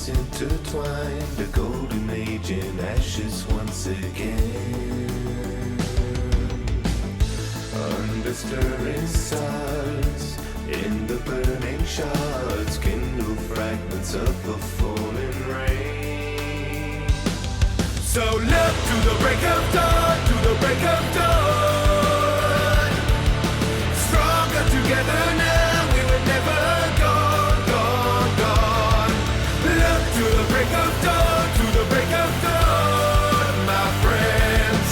Memories intertwined, a golden age in ashes once again. Under stirring stars, in the burning shards, kindle fragments of the falling rain. So look to the break of dawn, to the break of dawn. Stronger together now, we were never gone, gone, gone. Look to the break of dawn, to the break of dawn, my friends.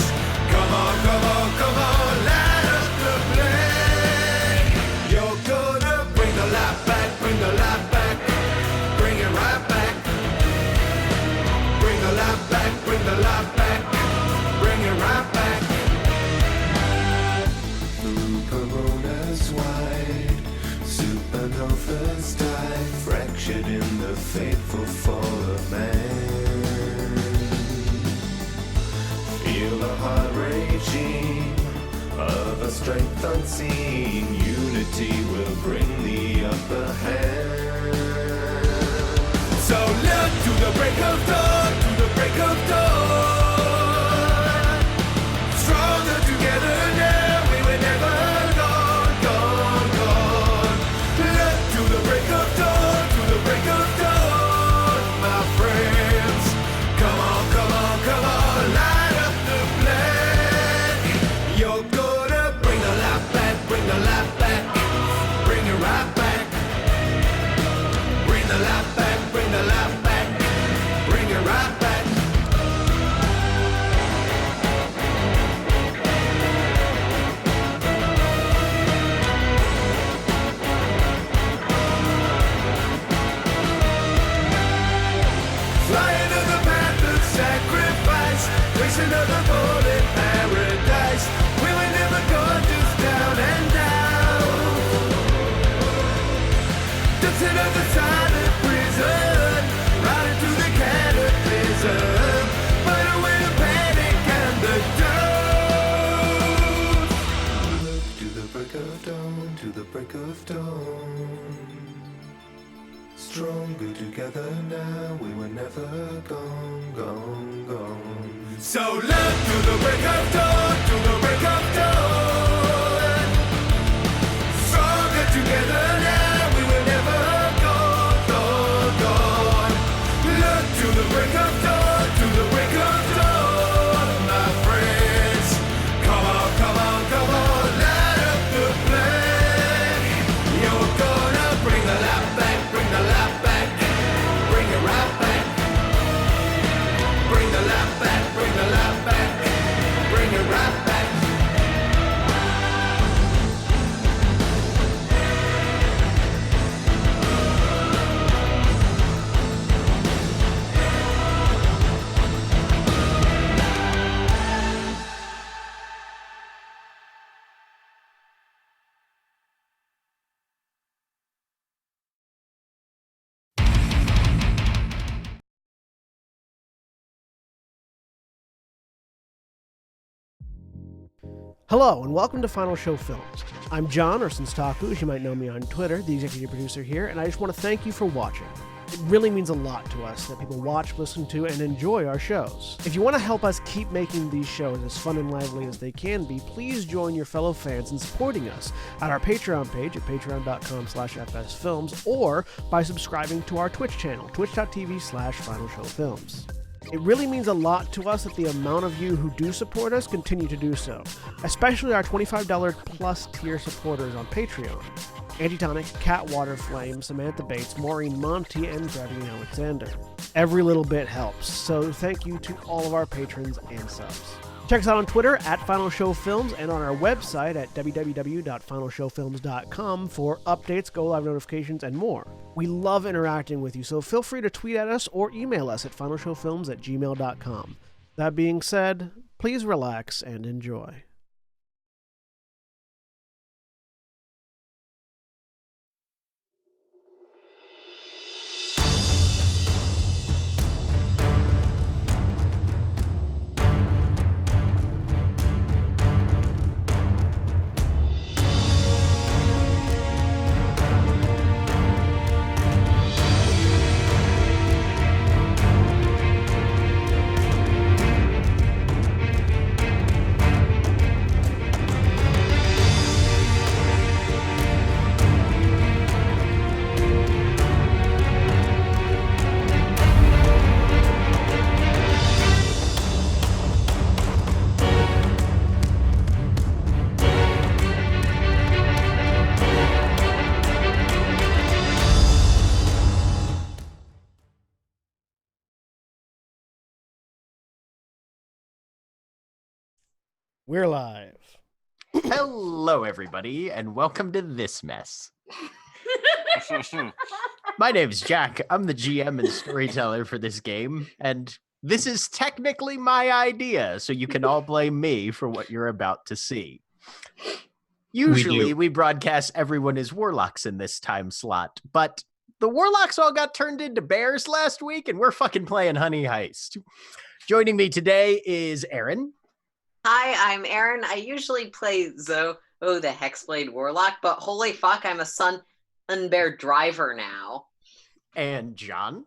Come on, come on, come on, light up the flame. You're gonna bring the light back, bring the light back, bring it right back. Bring the light back, bring the light back, bring it right back. Through coronas wide, supernovas die, fractured in the fateful fall of man. Feel the heart raging of a strength unseen. Unity will bring the upper hand. So look to the break of dawn, to the break of dawn. Stronger together now, we were never gone, gone, gone. Look to the break of dawn, to the break of dawn, my friends. Come on, come on, come on, light up the flame. You're gonna bring the light back, bring the light back, bring it right back. Bring the light back, bring the light back, bring it right back. Fly into the path of sacrifice, race another golden paradise. We were never gone, just down and down. Dancing on the side of prison, right into the cataclysm. Fight away the panic and the doubt. Look to the break of dawn, to the break of dawn. Stronger together now, we were never gone, gone, gone. So look to the break of dawn, to the break of dawn. Stronger together now, we were never gone, gone, gone. Look to the break of dawn, to the break of dawn, my friends. Come on, come on, come on, light up the flame. You're gonna bring the light back, bring the light back, bring it right back. Bring the light back, bring the light back, bring it right back. Hello, and welcome to Final Show Films. I'm John, or Senstaku, as you might know me on Twitter, the executive producer here, and I just want to thank you for watching. It really means a lot to us that people watch, listen to, and enjoy our shows. If you want to help us keep making these shows as fun and lively as they can be, please join your fellow fans in supporting us at our Patreon page at patreon.com/fsfilms or by subscribing to our Twitch channel, twitch.tv/finalshowfilms. It really means a lot to us that the amount of you who do support us continue to do so, especially our $25 plus tier supporters on Patreon. Antitonic, Cat Waterflame, Samantha Bates, Maureen Monty, and Gravity Alexander. Every little bit helps, so thank you to all of our patrons and subs. Check us out on Twitter at Final Show Films and on our website at www.finalshowfilms.com for updates, go-live notifications, and more. We love interacting with you, so feel free to tweet at us or email us at finalshowfilms@gmail.com. That being said, please relax and enjoy. We're live. Hello, everybody, and welcome to this mess. My name's Jack. I'm the GM and storyteller for this game, and this is technically my idea, so you can all blame me for what you're about to see. Usually, we broadcast everyone is Warlocks in this time slot, but the Warlocks all got turned into bears last week, and we're fucking playing Honey Heist. Joining me today is Aaron. Hi, I'm Aaron. I usually play the Hexblade Warlock, but holy fuck, I'm a Sun Bear driver now. And John.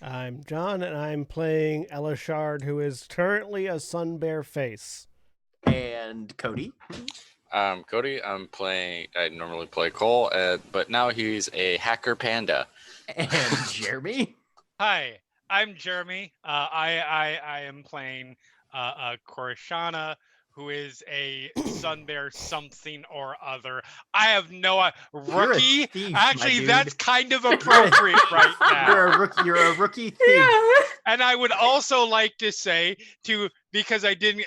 I'm John, and I'm playing Elishard, who is currently a Sun Bear face. And Cody. Cody, I normally play Cole, but now he's a hacker panda. And Jeremy. Hi, I'm Jeremy. I am playing Korishana, who is a Sun Bear something or other. I have no rookie. Thief, actually, that's kind of appropriate right now. You're a rookie thief. And I would also like to say because I didn't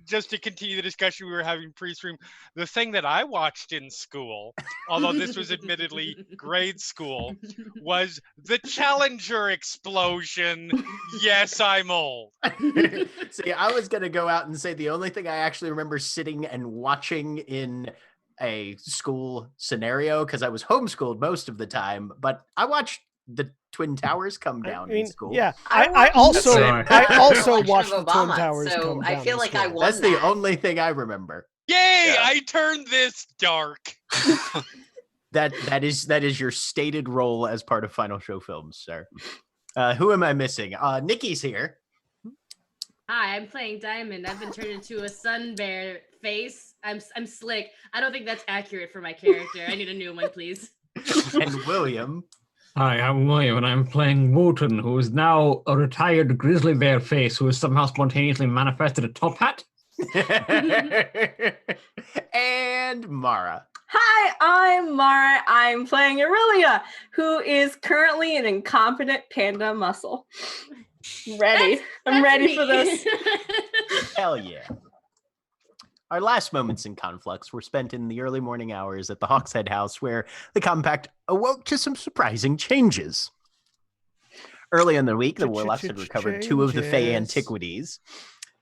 just to continue the discussion we were having pre-stream, the thing that I watched in school, although this was admittedly grade school, was the Challenger explosion. Yes, I'm old. See, I was going to go out and say the only thing I actually remember sitting and watching in a school scenario, because I was homeschooled most of the time, but I watched the Twin Towers come down in school. Yeah, I also watched the Obama, Twin Towers so come down. I feel like in I school. won. That's the only thing I remember. Yay! Yeah. I turned this dark. That is your stated role as part of Final Show Films, sir. Who am I missing? Nikki's here. Hi, I'm playing Diamond. I've been turned into a Sun Bear face. I'm slick. I don't think that's accurate for my character. I need a new one, please. And William. Hi, I'm William, and I'm playing Wooten, who is now a retired grizzly bear face who has somehow spontaneously manifested a top hat. And Mara. Hi, I'm Mara. I'm playing Aurelia, who is currently an incompetent panda muscle. Ready. I'm ready for this. Hell yeah. Our last moments in Conflux were spent in the early morning hours at the Hawkshead House, where the Compact awoke to some surprising changes. Early in the week, the Warlocks had recovered two of the Fey antiquities,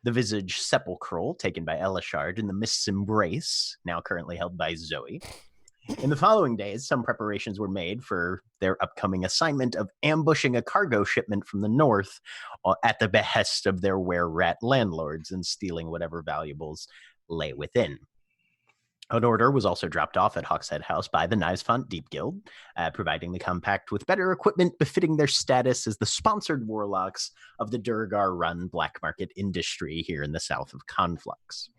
the Visage Sepulchral, taken by Elishard, and the Mist's Embrace, now currently held by Zoe. In the following days, some preparations were made for their upcoming assignment of ambushing a cargo shipment from the north at the behest of their were-rat landlords and stealing whatever valuables lay within. An order was also dropped off at Hawkshead House by the Knives Font Deep Guild, providing the Compact with better equipment befitting their status as the sponsored warlocks of the Durgar-run black market industry here in the south of Conflux.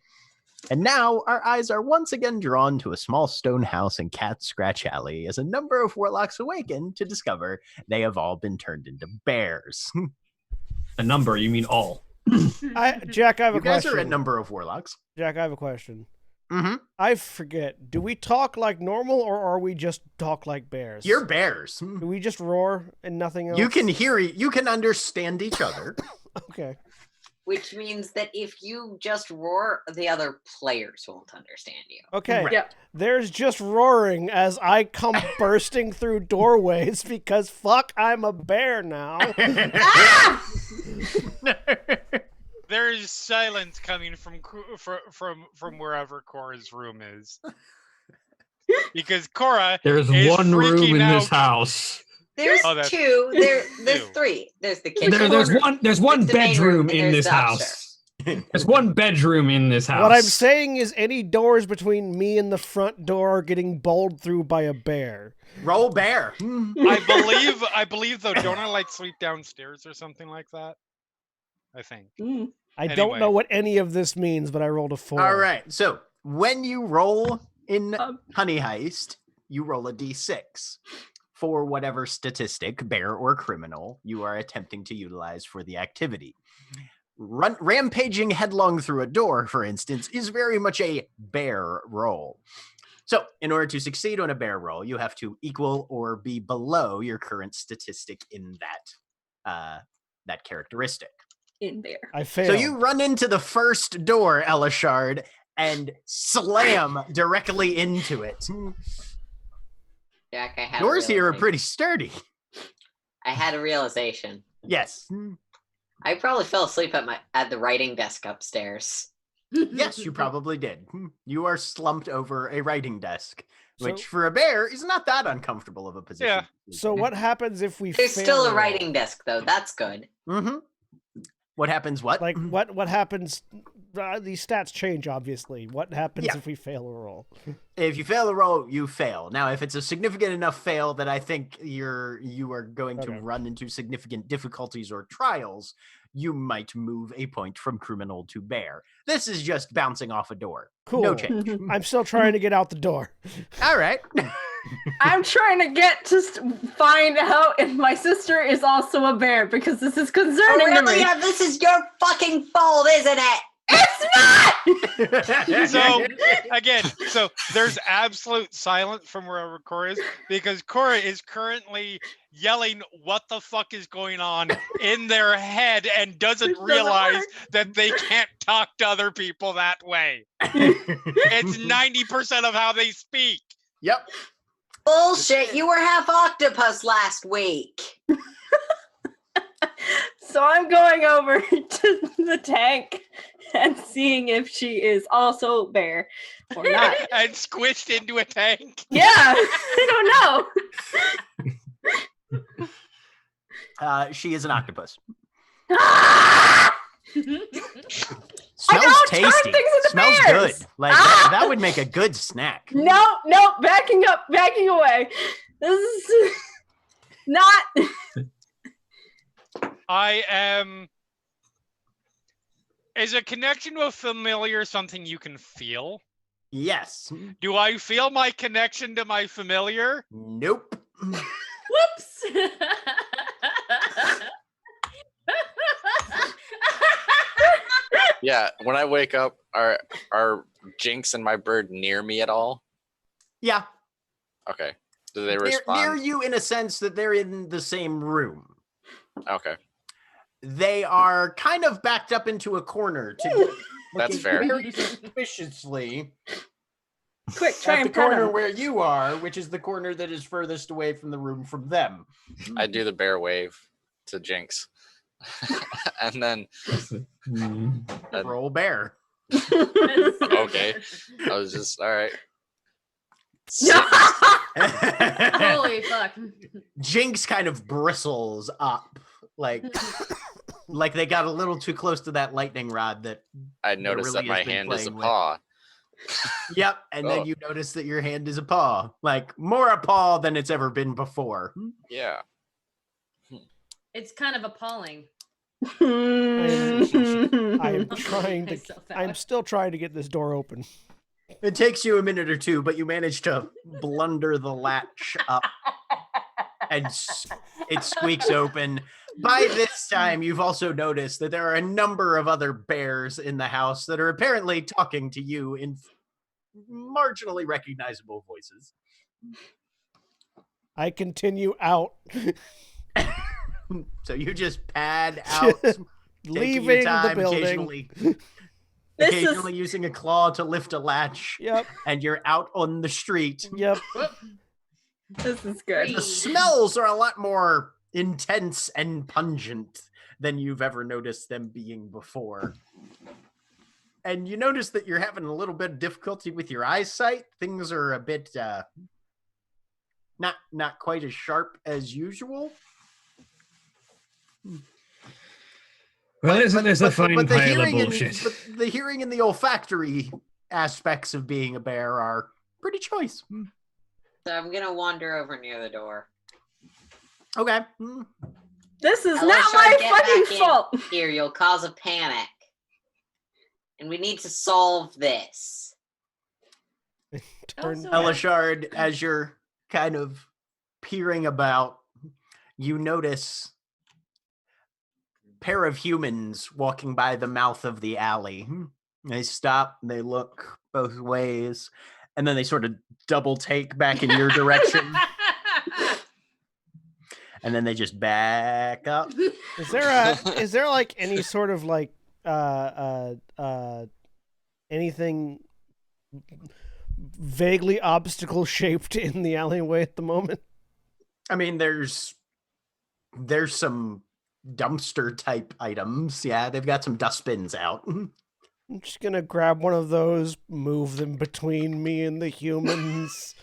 And now our eyes are once again drawn to a small stone house in Cat Scratch Alley as a number of warlocks awaken to discover they have all been turned into bears. A number, you mean all. Jack, I have a You guys question. are a number of warlocks. Jack, I have a question. Mm-hmm. I forget. Do we talk like normal, or are we just talk like bears? You're bears. Do we just roar and nothing else? You can hear, you can understand each other. Okay. Which means that if you just roar, the other players won't understand you. Okay. Right. Yep. There's just roaring as I come bursting through doorways because fuck, I'm a bear now. There is silence coming from wherever Cora's room is, because Cora There's is one room freaking in this out. house. There's Oh, that's two. There's two. three. There's the kitchen. There's one There's the main bedroom room, and in there's this the house. There's one bedroom in this house. What I'm saying is any doors between me and the front door are getting bowled through by a bear. Roll bear. I believe though, don't I like sleep downstairs or something like that? I think. I don't Anyway. know what any of this means, but I rolled a 4. All right. So when you roll in Honey Heist, you roll a d6 for whatever statistic, bear or criminal, you are attempting to utilize for the activity. Rampaging headlong through a door, for instance, is very much a bear roll. So in order to succeed on a bear roll, you have to equal or be below your current statistic in that characteristic. In bear. I failed. So you run into the first door, Elishard, and slam directly into it. Jack, I had Yours a here are realization. pretty sturdy. I had a realization. Yes. I probably fell asleep at the writing desk upstairs. Yes, you probably did. You are slumped over a writing desk, which So- for a bear is not that uncomfortable of a position. Yeah. to sleep So in. what happens if we There's fail still a roll? writing desk, though. That's good. Mm-hmm. What happens? What? Like what happens? These stats change, obviously. What happens Yeah. if we fail a roll? If you fail a roll, you fail. Now, if it's a significant enough fail that I think you are going to Okay. run into significant difficulties or trials, you might move a point from criminal to bear. This is just bouncing off a door. Cool. No change. I'm still trying to get out the door. All right. I'm trying to get to find out if my sister is also a bear because this is concerning to me. Yeah, this is your fucking fault, isn't it? It's not! So again, so there's absolute silence from wherever Cora is because Cora is currently yelling what the fuck is going on in their head and doesn't Which doesn't realize work. that they can't talk to other people that way. It's 90% of how they speak. Yep. Bullshit. You were half octopus last week. So I'm going over to the tank and seeing if she is also bear or not. And squished into a tank. Yeah, I don't know. She is an octopus. Ah! Smells don't turn tasty. things into Smells bears. good. Like Ah! that would make a good snack. No, backing up, backing away. This is not. I am. Is a connection to a familiar something you can feel? Yes. Do I feel my connection to my familiar? Nope. Whoops. Yeah, when I wake up, are Jinx and my bird near me at all? Yeah. Okay. Do they They're respond? near you in a sense that they're in the same room. Okay. They are kind of backed up into a corner to That's looking fair. very suspiciously Quick, try at the and pet corner him. where you are, which is the corner that is furthest away from the room from them. I do the bear wave to Jinx. And then, Roll bear. okay. I was just, all right. Holy fuck. Jinx kind of bristles up like they got a little too close to that lightning rod that I noticed really that my has been hand is a playing with. paw. Yep, and Oh. then you notice that your hand is a paw. Like more a paw than it's ever been before. Yeah. It's kind of appalling. I am trying to. Myself out. I'm still trying to get this door open. It takes you a minute or two, but you manage to blunder the latch up and it squeaks open. By this time, you've also noticed that there are a number of other bears in the house that are apparently talking to you in marginally recognizable voices. I continue out, So you just pad out, taking your leaving the time, building. occasionally, This is- occasionally using a claw to lift a latch, Yep, and you're out on the street. yep. This is good. The smells are a lot more intense and pungent than you've ever noticed them being before. And you notice that you're having a little bit of difficulty with your eyesight. Things are a bit not quite as sharp as usual. Well, isn't this a fine the pile of hearing bullshit? but the hearing and the olfactory aspects of being a bear are pretty choice. So I'm gonna wander over near the door. Okay. This is Now not let's my try to get fucking back in. fault. Here, you'll cause a panic. And we need to solve this. Turn. Also- Elishard, as you're kind of peering about, you notice a pair of humans walking by the mouth of the alley. They stop, they look both ways, and then they sort of double take back in your direction, and then they just back up. Is there like any sort of like anything vaguely obstacle shaped in the alleyway at the moment? I mean, there's some dumpster type items. Yeah, they've got some dustbins out. I'm just gonna grab one of those, move them between me and the humans.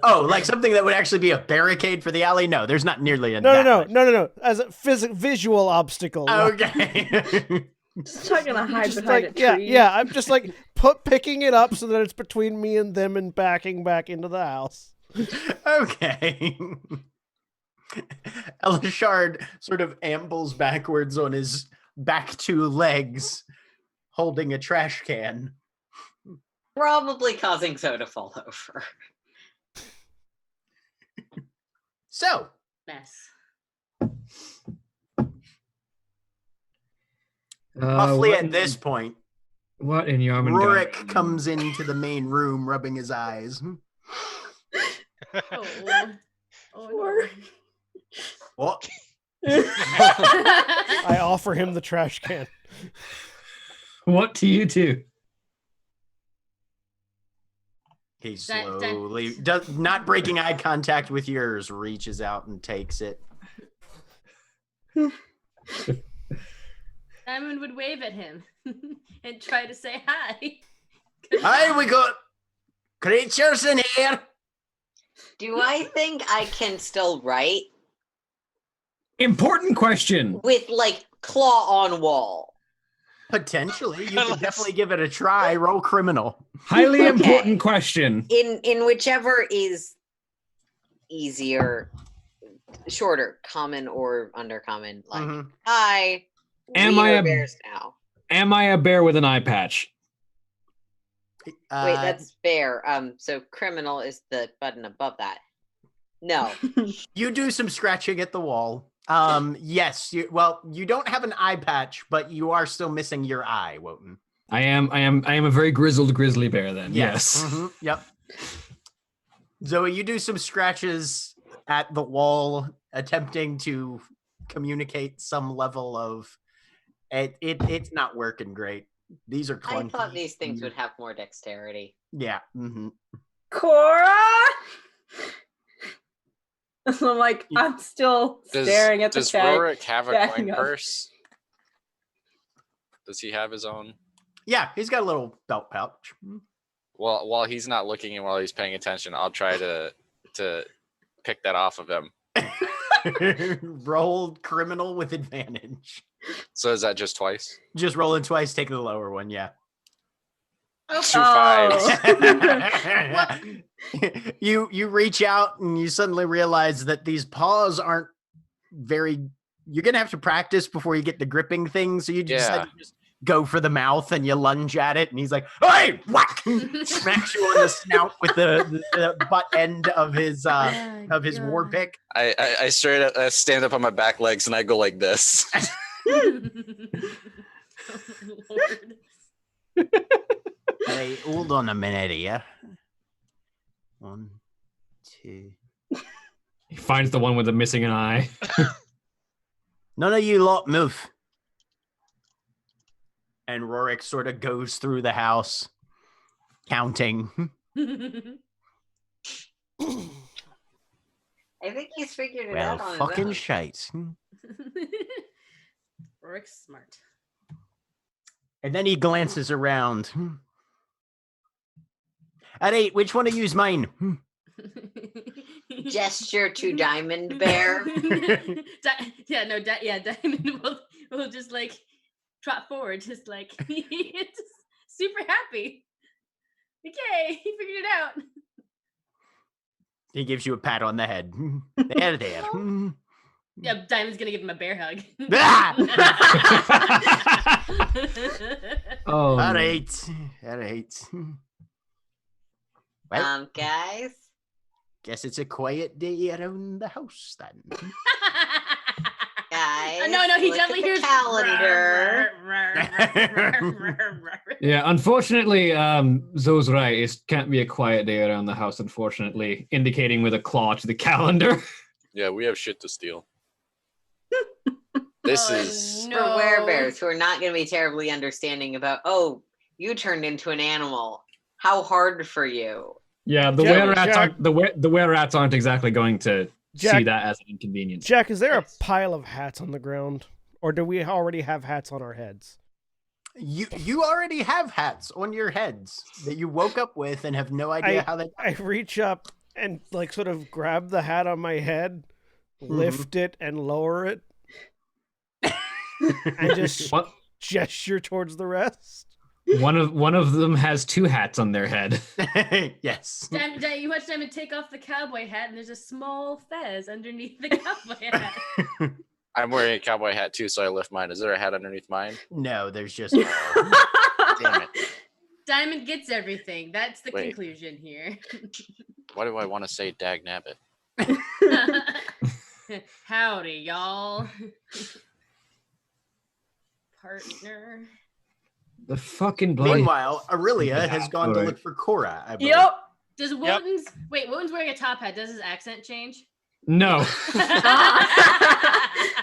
Oh, like something that would actually be a barricade for the alley? No, there's not nearly a No. As a visual obstacle. Okay. Just not gonna hide Just behind like, a tree. yeah. I'm just like picking it up so that it's between me and them and backing back into the house. Okay. Elishard sort of ambles backwards on his back two legs, holding a trash can. Probably causing Zoe to fall over. So, Mess. roughly at this point, What in Yarman? Rorik comes into the main room, rubbing his eyes. Oh no. What? I offer him the trash can. What do you do? He slowly, not breaking eye contact with yours, reaches out and takes it. Diamond would wave at him and try to say hi. Hi, we got creatures in here. Do I think I can still write Important question. with like claw on wall? Potentially, you could definitely give it a try. Roll criminal. Highly Okay. important question. In whichever is easier, shorter, common or undercommon. Like, Mhm. hi, Am we I are a- bears now? Am I a bear with an eye patch? Wait, that's bear. So criminal is the button above that. No. You do some scratching at the wall. Yes. You don't have an eye patch, but you are still missing your eye, Wotan. I am a very grizzled grizzly bear then. Yes. Mhm, yep. Zoe, you do some scratches at the wall, attempting to communicate some level of it's not working great. These are I clunky. thought these things would have more dexterity. Yeah. Mm-hmm. Cora! So I'm like, I'm still staring at the Does cat. Rorik have a backing coin up. purse? Does he have his own? Yeah, he's got a little belt pouch. Well, while he's not looking and while he's paying attention, I'll try to pick that off of him. Roll criminal with advantage. So is that just twice? Just rolling twice, take the lower one, yeah. 2 5s. You reach out and you suddenly realize that these paws aren't very. You're gonna have to practice before you get the gripping thing. So you decide to just go for the mouth and you lunge at it, and he's like, "Hey!" Whack! Smacks you on the snout with the butt end of his war pick. I straight up stand up on my back legs and I go like this. Lord. Hey, hold on a minute here. 1, 2. He finds the one with the missing an eye. None of you lot move. And Rorik sort of goes through the house, counting. I think he's figured it Well, out on his fucking own. shite. Rorik's smart. And then he glances around. At 8, which one of you's mine? Gesture to Diamond Bear. Diamond will just like trot forward, just like it's super happy. Okay, he figured it out. He gives you a pat on the head. There. Yeah, Diamond's gonna give him a bear hug. Ah! Oh. All right. Well, Guys. guess it's a quiet day around the house then. Guys. No, he look definitely at hears the calendar. Yeah, unfortunately, Zoe's right. It can't be a quiet day around the house, unfortunately, indicating with a claw to the calendar. Yeah, we have shit to steal. This is For werebears who are not going to be terribly understanding about, You turned into an animal. How hard for you? Yeah, the Jack- were-rats Jack- aren't the were-rats aren't exactly going to see Jack- that as an inconvenience. Jack, is there Yes. a pile of hats on the ground? Or do we already have hats on our heads? You already have hats on your heads that you woke up with and have no idea how they. I reach up and like sort of grab the hat on my head, lift it and lower it, and just What? gesture towards the rest. One of them has 2 hats on their head. Yes. You watch Diamond take off the cowboy hat, and there's a small fez underneath the cowboy hat. I'm wearing a cowboy hat too, so I lift mine. Is there a hat underneath mine? No, there's just. Damn it. Diamond gets everything. That's the Wait. conclusion here. Why do I want to say dag nabbit? Howdy, y'all. Partner. The fucking bloody. Meanwhile, Aurelia has gone to Alright. look for Cora. I believe. Yep. Does Wotan's wait? Wotan's wearing a top hat. Does his accent change? No.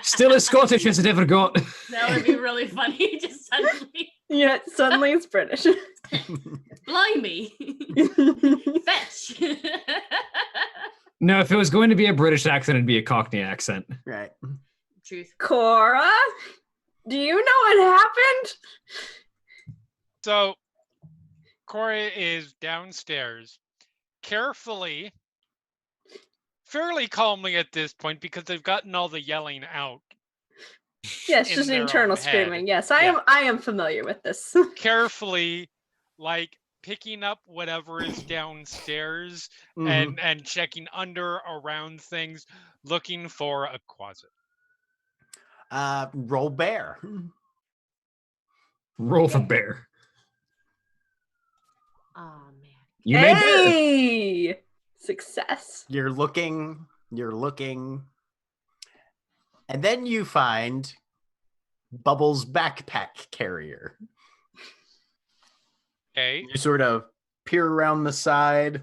Still as Scottish as it ever got. That would be really funny. Just suddenly, Yeah, suddenly it's British. blimey, fetch. No, if it was going to be a British accent, it'd be a Cockney accent. Right. Truth. Cora, do you know what happened? So, Cora is downstairs, carefully, fairly calmly at this point because they've gotten all the yelling out. Yes, In just their internal own head. screaming. Yes, I am familiar with this. Carefully, like picking up whatever is downstairs Mhm. and checking under, around things, looking for a closet. Roll bear. Roll for bear. Oh man. You made bear. Hey! Success. You're looking, and then you find Bubbles' backpack carrier. Okay. You sort of peer around the side,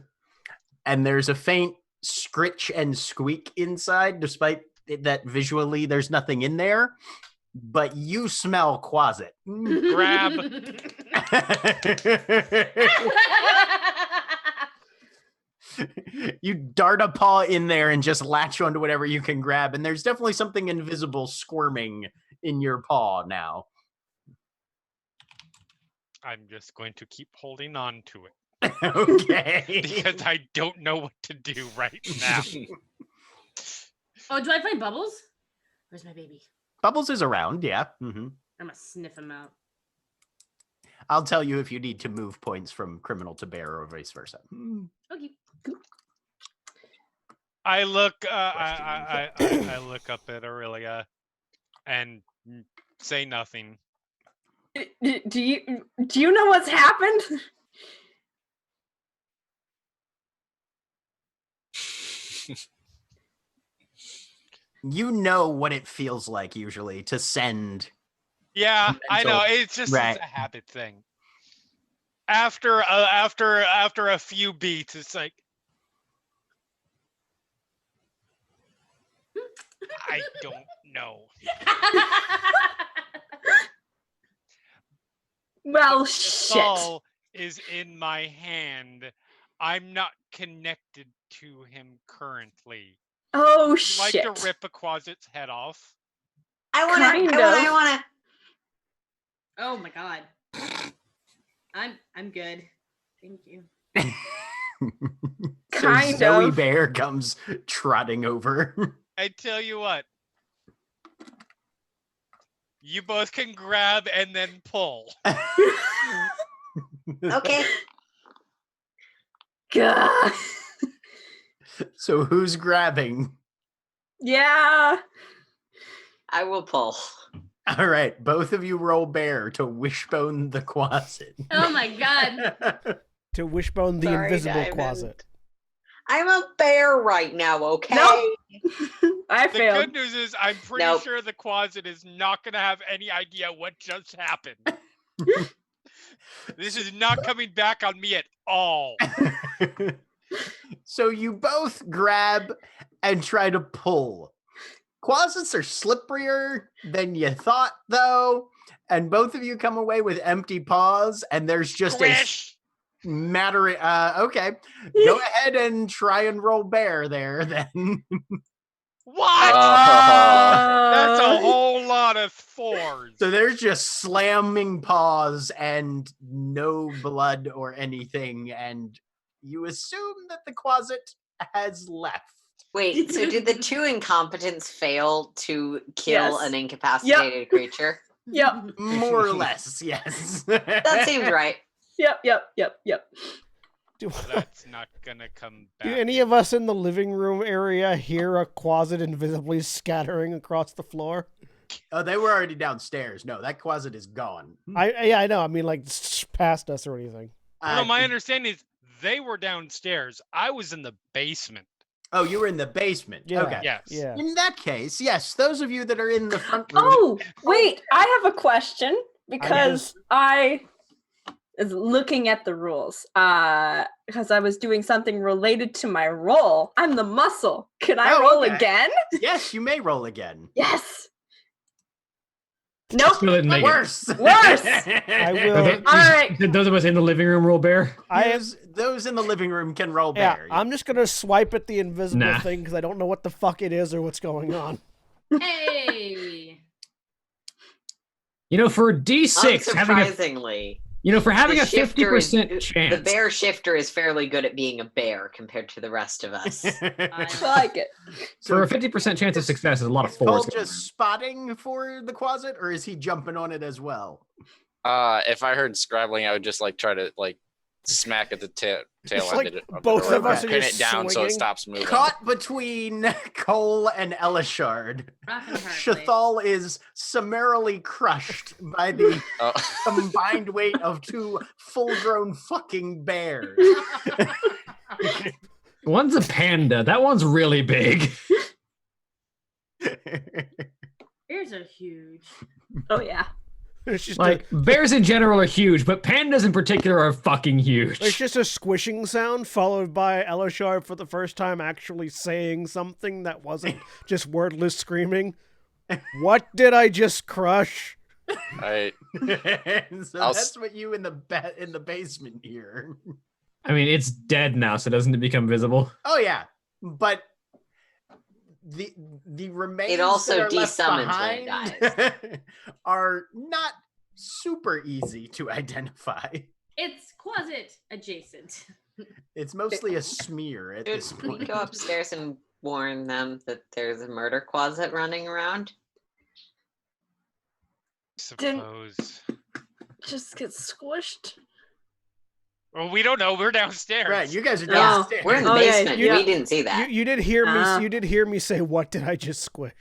and there's a faint scritch and squeak inside, despite that visually there's nothing in there. But you smell closet. Grab. You dart a paw in there and just latch onto whatever you can grab, and there's definitely something invisible squirming in your paw now. I'm just going to keep holding on to it Okay. because I don't know what to do right now. Oh, do I find Bubbles? Where's my baby? Bubbles is around, yeah. hmm I'm gonna sniff him out. I'll tell you if you need to move points from criminal to bear or vice versa. Okay. I look. I look up at Aurelia and say nothing. Do you know what's happened? You know what it feels like usually to send. Yeah, I know. Mental. It's just Right. it's a habit thing. After a few beats, it's like I don't know. Well, The shit. Saul is in my hand. I'm not connected to him currently. Oh, Would you like shit. to rip a closet's head off? I want Kind to. I of. want to. Oh my god. I'm good. Thank you. So Kind Zoe of. Bear comes trotting over. I tell you what. You both can grab and then pull. Okay. God. So who's grabbing? Yeah. I will pull. All right, both of you roll bear to wishbone the closet. Oh my god. To wishbone the Sorry, invisible Diamond. closet. I'm a bear right now, okay? Nope. I The failed. good news is I'm pretty Nope. sure the closet is not going to have any idea what just happened. This is not coming back on me at all. So you both grab and try to pull. Closets are slipperier than you thought, though, and both of you come away with empty paws, and there's just Squish! a matter. Okay, go ahead and try and roll bear there, then. What? Oh. That's a whole lot of 4s. So there's just slamming paws and no blood or anything, and you assume that the closet has left. Wait, so did the 2 incompetents fail to kill Yes. an incapacitated creature? Yep. More or less, yes. That seems right. Yep. Do, That's not gonna come back. do any of us in the living room area hear a closet invisibly scattering across the floor? Oh, they were already downstairs. No, that closet is gone. I know. I mean, like past us or anything. No, my understanding is they were downstairs. I was in the basement. Oh, you were in the basement. Yeah. Okay. Yes. Yeah. In that case, yes, those of you that are in the front room. Oh, wait, I have a question because I is looking at the rules. Because I was doing something related to my role. I'm the muscle. Can I Oh, roll okay. again? Yes, you may roll again. Yes. Nope. Still didn't make it. Worse. Worse. I will. All right. Did those of us in the living room roll bear? Those in the living room can roll Yeah, bear. I'm just gonna swipe at the invisible Nah. thing because I don't know what the fuck it is or what's going on. Hey. You know, for a D6, Unsurprisingly, for having the a shifter is- 50% chance. the bear shifter is fairly good at being a bear compared to the rest of us. I like it. For a 50% chance of success is a lot of Is Cole fours. just spotting for the closet, or is he jumping on it as well? If I heard scrabbling, I would just like try to like smack at the tail It's end like of the both door, of us and are pin just it down so it swinging. stops moving. Caught between Cole and Elishard, Rock and a hard place. Shathal is summarily crushed by the Oh. combined weight of 2 full-grown fucking bears. One's a panda. That one's really big. Bears are huge. Oh yeah. It's just Like, bears in general are huge, but pandas in particular are fucking huge. it's just a squishing sound followed by Elishard for the first time actually saying something that wasn't just wordless screaming. What did I just crush? I So I'll that's what you in the basement hear. I mean, it's dead now, so doesn't it become visible? Oh yeah, but the remains It also that are left desummons when it behind are not super easy to identify. It's closet adjacent. It's mostly a smear at this Should we point. go upstairs and warn them that there's a murder closet running around? Suppose. Just get squished. Well, we don't know. We're downstairs. Right, you guys are Yeah, downstairs. We're in the Oh, yeah, basement. yeah. We didn't see that. You did hear me. Ah. You did hear me say, "What did I just squish?"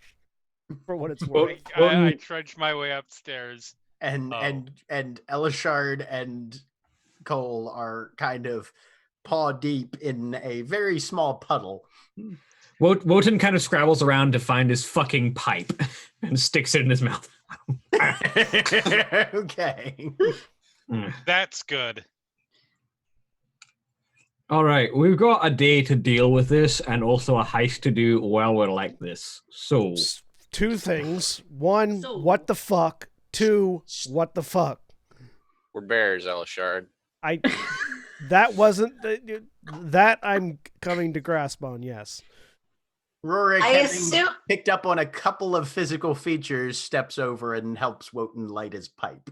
For what it's Well, worth. I trudged my way upstairs. and Oh. and Elishard and Cole are kind of paw deep in a very small puddle. Wotan kind of scrabbles around to find his fucking pipe and sticks it in his mouth. Okay. That's good. All right, we've got a day to deal with this and also a heist to do while we're like this. So, 2 things. 1, So- what the fuck? 2, what the fuck? we're bears, Elishard. That wasn't that I'm coming to grasp on. Yes. Rorik, I having assume picked up on a couple of physical features, steps over and helps Wotan light his pipe.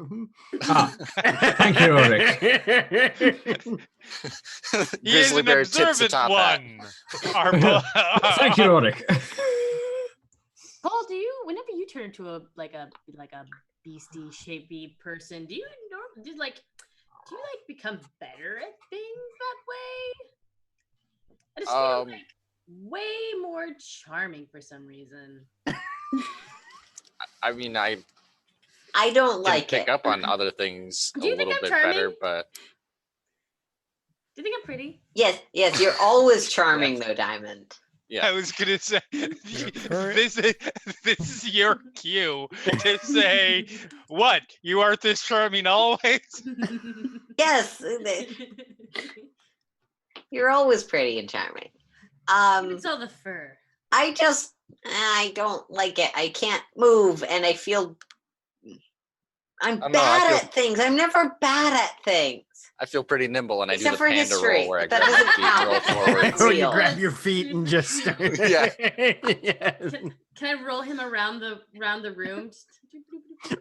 thank you, Rorik. He is Grizzly an bear tips the observant top hat. one. Our thank you, Rorik. Paul, do you whenever you turn into a beastie shapey person, do you become better at things that way? I just feel like way more charming for some reason. I mean, I don't can like pick it. up on other things a Do you think little I'm bit better, charming? but Do you think I'm pretty? Yes, you're always charming though, Diamond. yeah. I was gonna say correct. this is your cue to say what you are this charming always. Yes, you're always pretty and charming. It's all the fur. I just I don't like it. I can't move, and I feel I'm don't know, bad I at things. I'm never bad at things. I feel pretty nimble, and I Except do for the panda history, roll where I but that grab doesn't my feet and roll count. forward. Oh, you Real. grab your feet and just start. Yeah. Yes. Can I roll him around the room?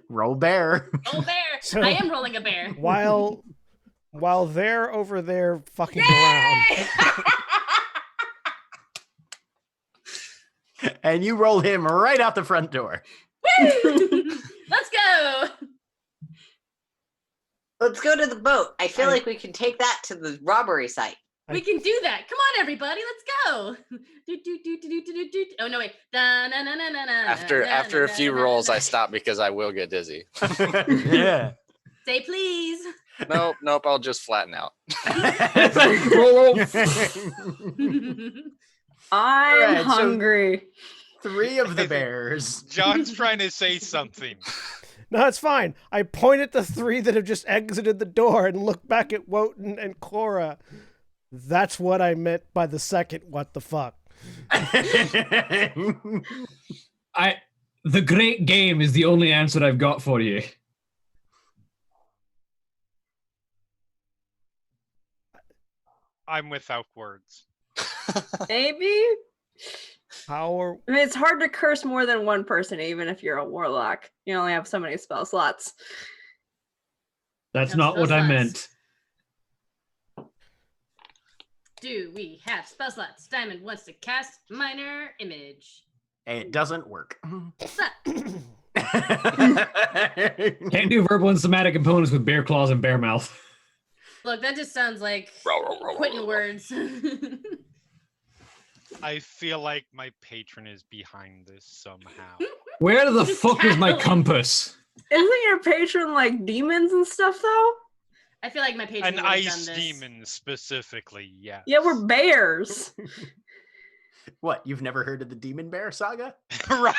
Roll bear. Oh, bear! So- I am rolling a bear. While they're over there fucking around, And you roll him right out the front door. Woo! Let's go. Let's go to the boat. I feel like we can take that to the robbery site. We can do that. Come on, everybody. Let's go. Oh no, wait. After a few rolls, I stop because I will get dizzy. Yeah. Say please. Nope. I'll just flatten out. Roll. I'm Alright, so- hungry. 3 of the bears. John's trying to say something. no, it's fine. I point at the 3 that have just exited the door and look back at Wotan and Cora. That's what I meant by the second. What the fuck? The great game is the only answer I've got for you. I'm without words. Maybe. How are I mean, it's hard to curse more than one person, even if you're a warlock. You only have so many spell slots. That's No not spell what I slots. meant. Do we have spell slots? Diamond wants to cast minor image. It doesn't work. Sup? Can't do verbal and somatic components with bear claws and bear mouth. Look, that just sounds like quitting words. I feel like my patron is behind this somehow. Where the Just fuck is my cackling. compass? Isn't your patron like demons and stuff though? I feel like my patron An would have ice done this. demon specifically, yes. Yeah, we're bears. What, you've never heard of the Demon Bear saga? Right,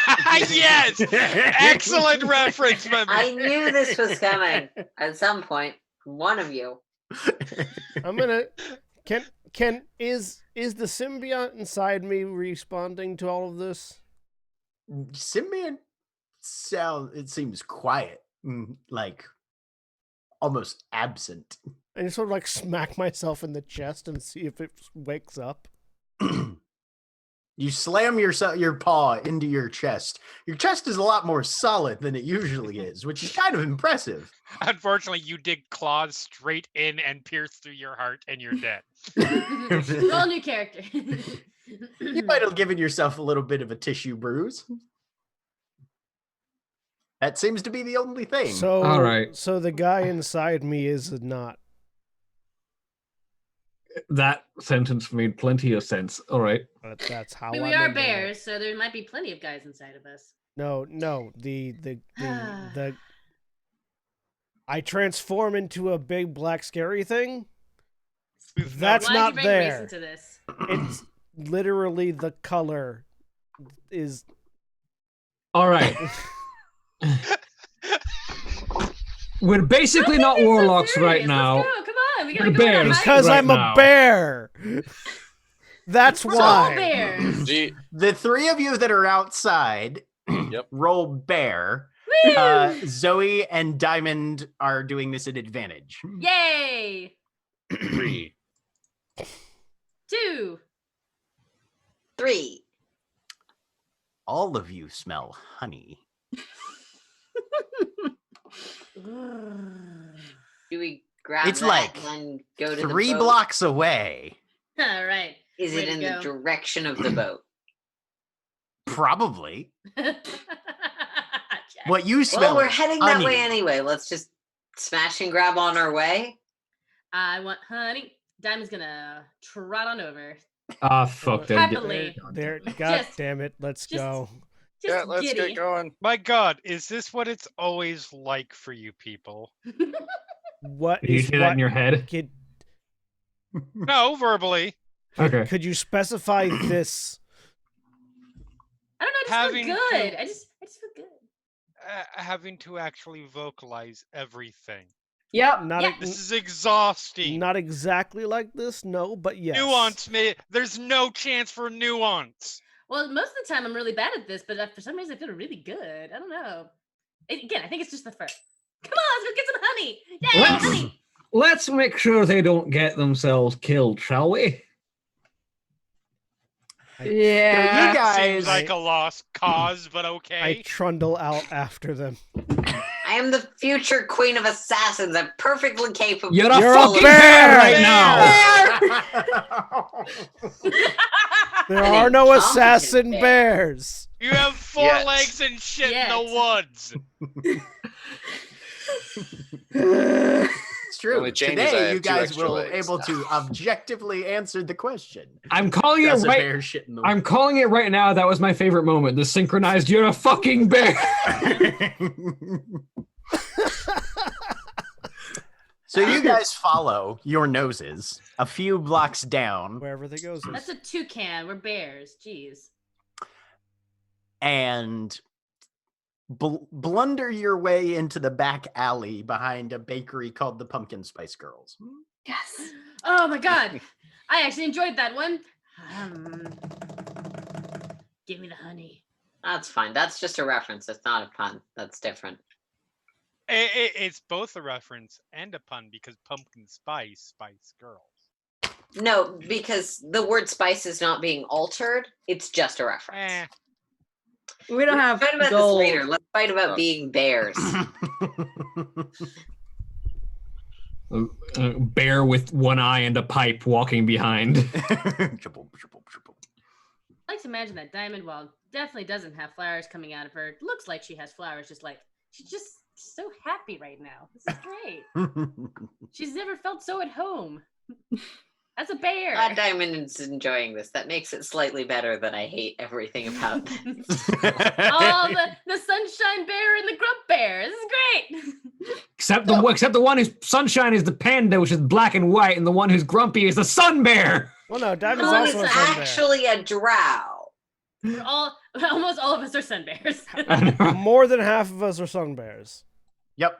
yes! Excellent reference, my I man. knew this was coming at some point. One of you. I'm gonna is the symbiote inside me responding to all of this? Symbiont it seems quiet, like almost absent. I just sort of like smack myself in the chest and see if it wakes up. You slam your paw into your chest. Your chest is a lot more solid than it usually is, which is kind of impressive. Unfortunately, you dig claws straight in and pierce through your heart, and you're dead. All new character. You might have given yourself a little bit of a tissue bruise. That seems to be the only thing. So All right. So the guy inside me is not. That sentence made plenty of sense. All right. But that's how I mean, I'm we are into it. bears, so there might be plenty of guys inside of us. No, the I transform into a big black scary thing. We've That's Why'd not you bring there. Mason to this? It's literally the color is All right. We're basically not Don't be so warlocks serious. right Let's now. go. Come on, we gotta We're go on a bears. hike. because Right I'm now. a bear. That's We're all why. bears. Gee, The 3 of you that are outside Yep. roll bear. Woo! Zoe and Diamond are doing this at advantage. Yay! 3. 2. 3. All of you smell honey. Do we grab It's that like and go to 3 the boat? blocks away. All right. Is Way it to in go. the direction of the boat? Probably. Check. What you smell. Well, we're heading that way honey. anyway. Let's just smash and grab on our way. I want honey. Diamond's gonna trot on over. Ah, fuck. They're Happily. There, God Just- damn it, let's just- go. Just Yeah, let's giddy. get going. My God, is this what it's always like for you people? What Did you is say that in your head? Kid, No, verbally. Okay. could you specify this? I don't know. I just Having feel to- good. I just feel good. Having to actually vocalize everything. Yep. Not Yeah. This is exhausting. not exactly like this, no, but yes. Nuance, there's no chance for nuance. Well, most of the time I'm really bad at this, but for some reason I feel really good. I don't know. Again, I think it's just the fur. Come on, let's go get some honey. Yay, honey! Let's make sure they don't get themselves killed, shall we? Yeah. You guys, Seems like a lost cause, but I okay. trundle out after them. I am the future queen of assassins. I'm perfectly capable. You're a You're a fucking bear! bear right now. There An are no incompetent assassin bear. bears. You have four Yes. legs and shit in the Yes. woods. It's true. Only change is I Today, have you 2 guys extra will legs. able to objectively answer the question. I'm calling it Does a right. bear shit in the I'm calling it right now. That was my favorite moment. The synchronized. You're a fucking bear. So you guys follow your noses a few blocks down, Wherever they goes. That's a toucan. We're bears. Jeez. and blunder your way into the back alley behind a bakery called the Pumpkin Spice Girls. Yes. Oh my god. I actually enjoyed that one. Give me the honey. That's fine. That's just a reference. It's not a pun. That's different. It's both a reference and a pun because pumpkin Spice Girls. No, because the word spice is not being altered. It's just a reference. Eh. We don't have Fight about gold. this later. Let's fight about being bears. Bear with one eye and a pipe walking behind. I like to imagine that Diamond, while definitely doesn't have flowers coming out of her, it looks like she has flowers. Just like she's just so happy right now. This is great. She's never felt so at home. As a bear. Glad Diamond is enjoying this. That makes it slightly better that I hate everything about this. Oh, the sunshine bear and the grump bear. This is great. Except the one whose sunshine is the panda, which is black and white, and the one who's grumpy is the sun bear. Well, no, Diamond's Sun also is a sun bear. actually a drow. Almost all of us are sun bears. More than half of us are sun bears. Yep.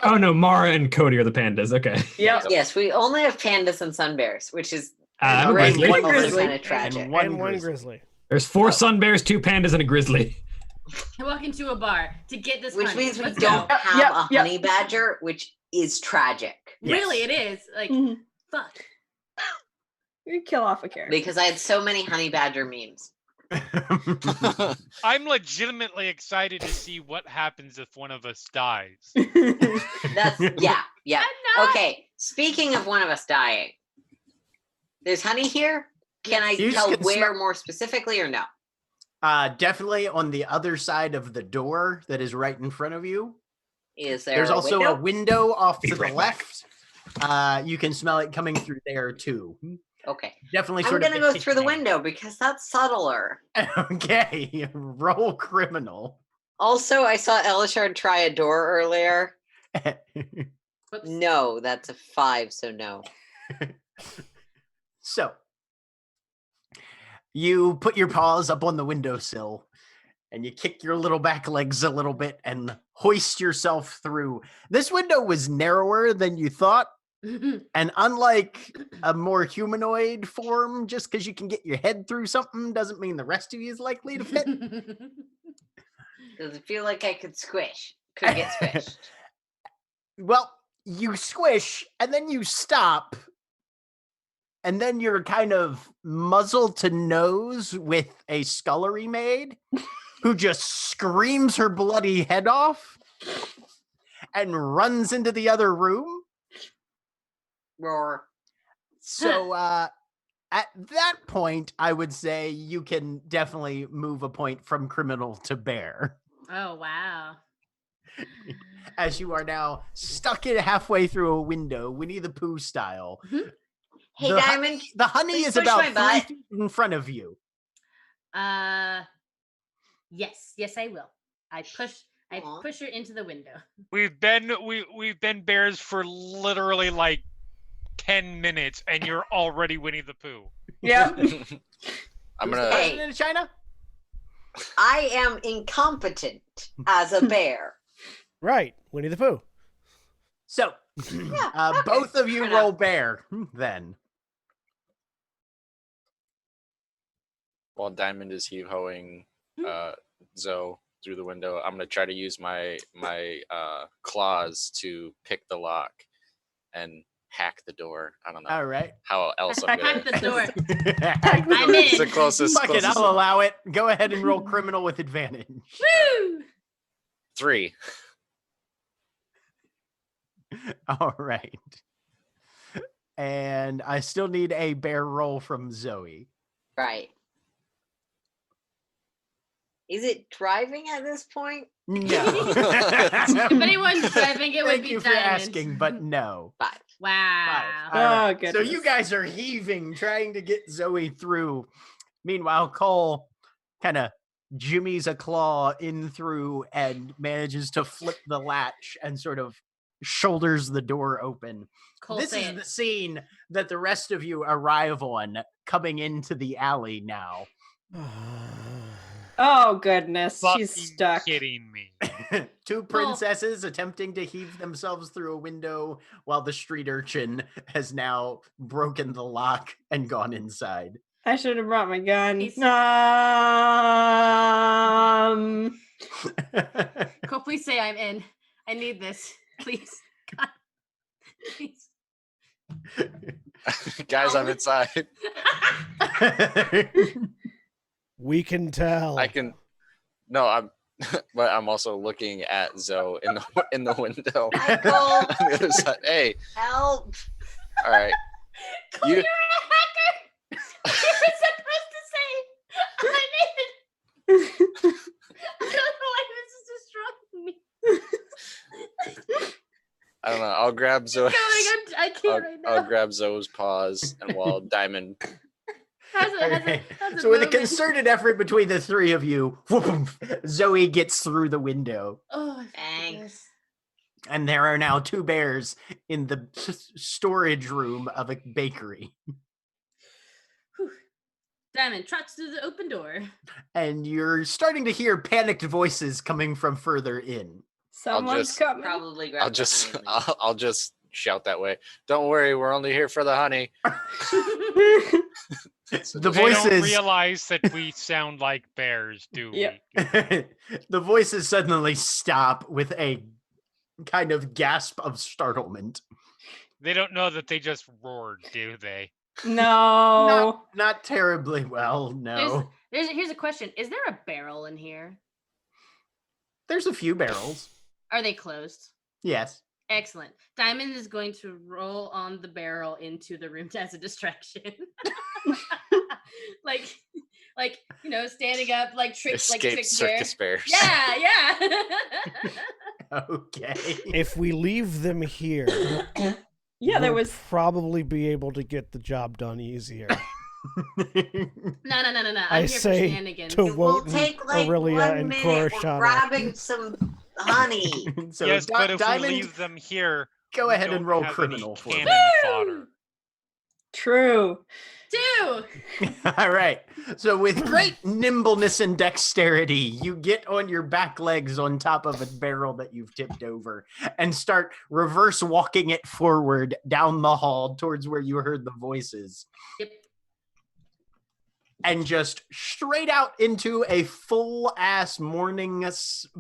Oh no, Mara and Cody are the pandas. Okay. Yep. Yes, we only have pandas and sun bears, which is I'm a Right, grizzly. one grizzly. kind of tragic. And one and one grizzly. grizzly. There's 4 sun bears, 2 pandas, and a grizzly. I walk into a bar to get this Which honey. means we Let's don't go. have Yep, a yep. honey badger, which is tragic. Really, it is. Like, Mhm. fuck. You kill off a character. Because I had so many honey badger memes. I'm legitimately excited to see what happens if one of us dies. That's yeah. I'm not. Okay, speaking of one of us dying, there's honey here. Can I You just tell can where smell- more specifically or no? Definitely on the other side of the door that is right in front of you. Is there There's a also window? a window off to Be the right back. left. You can smell it coming through there too. Okay. Definitely I'm sort gonna of go the through the kitchen window because that's subtler. area. Okay, roll criminal. Also, I saw Elishard try a door earlier. Whoops. No, that's a 5, so no. So you put your paws up on the windowsill and you kick your little back legs a little bit and hoist yourself through. This window was narrower than you thought. And unlike a more humanoid form, just because you can get your head through something doesn't mean the rest of you is likely to fit. Does it feel like I could squish? Could get squished. Well, you squish and then you stop. And then you're kind of muzzle to nose with a scullery maid who just screams her bloody head off and runs into the other room. Roar. So at that point, I would say you can definitely move a point from criminal to bear, Oh, wow. as you are now stuck in halfway through a window, Winnie the Pooh style. Hey, The hu- Diamond. The honey please is push about my 3 butt. feet in front of you. Yes, I will. I Aw. push her into the window. We've been bears for literally like 10 minutes, and you're already Winnie the Pooh. Yep. I'm Who's gonna. the Hey. president of China? I am incompetent as a bear. Right, Winnie the Pooh. So, okay, both of you fair roll bear then. while Diamond is heave-hoing Zoe through the window, I'm gonna try to use my claws to pick the lock and hack the door. I don't know All right. how else I'm gonna Hack the door. I'm I'm in. It's the closest. Fuck it, closest I'll allow it. Go ahead and roll criminal with advantage. Woo! 3. All right. And I still need a bear roll from Zoe. Right. Is it driving at this point? No. If anyone's driving, it would Thank be you for Diamond. asking, but no. 5. Wow. All right. Oh, goodness. So you guys are heaving, trying to get Zoe through. Meanwhile, Cole kind of jimmies a claw in through and manages to flip the latch and sort of shoulders the door open. Cole, This say is it. the scene that the rest of you arrive on coming into the alley now. Oh, goodness. Fucking She's stuck. kidding me. Two princesses attempting to heave themselves through a window while the street urchin has now broken the lock and gone inside. I should have brought my gun. He's- Cole, please say I'm in. I need this. Please. God. Please. Guys, I'm inside. We can tell. I can. No, I'm. But I'm also looking at Zoe in the window Michael, on the other side. Hey, help! all right. Cole, You- you're a hacker. You were supposed to say I'm in. I don't know why this is destroying me. I don't know. I'll grab Zoe. I can't right now. I'll grab Zoe's paws, and while Diamond. Okay. So with a concerted effort between the three of you, whoop, Zoe gets through the window. Oh, Thanks. And there are now two bears in the storage room of a bakery. Diamond trots through the open door. And you're starting to hear panicked voices coming from further in. Someone's just- coming. Probably grab I'll the just. honey leaf. I'll just shout that way. Don't worry, we're only here for the honey. The They don't voices realize that we sound like bears, do we? Yep. the voices suddenly stop with a kind of gasp of startlement. They don't know that they just roared, do they? No. Not terribly well, no. Here's a question. Is there a barrel in here? There's a few barrels. Are they closed? Yes. Excellent. Diamond is going to roll on the barrel into the room as a distraction. like standing up, like tricks, like Escape trick circus bear. bears. Yeah. Okay. If we leave them here, Yeah, there we'll was. probably be able to get the job done easier. No. I'm I here say for shenanigans. to It will Wotan, take like Aurelia, 1 and minute. We're Koroshana. grabbing some honey. So yes, but if Diamond, we leave them here, go we ahead and don't roll have criminal any for me. cannon fodder. True. 2. All right. So with great nimbleness and dexterity, you get on your back legs on top of a barrel that you've tipped over and start reverse walking it forward down the hall towards where you heard the voices. Yep. And just straight out into a full ass morning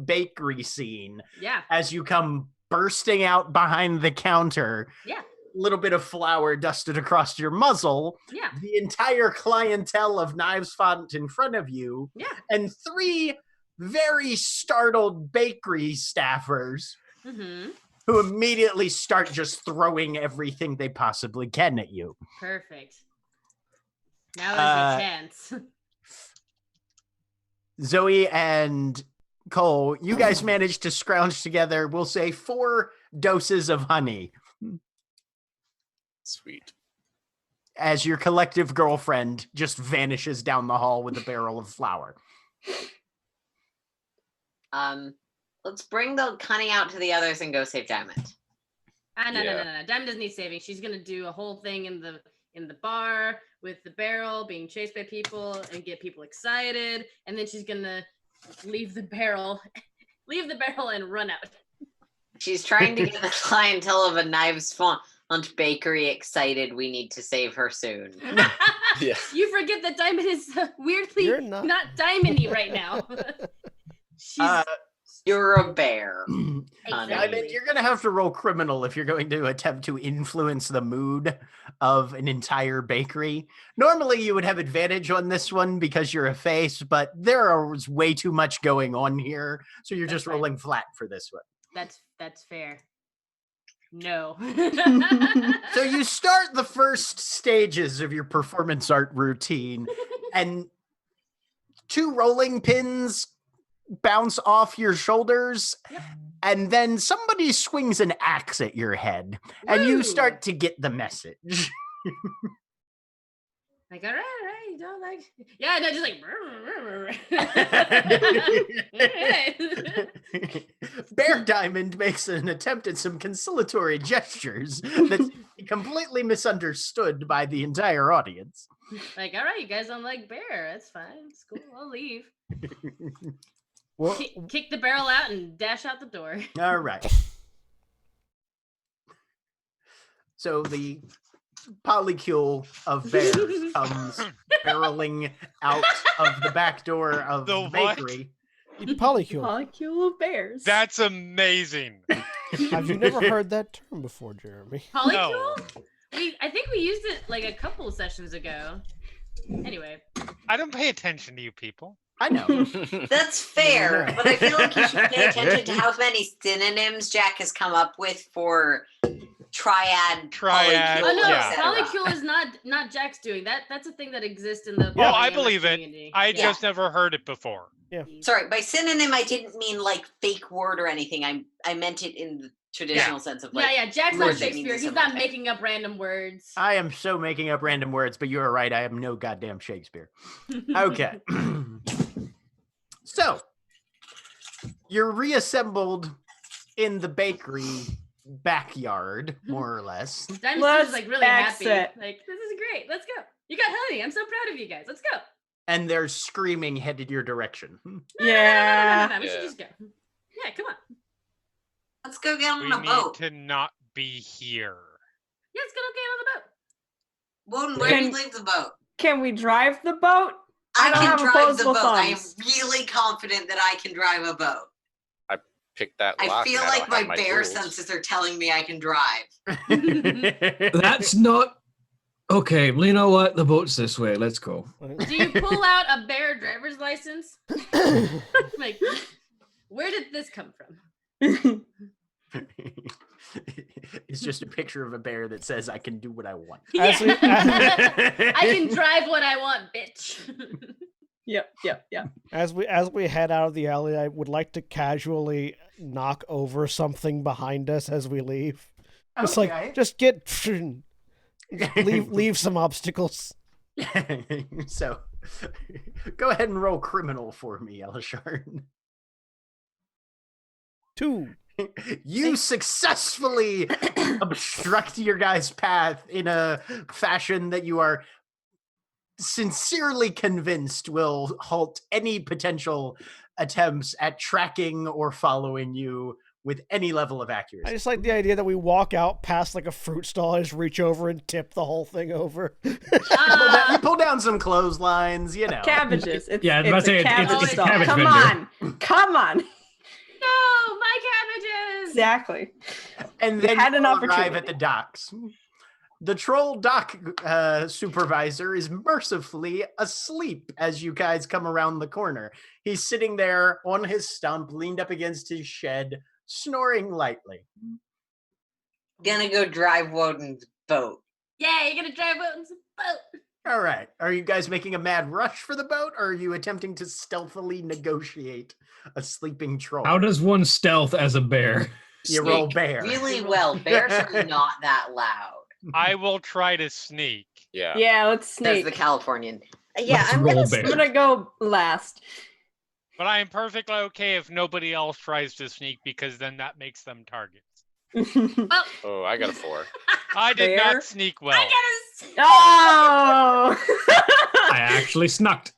bakery scene Yeah. as you come bursting out behind the counter. Yeah. Little bit of flour dusted across your muzzle, Yeah. the entire clientele of knives font in front of you, Yeah. and 3 very startled bakery staffers Mm-hmm. who immediately start just throwing everything they possibly can at you. Perfect. Now is your chance. Zoe and Cole, you guys managed to scrounge together, we'll say 4 doses of honey Sweet. as your collective girlfriend just vanishes down the hall with a barrel of flour. Let's bring the honey out to the others and go save Diamond. No. Yeah. Diamond doesn't need saving. She's gonna do a whole thing in the bar with the barrel being chased by people and get people excited, and then she's gonna leave the barrel and run out. She's trying to get the clientele of a knives font Bakery excited. We need to save her soon. Yeah. You forget that Diamond is weirdly You're not not. diamondy right now. She's You're a bear. Diamond, you're going to have to roll criminal if you're going to attempt to influence the mood of an entire bakery. Normally, you would have advantage on this one because you're a face, but there is way too much going on here, so you're just fine. rolling flat for this one. That's fair. No. So you start the first stages of your performance art routine, and 2 rolling pins bounce off your shoulders, and then somebody swings an axe at your head, and you start to get the message. Like, all right, you don't like, yeah, no, just like, Bear Diamond makes an attempt at some conciliatory gestures that's completely misunderstood by the entire audience. like, all right, you guys don't like bear. That's fine. It's cool. I'll leave. Well, Kick the barrel out and dash out the door. All right. So the polycule of bears comes barreling out of the back door of the bakery. Polycule. Polycule of bears. That's amazing. Have you never heard that term before, Jeremy? Polycule? No. I think we used it like a couple of sessions ago. Anyway. I don't pay attention to you people. I know. That's fair, but I feel like you should pay attention to how many synonyms Jack has come up with for triad, polycule, Oh no, Yeah. polycule is not Jack's doing. That's a thing that exists in the. Oh, I polyamorous believe it. community. I Yeah. just never heard it before. Yeah. Sorry, by synonym I didn't mean like fake word or anything. I meant it in the traditional sense of like. Yeah, Jack's words not that mean Shakespeare. He's similar not thing. making up random words. I am so making up random words, but you are right. I am no goddamn Shakespeare. Okay. So, you're reassembled in the bakery backyard, more or less. Diamond Let's is like really happy. exit. Like, this is great. Let's go. You got honey. I'm so proud of you guys. Let's go. And they're screaming headed your direction. Yeah. We should Yeah. just go. Yeah, come on. Let's go get on We a need boat. to not be here. Yeah, let's go get on the boat. Woden, where do you Can- leave the boat? Can we drive the boat? I don't can have drive the opposable boat. I am thumbs. really confident that I can drive a boat. Pick that lock. I feel and I like don't have my bear tools. senses are telling me I can drive. That's not okay. Well, you know what? The boat's this way. Let's go. Do you pull out a bear driver's license? Like, where did this come from? It's just a picture of a bear that says, I can do what I want. As we- I can drive what I want, bitch. Yep. As we head out of the alley, I would like to casually knock over something behind us as we leave. Just Okay. like, just get leave some obstacles. So, go ahead and roll criminal for me, Elishard. 2. You successfully obstruct your guy's path in a fashion that you are sincerely convinced will halt any potential attempts at tracking or following you with any level of accuracy. I just like the idea that we walk out past like a fruit stall, I just reach over and tip the whole thing over. You pull down some clotheslines, you know. Cabbages. It's, Yeah, I was about it's to a say, it's cabbage a stall. cabbage Come vendor. Come on. No, my cabbages. Exactly. And We then had an you arrive opportunity. at the docks. The troll dock supervisor is mercifully asleep as you guys come around the corner. He's sitting there on his stump, leaned up against his shed, snoring lightly. Gonna go drive Woden's boat. Yeah, you're gonna drive out in some boat. All right. Are you guys making a mad rush for the boat, or are you attempting to stealthily negotiate a sleeping troll? How does one stealth as a bear? you roll Sneak. bear? Really well. Bears are not that loud. I will try to sneak. Yeah. Yeah, let's Says sneak. the Californian. Yeah, Let's I'm roll gonna. bear. I'm gonna go last. But I am perfectly okay if nobody else tries to sneak because then that makes them targets. Well, Oh, I got a 4. I did Bear? not sneak well. I Oh! I actually snucked.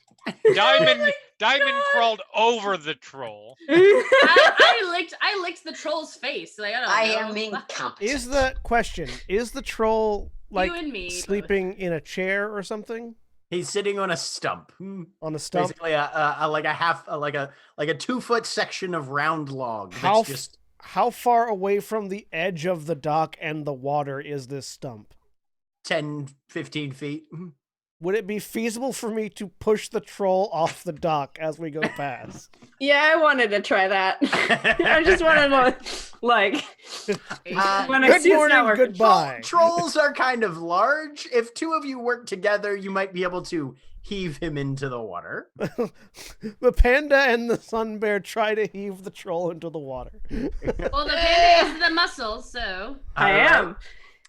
Diamond Diamond crawled over the troll. I licked the troll's face. Like, I I don't know. am incompetent. Is the troll like You and me, sleeping in a chair or something? He's sitting on a stump. On a stump? Basically, like a 2-foot section of round log. How far away from the edge of the dock and the water is this stump? 10, 15 feet. Would it be feasible for me to push the troll off the dock as we go past? Yeah, I wanted to try that. I just wanted to, like, when I Good see it's not morning, working. goodbye. Trolls are kind of large. If 2 of you work together, you might be able to heave him into the water. The panda and the sun bear try to heave the troll into the water. Well, the panda is the muscle, so I am.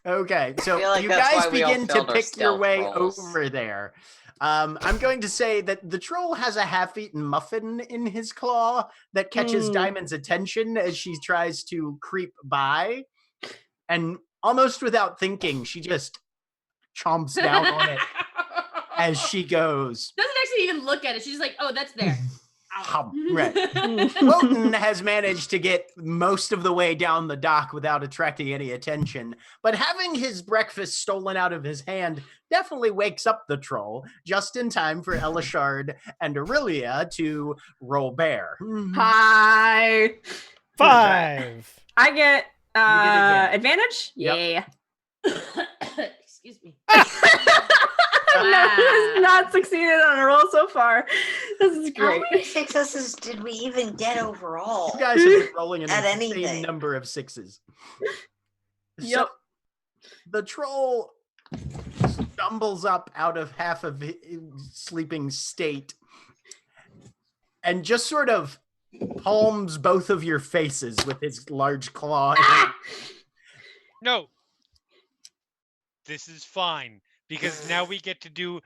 Okay, so feel like you that's guys why we all begin to failed our pick your stealth way rolls. over there. I'm going to say that the troll has a half-eaten muffin in his claw that catches Diamond's attention as she tries to creep by. And almost without thinking, she just chomps down on it as she goes. doesn't actually even look at it. She's just like, "Oh, that's there." Right. Wotan has managed to get most of the way down the dock without attracting any attention, but having his breakfast stolen out of his hand definitely wakes up the troll just in time for Elishard and Aurelia to roll bear. Hi. 5. I get advantage. advantage? Yep. Yeah. Excuse me. No, has not succeeded on a roll so far. This is How great. many successes did we even get overall? You guys have been rolling an At insane anything. number of 6s. So Yep. the troll stumbles up out of half of his sleeping state and just sort of palms both of your faces with his large claw. No. This is fine because now we get to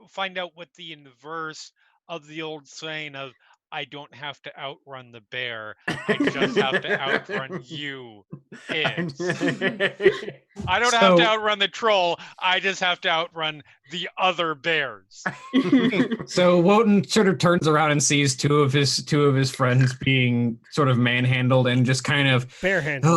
find out what the inverse of the old saying of "I don't have to outrun the bear, I just have to outrun you" is. I don't have to outrun the troll, I just have to outrun the other bears. So Wotan sort of turns around and sees two of his friends being sort of manhandled and just kind of Barehanded.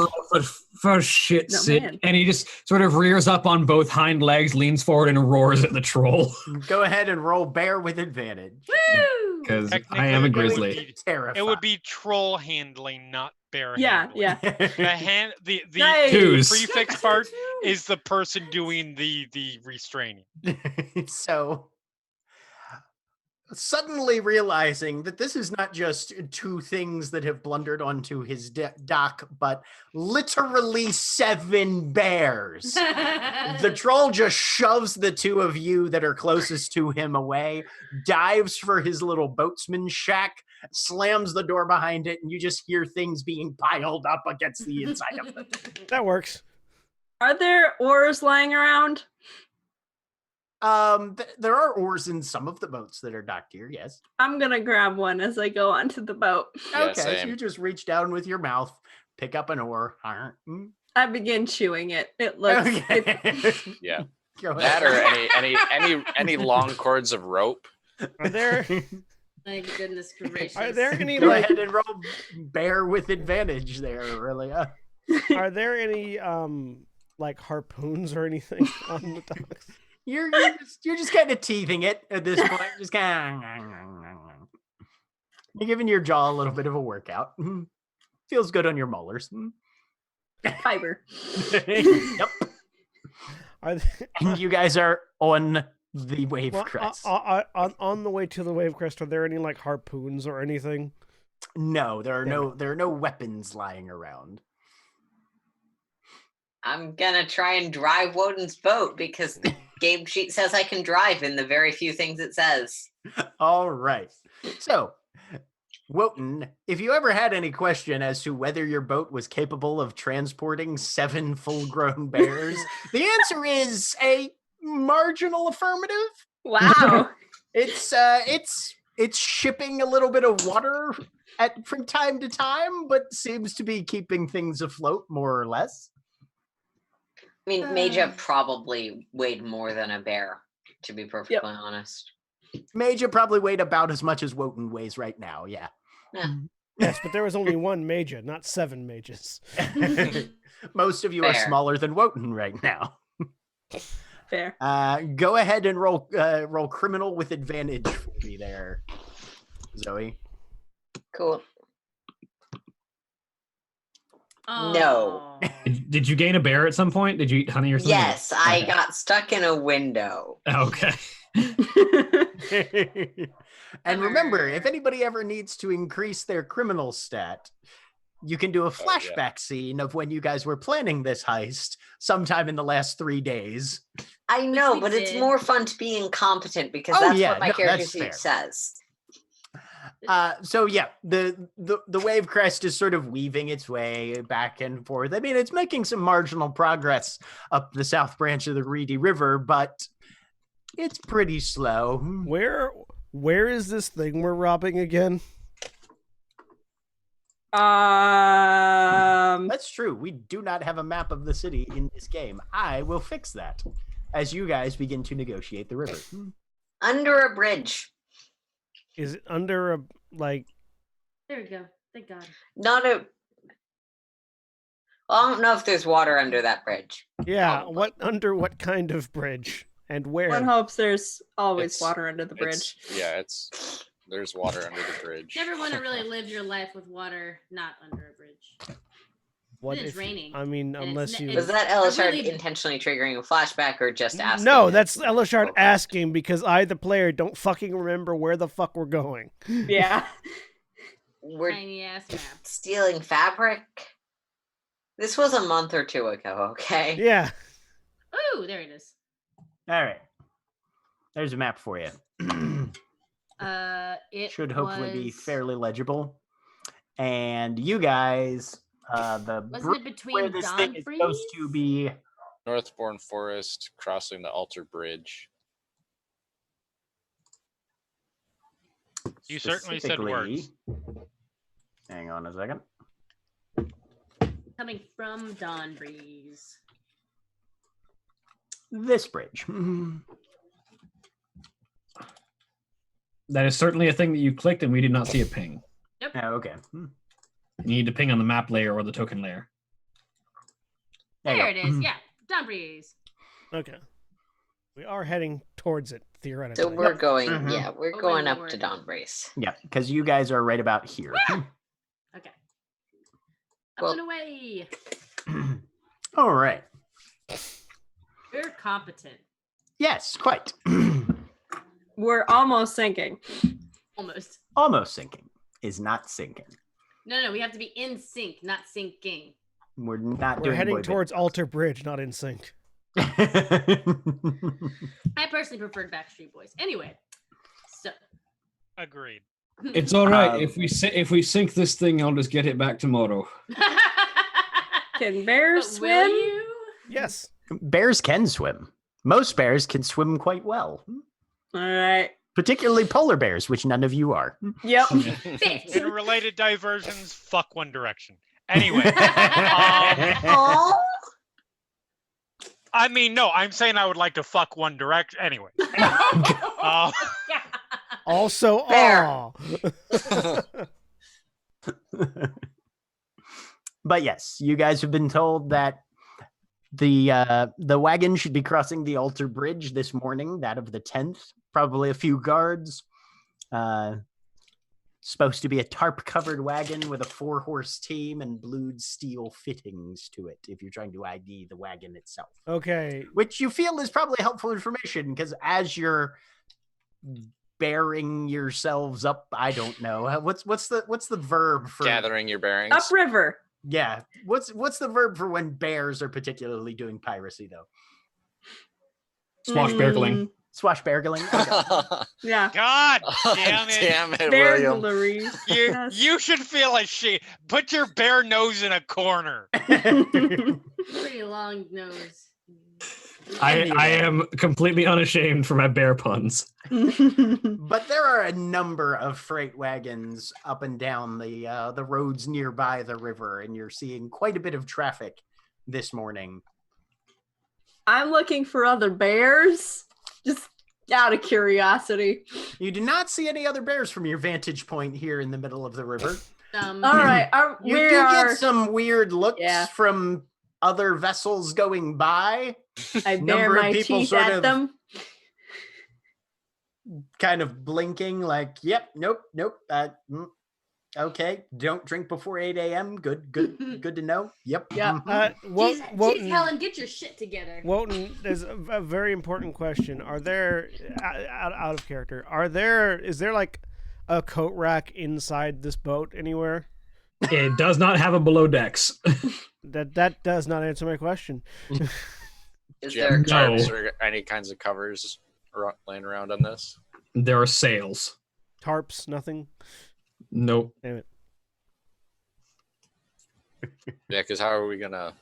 for shit's No, sake. man. And he just sort of rears up on both hind legs, leans forward, and roars at the troll. Go ahead and roll bear with advantage. Woo! Because I Technically, am a it would grizzly. be- Terrifying. It would be troll handling, not bear Yeah, handling. yeah. The Nice. Twos. prefix part is the person doing the restraining. So, suddenly realizing that this is not just 2 things that have blundered onto his dock, but literally 7 bears. The troll just shoves the 2 of you that are closest to him away, dives for his little boatsman shack, slams the door behind it, and you just hear things being piled up against the inside of it. That works. Are there oars lying around? There are oars in some of the boats that are docked here, yes. I'm gonna grab one as I go onto the boat. Yeah, Okay, so same. you just reach down with your mouth, pick up an oar. I begin chewing it. It looks. Okay. Yeah. Go That ahead. or any long cords of rope. Are there Thank goodness gracious. are there any Go like ahead and roll bear with advantage there, Aurelia. are there any like harpoons or anything on the docks? You're just kind of teething it at this point. Just kind of. You're giving your jaw a little bit of a workout. Feels good on your molars. Fiber. Yep. Are they, And you guys are on the wave well, crest. on the way to the wave crest, are there any like harpoons or anything? No, there are Damn there are no weapons lying around. I'm gonna try and drive Woden's boat because the game sheet says I can drive in the very few things it says. All right. So, Wotan, if you ever had any question as to whether your boat was capable of transporting 7 full-grown bears, the answer is a marginal affirmative. Wow. It's shipping a little bit of water from time to time, but seems to be keeping things afloat more or less. I mean, Maja probably weighed more than a bear, to be perfectly honest. Major probably weighed about as much as Wotan weighs right now, yeah. Yes, but there was only one Major, not 7 mages. Most of you are Fair. smaller than Wotan right now. Fair. Go ahead and roll criminal with advantage for me there, Zoe. Cool. Oh. No. Did you gain a bear at some point? Did you eat honey or something? Yes, I Okay. got stuck in a window. Okay. And remember, if anybody ever needs to increase their criminal stat, you can do a flashback scene of when you guys were planning this heist sometime in the last 3 days. I know, we but it's did. more fun to be incompetent because Oh, that's yeah, what my no, character that's sheet fair. says. So yeah, the wave crest is sort of weaving its way back and forth. I mean, it's making some marginal progress up the south branch of the Reedy River, but it's pretty slow. Where is this thing we're robbing again? That's true. We do not have a map of the city in this game. I will fix that as you guys begin to negotiate the river. Under a bridge. Is it under a like? There we go. Thank God. Not a. Well, I don't know if there's water under that bridge. Yeah, Probably. what kind of bridge and where? One hopes there's always It's- water under the bridge. There's water under the bridge. Never want to really live your life with water not under a bridge. What It is if- raining, I mean, and unless it's- you. it's- Was that Elishard really- intentionally triggering a flashback or just asking? No, it? that's Elishard Okay. asking because I, the player, don't fucking remember where the fuck we're going. Yeah. We're Tiny ass map. stealing fabric. This was a month or 2 ago, okay? Yeah. Ooh, there it is. All right. There's a map for you. It Should hopefully be was- fairly legible. And you guys, the Wasn't bridge it between where this thing is supposed to Dawnbreeze? be. Northbourne Forest, crossing the Altar Bridge. You certainly said words. specifically- Hang on a second. Coming from Dawn Breeze. This bridge. That is certainly a thing that you clicked and we did not see a ping. Oh, okay. You need to ping on the map layer or the token layer. There you There it go. is. Yeah, Dawn Breeze. Okay. We are heading towards it theoretically. So we're going, Mhm. yeah, we're Oh, going my up lord. to Dawnbrace. Yeah, because you guys are right about here. Okay. Up Well- and away. All right. We're competent. Yes, quite. We're almost sinking. Almost. Almost sinking is not sinking. No, we have to be in sync, not sinking. We're not We're doing heading boy towards Alter Bridge, not in sync. band. I personally preferred Backstreet Boys. Anyway, so Agreed. It's all right. Um, If we sink this thing, I'll just get it back tomorrow. Can bears But will swim? you? Yes. Bears can swim. Most bears can swim quite well, All right. particularly polar bears, which none of you are. Yep. Fit. In related diversions, fuck One Direction. Anyway, Oh, I mean, no, I'm saying I would like to fuck One Direction. Anyway, uh, Also, Fair. aw. But yes, you guys have been told that the wagon should be crossing the Altar Bridge this morning, that of the 10th. Probably a few guards. Supposed to be a tarp-covered wagon with a 4-horse team and blued steel fittings to it if you're trying to ID the wagon itself. Okay. Which you feel is probably helpful information because as you're bearing yourselves up, I don't know. What's the verb for Gathering your bearings. Upriver. Yeah. What's the verb for when bears are particularly doing piracy though? Swashbuckling. Swashbuckling. Okay. Yeah. God damn it. Damn it, William. Burglary. You, Yes. you should feel ashamed. Put your bare nose in a corner. Pretty long nose. I am completely unashamed for my bear puns. But there are a number of freight wagons up and down the roads nearby the river, and you're seeing quite a bit of traffic this morning. I'm looking for other bears. Just Out of curiosity. You do not see any other bears from your vantage point here in the middle of the river. All right. You do get some weird looks from other vessels going by. I bare my teeth at them. Kind of blinking like, yep, nope. Okay, don't drink before 8 a.m. Good to know. Yep. Yeah. Jeez, Helen, get your shit together. Wotan, there's a very important question. Are there, out of character, is there like a coat rack inside this boat anywhere? It does not have a below decks. That does not answer my question. Is there tarps or any kinds of covers laying around on this? There are sails. Tarps, nothing? Nope. Damn it. Yeah, because how are we gonna?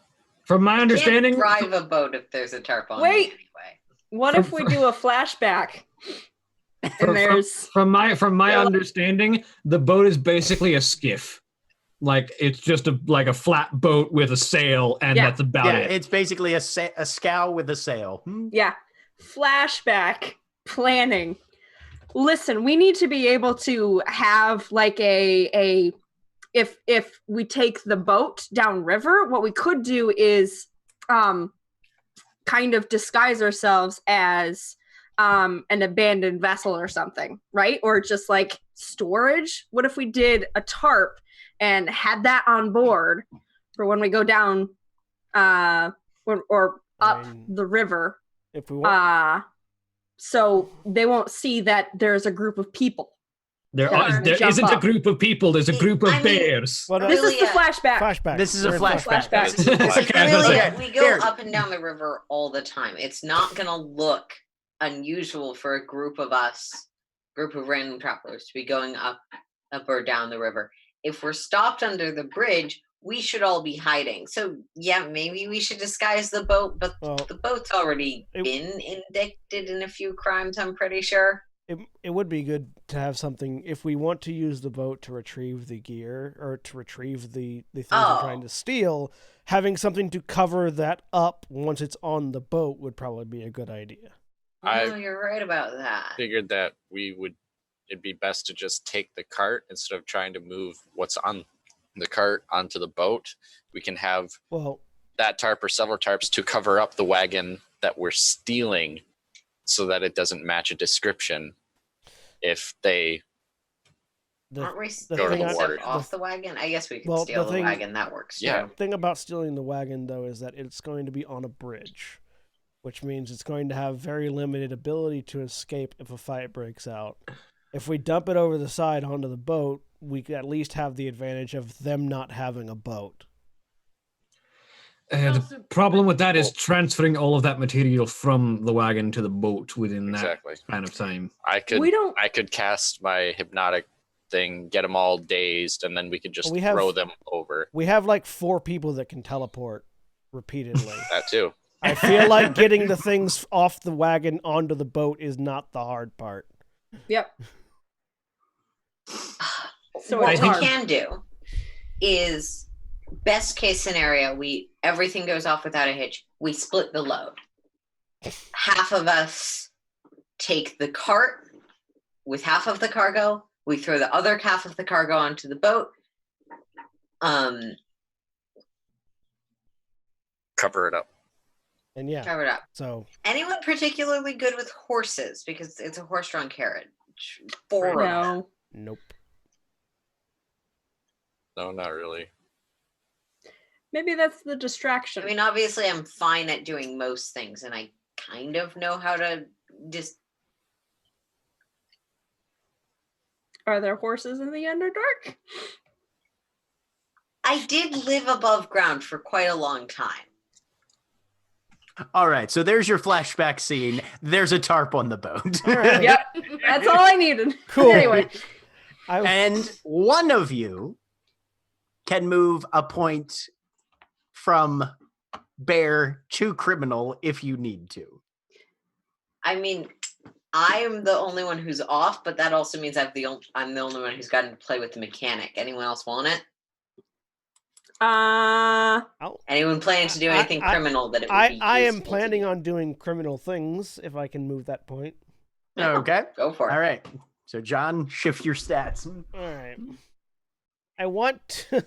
From my understanding, drive a boat if there's a tarp on. Wait. Anyway. What if we do a flashback? From my understanding, the boat is basically a skiff. Like it's just a flat boat with a sail, and that's about it. It's basically a scow with a sail. Yeah. Flashback planning. Listen, we need to be able to have like if we take the boat downriver, what we could do is kind of disguise ourselves as an abandoned vessel or something, right? Or just like storage. What if we did a tarp and had that on board for when we go down or up the river? If we want. So they won't see that there's a group of people. There isn't a group of people. There's a group of bears. Well, this is the flashback. This is a flashback. We go up and down the river all the time. It's not going to look unusual for a group of random travelers to be going up or down the river. If we're stopped under the bridge, we should all be hiding. So, yeah, maybe we should disguise the boat, but the boat's already been indicted in a few crimes, I'm pretty sure. It would be good to have something, if we want to use the boat to retrieve the gear, or to retrieve the things we're trying to steal, having something to cover that up once it's on the boat would probably be a good idea. You're right about that. Figured that it'd be best to just take the cart instead of trying to move what's on the cart onto the boat. We can have that tarp or several tarps to cover up the wagon that we're stealing so that it doesn't match a description if they aren't we go to the water. Off the wagon? I guess we could steal the wagon. That works. Yeah. The thing about stealing the wagon, though, is that it's going to be on a bridge, which means it's going to have very limited ability to escape if a fight breaks out. If we dump it over the side onto the boat, we could at least have the advantage of them not having a boat. The problem with that is transferring all of that material from the wagon to the boat within that span of time. I could cast my hypnotic thing, get them all dazed, and then we could just throw them over. We have like 4 people that can teleport repeatedly. That too. I feel like getting the things off the wagon onto the boat is not the hard part. Yep. So what we can do is, best case scenario, everything goes off without a hitch. We split the load. Half of us take the cart with half of the cargo. We throw the other half of the cargo onto the boat. Cover it up. And cover it up. So anyone particularly good with horses, because it's a horse-drawn carriage? 4 of them. Nope. No, not really. Maybe that's the distraction. I mean, obviously, I'm fine at doing most things, and I kind of know how to just. Are there horses in the Underdark? I did live above ground for quite a long time. All right, so there's your flashback scene. There's a tarp on the boat. Right. Yep, that's all I needed. Cool. Anyway. And one of you can move a point from bear to criminal if you need to. I mean, I'm the only one who's off, but that also means I'm the only one who's gotten to play with the mechanic. Anyone else want it? Anyone planning to do anything criminal that it would be I am planning on doing criminal things if I can move that point. Okay. Go for it. All right. So, John, shift your stats. All right. I want to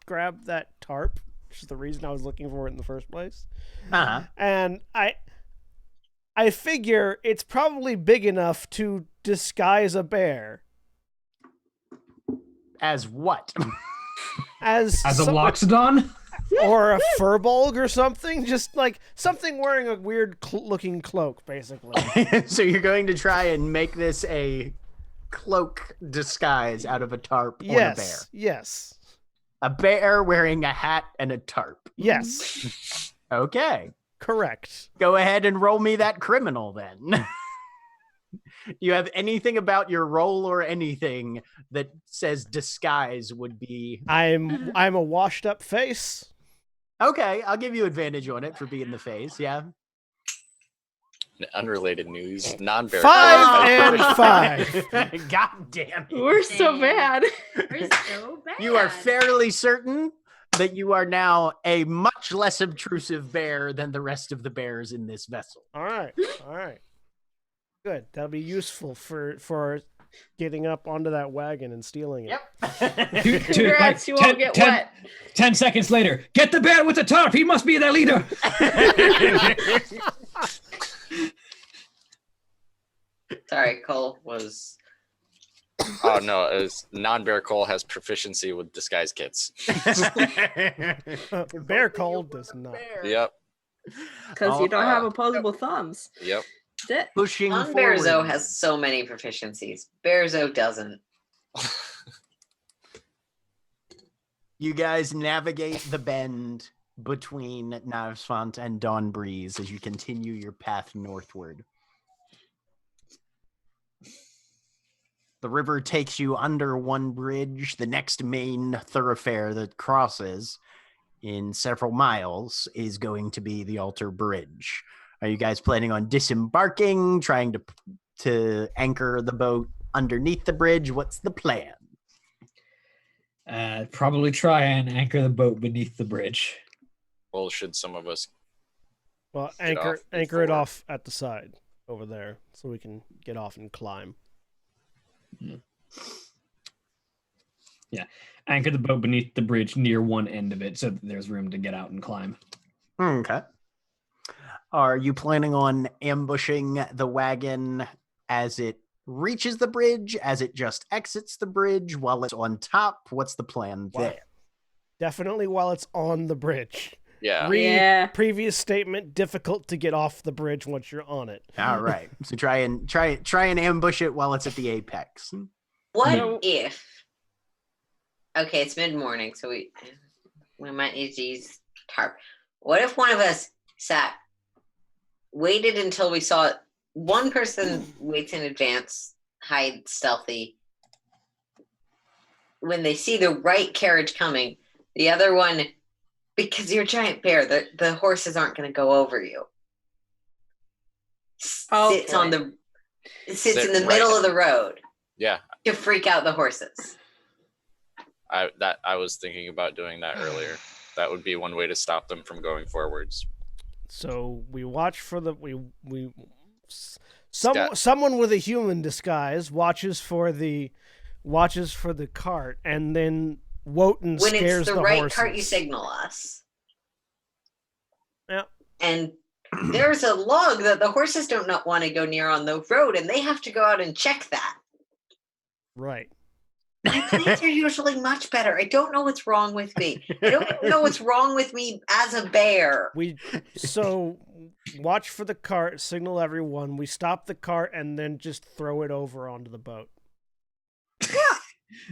grab that tarp, which is the reason I was looking for it in the first place. Uh-huh. And I figure it's probably big enough to disguise a bear. As what? As a loxodon? Or a furbolg or something. Just like something wearing a weird looking cloak, basically. So you're going to try and make this a cloak disguise out of a tarp or a bear. Yes. A bear wearing a hat and a tarp. Yes. Okay. Correct. Go ahead and roll me that criminal then. Do you have anything about your role or anything that says disguise would be... I'm a washed up face. Okay, I'll give you advantage on it for being the face, yeah. Unrelated news, non-bear. 5 and 5. God damn it. We're so bad. We're so bad. You are fairly certain that you are now a much less obtrusive bear than the rest of the bears in this vessel. All right. Good. That'll be useful for getting up onto that wagon and stealing it. Yep. Congrats, you won't get wet. 10 seconds later, get the bear with the tarp. He must be their leader. Sorry, Cole was... Oh, no, it was non-bear Cole has proficiency with disguise kits. Bear Cole does not. Yep. Because you don't have opposable thumbs. Yep. That's it. Pushing Non-Bearzo forward. has so many proficiencies. Bearzo doesn't. You guys navigate the bend between Navsfont and Dawn Breeze as you continue your path northward. The river takes you under one bridge. The next main thoroughfare that crosses in several miles is going to be the Altar Bridge. Are you guys planning on disembarking, trying to anchor the boat underneath the bridge? What's the plan? Probably try and anchor the boat beneath the bridge. Well, should some of us... Well, anchor it off at the side over there so we can get off and climb. Yeah. Anchor the boat beneath the bridge near one end of it so that there's room to get out and climb. Okay. Are you planning on ambushing the wagon as it reaches the bridge, as it just exits the bridge, while it's on top? What's the plan there? Definitely while it's on the bridge. Yeah. Previous statement, difficult to get off the bridge once you're on it. All right. So try and ambush it while it's at the apex. What if... Okay, it's mid-morning, so we might need to use tarp. What if one of us waited until we saw it? One person waits in advance, hide stealthy. When they see the right carriage coming, the other one, because you're a giant bear, the horses aren't going to go over you. Sits in the middle of the road. Yeah. To freak out the horses. I was thinking about doing that earlier. That would be one way to stop them from going forwards. So we watch for the someone with a human disguise watches for the cart, and then Wotan scares the horses. When it's the right cart, you signal us. Yeah. And there's a log that the horses do not want to go near on the road, and they have to go out and check that. Right. My plans are usually much better. I don't know what's wrong with me. I don't even know what's wrong with me as a bear. So watch for the cart, signal everyone. We stop the cart and then just throw it over onto the boat.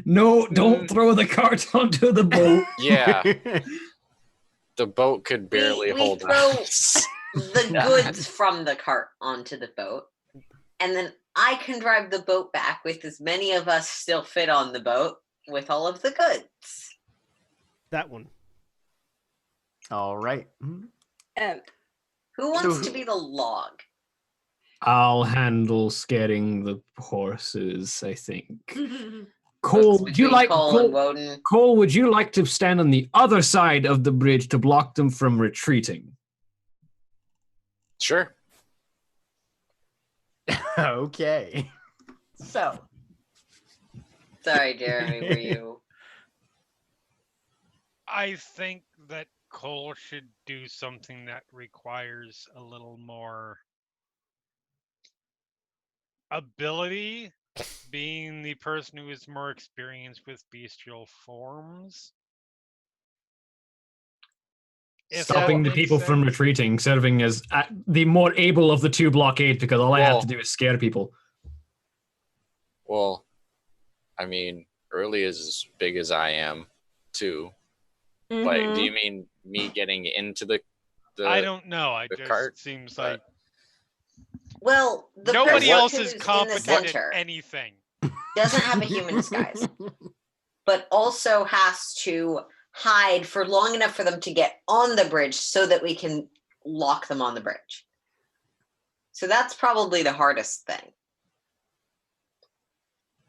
No, don't throw the cart onto the boat. Yeah. The boat could barely hold throw us. the goods from the cart onto the boat, and then I can drive the boat back with as many of us still fit on the boat with all of the goods. That one. All right. And who wants to be the log? I'll handle scaring the horses, I think. Cole, would you like Cole, would you like to stand on the other side of the bridge to block them from retreating? Sure. Okay. So. Sorry, Jeremy, were you? I think that Cole should do something that requires a little more ability, being the person who is more experienced with bestial forms. Stopping the people from retreating, serving as the more able of the two blockades, because all I have to do is scare people. Well, I mean, Early is as big as I am, too. Mm-hmm. But do you mean me getting into the I don't know. I just cart? Seems like. Well, nobody else is competent at anything. Doesn't have a human disguise, but also has to hide for long enough for them to get on the bridge so that we can lock them on the bridge. So that's probably the hardest thing.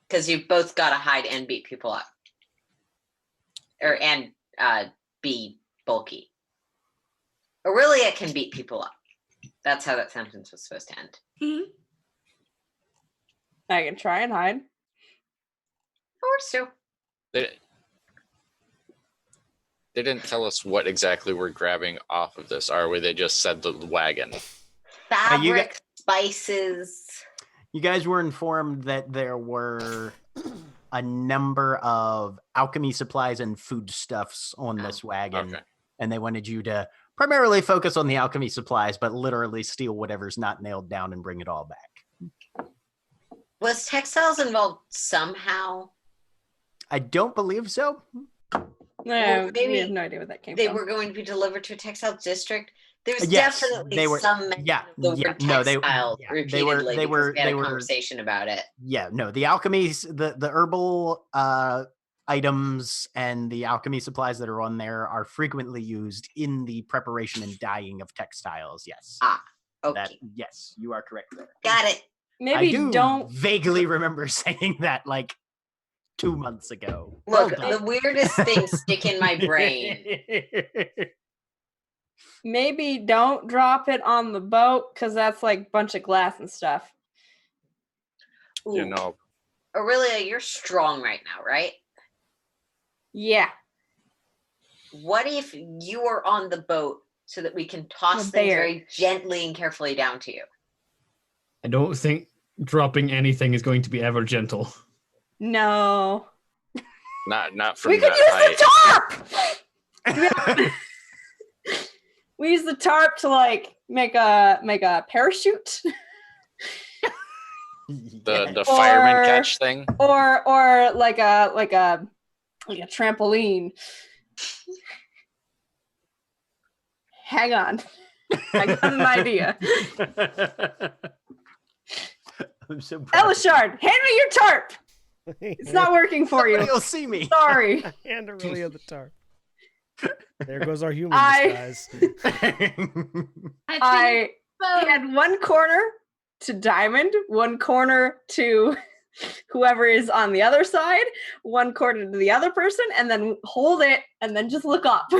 Because you've both got to hide and beat people up. And be bulky. Aurelia can beat people up. That's how that sentence was supposed to end. Mm-hmm. I can try and hide. Or so. They didn't tell us what exactly we're grabbing off of this, are we? They just said the wagon. Fabric, spices. You guys were informed that there were a number of alchemy supplies and foodstuffs on this wagon. Okay. And they wanted you to primarily focus on the alchemy supplies, but literally steal whatever's not nailed down and bring it all back. Was textiles involved somehow? I don't believe so. No, well, we have no idea where that came from. They were going to be delivered to a textile district. There's definitely some mention of the word textiles repeatedly they were a conversation about it. Yeah, no, the alchemies, the herbal items and the alchemy supplies that are on there are frequently used in the preparation and dyeing of textiles. Yes. Okay. Yes, you are correct there. Got it. Maybe don't vaguely remember saying that like 2 months ago. Look, the weirdest things stick in my brain. Maybe don't drop it on the boat, because that's like a bunch of glass and stuff. Ooh. You know. Aurelia, you're strong right now, right? Yeah. What if you are on the boat so that we can toss things very gently and carefully down to you? I don't think dropping anything is going to be ever gentle. No. Not from we that could use the tarp! We use the tarp to like make a parachute. the fireman catch thing? Or like a trampoline. Hang on. I got an idea. I'm so proud. Elishard, hand me your tarp. It's not working for you. You'll see me. Sorry. Hand Aurelia the tarp. There goes our human disguise. I had one corner to Diamond, one corner to whoever is on the other side, one corner to the other person, and then hold it and then just look up.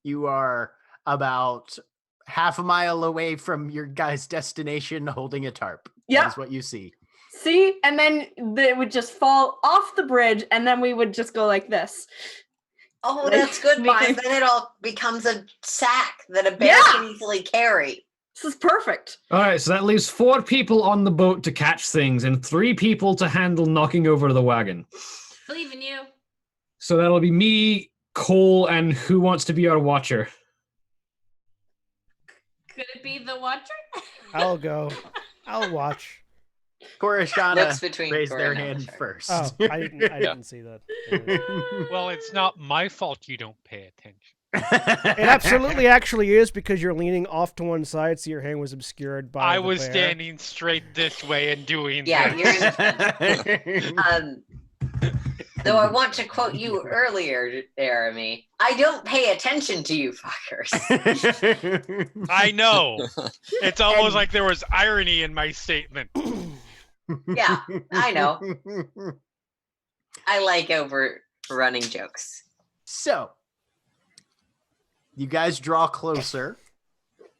You are about half a mile away from your guy's destination holding a tarp. Yeah. That's what you see. See? And then it would just fall off the bridge, and then we would just go like this. Oh, that's good, because then it all becomes a sack that a bear can easily carry. This is perfect. All right, so that leaves 4 people on the boat to catch things and 3 people to handle knocking over the wagon. Believe in you. So that'll be me, Cole, and who wants to be our watcher? Could it be the watcher? I'll go. I'll watch. Korashana raised their hand first. Oh, I didn't see that. Well, it's not my fault you don't pay attention. It absolutely actually is, because you're leaning off to one side, so your hand was obscured by the was bear. standing straight this way and doing this. Though I want to quote you earlier, Jeremy, I don't pay attention to you fuckers. I know. It's almost like there was irony in my statement. Yeah, I know. I like overrunning jokes. So, you guys draw closer,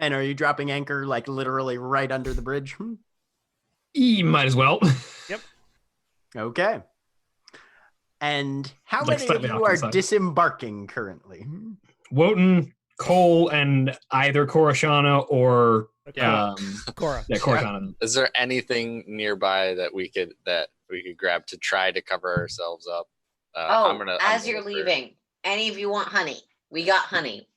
And are you dropping anchor like literally right under the bridge? Might as well. Yep. Okay. And how Like many of slightly you off to are the side. disembarking currently? Wotan, Cole, and either Koroshana or Cora. Yeah, Koroshana. Is there anything nearby that we could grab to try to cover ourselves up? As you're leaving, any of you want honey? We got honey.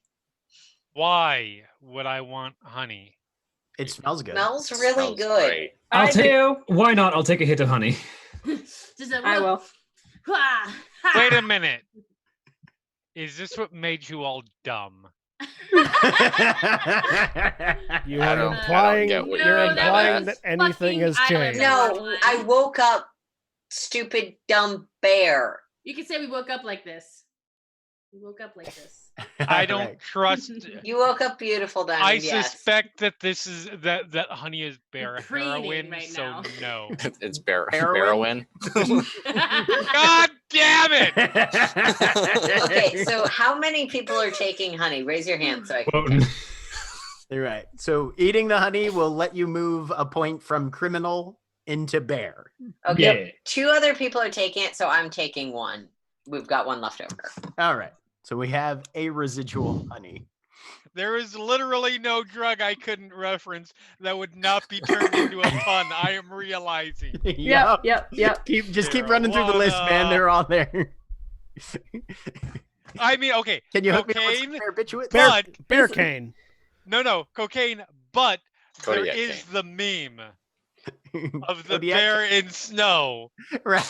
Why would I want honey? It smells good. Smells really good. Great. I do. Why not? I'll take a hit of honey. I will. Wait a minute. Is this what made you all dumb? You are implying that anything has changed. No, I woke up, stupid dumb bear. You can say we woke up like this. We woke up like this. I don't trust. You woke up beautiful, Diamond. I suspect that this is that hehoney is bear heroin. Right so now. no, it's heroin. God damn it! Okay, so how many people are taking honey? Raise your hand so I can. You're right. So eating the honey will let you move a point from criminal into bear. Okay, 2 other people are taking it, so I'm taking 1. We've got 1 left over. All right. So we have a residual honey. There is literally no drug I couldn't reference that would not be turned into a pun. I am realizing. Yep. Keep running through the list, man. They're all there. I mean, okay. Can you hook me up with some barbiturates? Bear cane. No, cocaine. But there Kodiak is the meme of the Kodiak bear in snow. Right.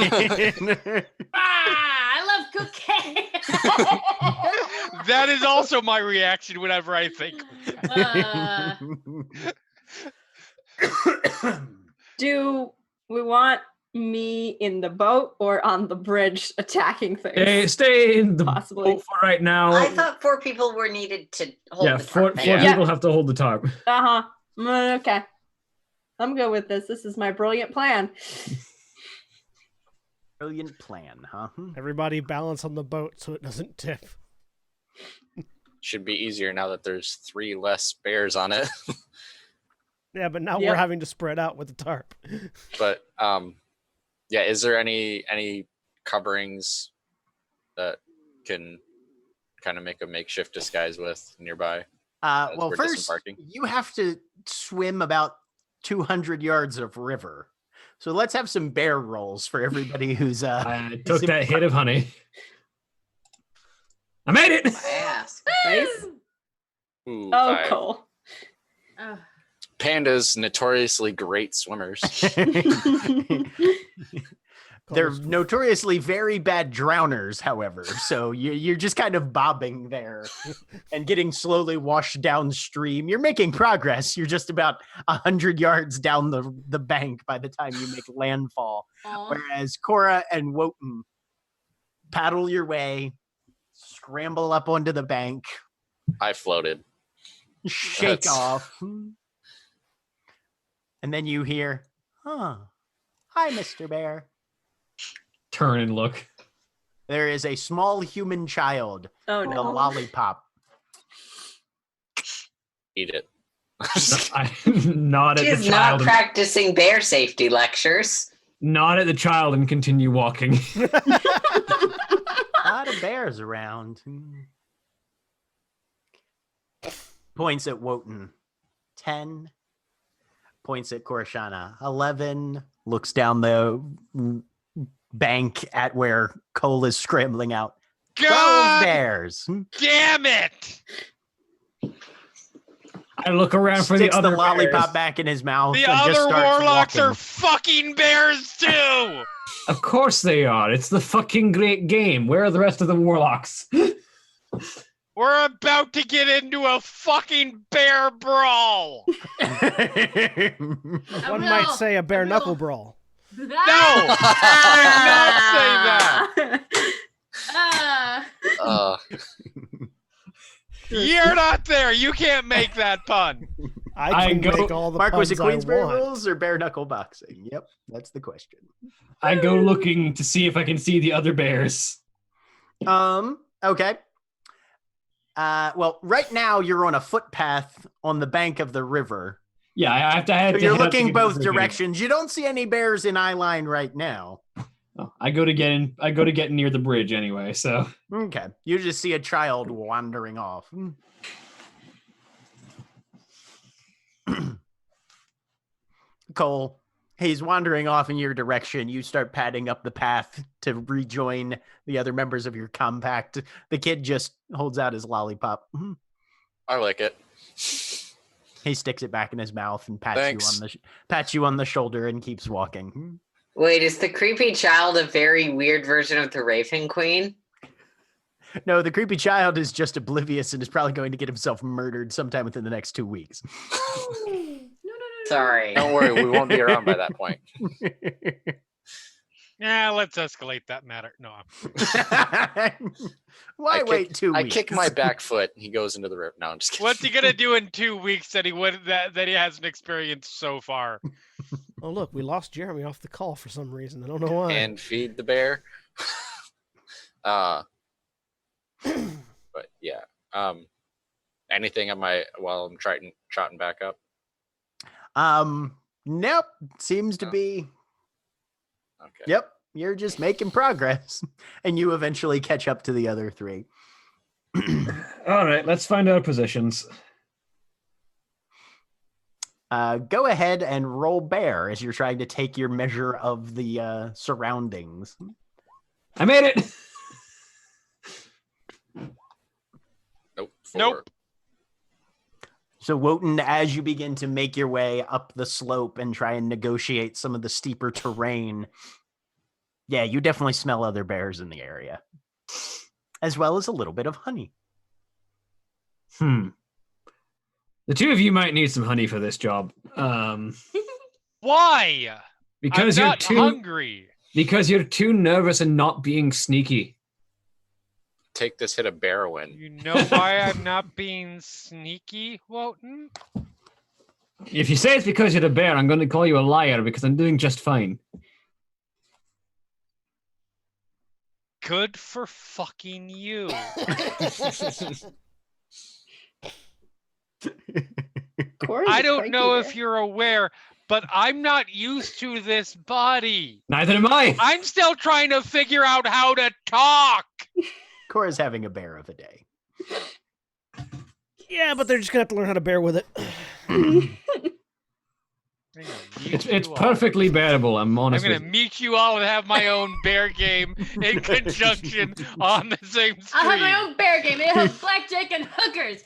I love cocaine. That is also my reaction whenever I think. Do we want me in the boat or on the bridge attacking things? Stay in the Possibly. boat for right now. I thought 4 people were needed to hold the tarp. Four people have to hold the tarp. Okay. I'm good with this. This is my brilliant plan. Brilliant plan, huh? Everybody balance on the boat so it doesn't tip. Should be easier now that there's 3 less bears on it. Yeah, but now we're having to spread out with the tarp. But is there any coverings that can kind of make a makeshift disguise with nearby? Well, first you have to swim about 200 yards of river. So let's have some bear rolls for everybody who's I took that hit of honey. I made it. Nice. Ooh, Oh, 5. cool. Pandas notoriously great swimmers. They're notoriously very bad drowners, however. So you're just kind of bobbing there and getting slowly washed downstream. You're making progress. You're just about 100 yards down the bank by the time you make landfall. Whereas Cora and Wotan paddle your way, scramble up onto the bank. I floated. Shake off. And then you hear, hi, Mr. Bear. Turn and look. There is a small human child with a lollipop. Eat it. Nod at She the is child. not practicing bear safety lectures. Nod at the child and continue walking. A lot of bears around. Points at Wotan. 10. Points at Koroshana. 11. Looks down the bank at where Cole is scrambling out. 12 bears. Damn it! I look around for the Sticks other the lollipop bears. back in his mouth. The and just other starts warlocks walking. are fucking bears too! Of course they are. It's the fucking great game. Where are the rest of the warlocks? We're about to get into a fucking bear brawl. One might say a bare knuckle brawl. No! I did not say that. You're not there. You can't make that pun. I can make all the Mark, puns was it Queensberry I want. rules or bare knuckle boxing? Yep, that's the question. I go looking to see if I can see the other bears. Okay. Well, right now you're on a footpath on the bank of the river. Yeah, I have to head. So you're looking both directions. You don't see any bears in eye line right now. Oh, I go to get near the bridge anyway. So okay, you just see a child wandering off. Cole, he's wandering off in your direction. You start padding up the path to rejoin the other members of your compact. The kid just holds out his lollipop. I like it. He sticks it back in his mouth and pats you on the shoulder and keeps walking. Wait, is the creepy child a very weird version of the Raven Queen? No, the creepy child is just oblivious and is probably going to get himself murdered sometime within the next 2 weeks. No. Sorry. Don't worry, we won't be around by that point. Yeah, let's escalate that matter. No. Why wait 2 weeks? I kick my back foot and he goes into the river. No, I'm just kidding. What's he gonna do in 2 weeks that he hasn't experienced so far? Oh look, we lost Jeremy off the call for some reason. I don't know why. And feed the bear. But yeah. Anything on while I'm trotting back up? Nope. Seems to be. Okay. Yep. You're just making progress. And you eventually catch up to the other three. all right, let's find our positions. Go ahead and roll bear as you're trying to take your measure of the surroundings. I made it. Nope. 4. Nope. So Wotan, as you begin to make your way up the slope and try and negotiate some of the steeper terrain, yeah, you definitely smell other bears in the area, as well as a little bit of honey. The two of you might need some honey for this job. Why? Because I'm you're not too hungry. Because you're too nervous and not being sneaky. Take this hit of Barrowin. You know why I'm not being sneaky, Wotan? If you say it's because you're a bear, I'm going to call you a liar because I'm doing just fine. Good for fucking you. I don't know if you're aware, but I'm not used to this body. Neither am I. I'm still trying to figure out how to talk. Cora's having a bear of a day. Yeah, but they're just gonna have to learn how to bear with it. It's perfectly bearable. I'm honest. I'm gonna meet you all and have my own bear game in conjunction on the same stream. I'll have my own bear game. It has blackjack and hookers.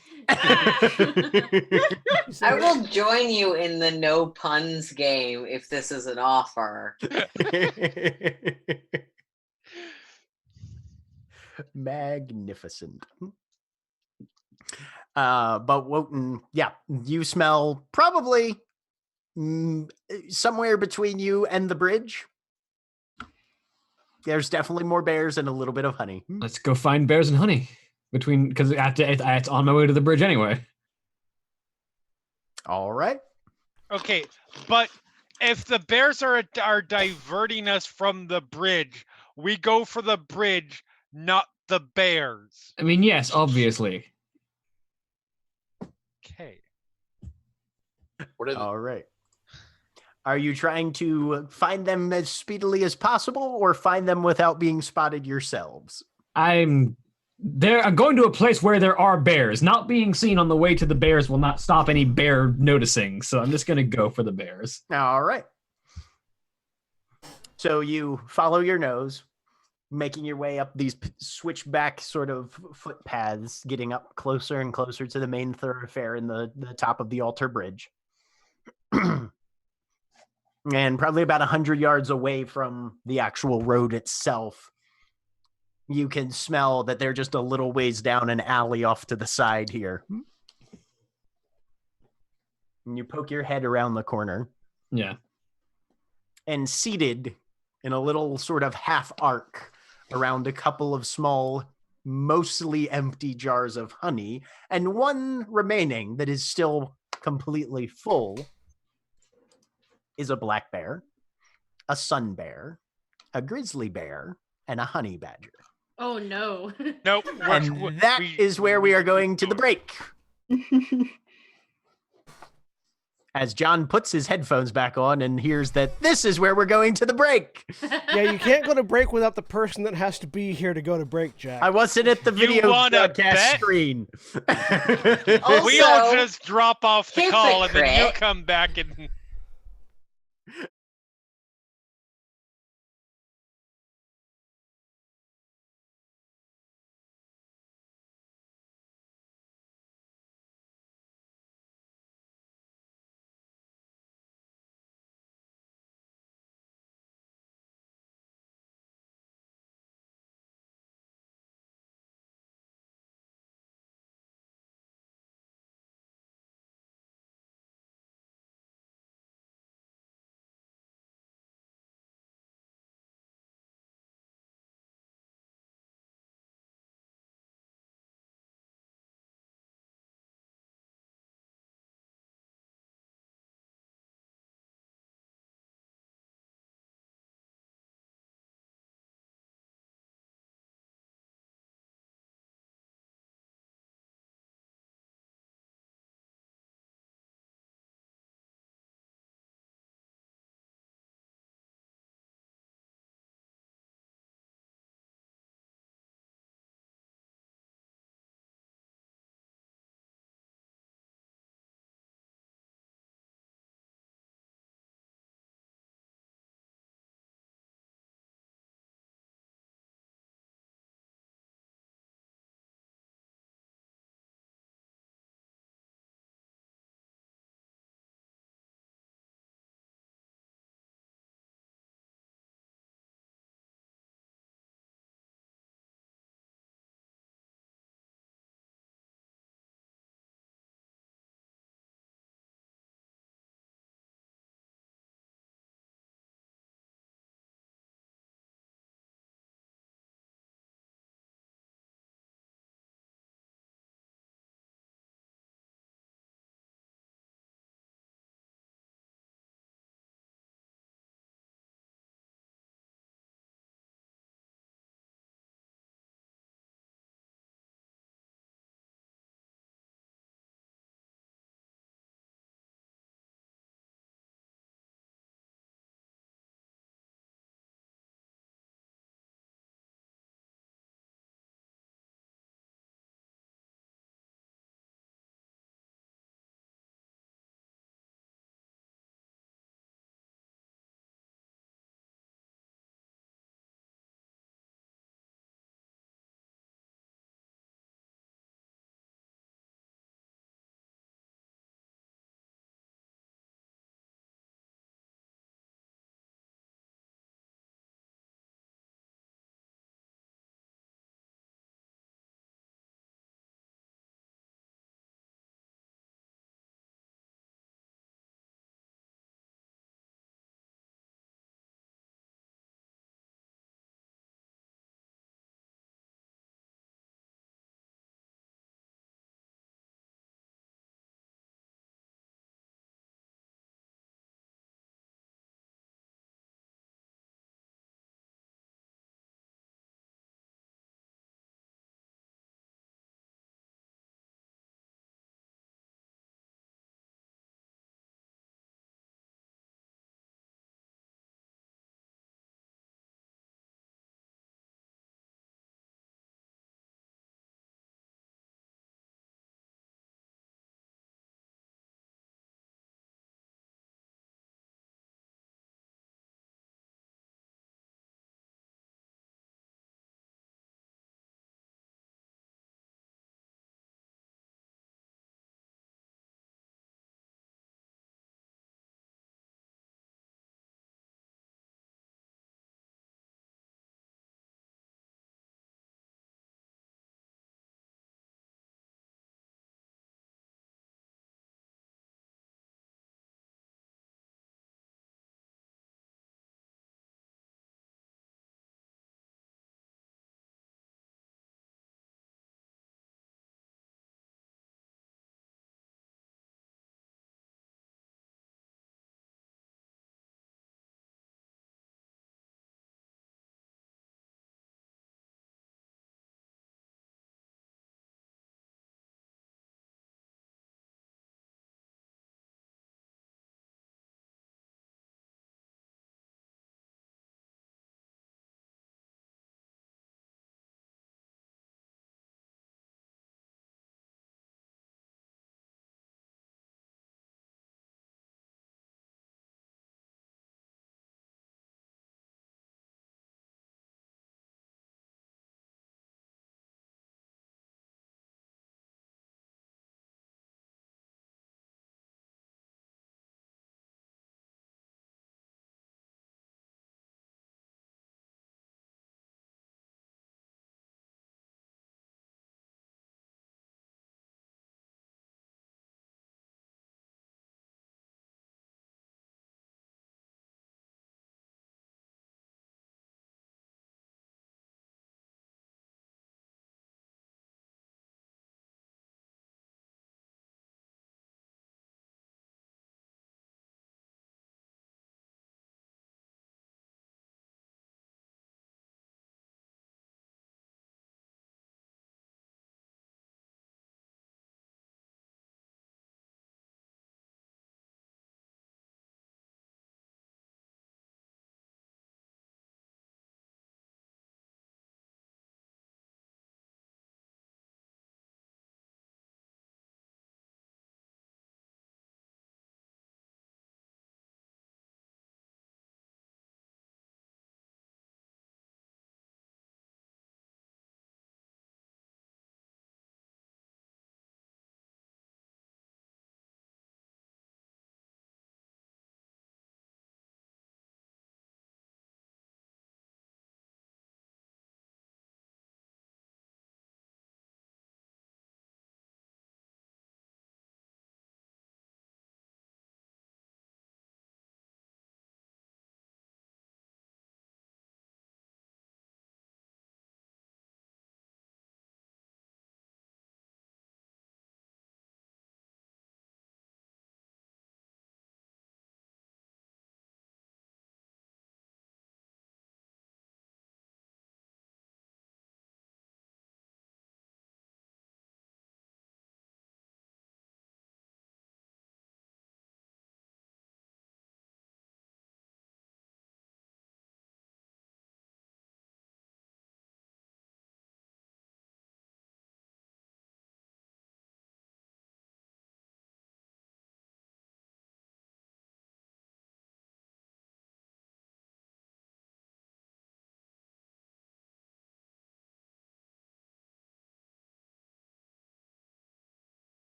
I will join you in the no puns game if this is an offer. Magnificent. But Wotan, yeah, you smell probably somewhere between you and the bridge. There's definitely more bears and a little bit of honey. Let's go find bears and honey because it's on my way to the bridge anyway. All right. Okay, but if the bears are diverting us from the bridge, we go for the bridge, not the bears. I mean, yes, obviously. Okay. All right. Are you trying to find them as speedily as possible or find them without being spotted yourselves? I'm going to a place where there are bears. Not being seen on the way to the bears will not stop any bear noticing. So I'm just going to go for the bears. All right. So you follow your nose, making your way up these switchback sort of footpaths, getting up closer and closer to the main thoroughfare in the top of the altar bridge. And probably about 100 yards away from the actual road itself, you can smell that they're just a little ways down an alley off to the side here. And you poke your head around the corner. Yeah. And seated in a little sort of half arc around a couple of small, mostly empty jars of honey, and one remaining that is still completely full, is a black bear, a sun bear, a grizzly bear, and a honey badger. Oh no. Nope. And that is where we are going to the break. as John puts his headphones back on and hears that this is where we're going to the break. Yeah, you can't go to break without the person that has to be here to go to break, Jack. I wasn't at the video broadcast screen. Also, we'll just drop off the call and then you come back and...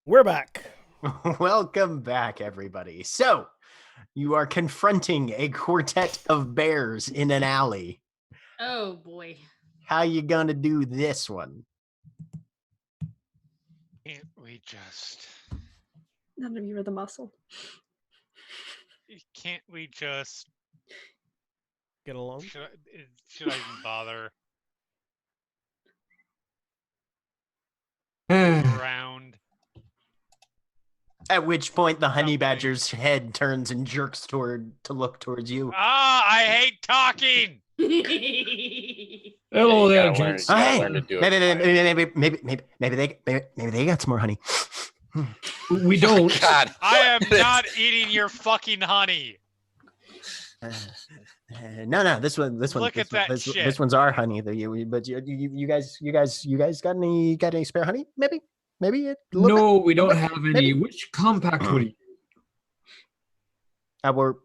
We're back. Welcome back, everybody. So, you are confronting a quartet of bears in an alley. Oh, boy. How you gonna do this one? Can't we just... None of you are the muscle. Can't we just... Get along? Should I even bother? Around. At which point the honey badger's head turns and jerks to look towards you. I hate talking. Hello there, gents. Maybe they got some more honey. We don't. God, I am not eating your fucking honey. No, this one. Look at that shit. This one's our honey. But you guys got any spare honey? Maybe. No, we don't have any. Maybe. Which compact would you?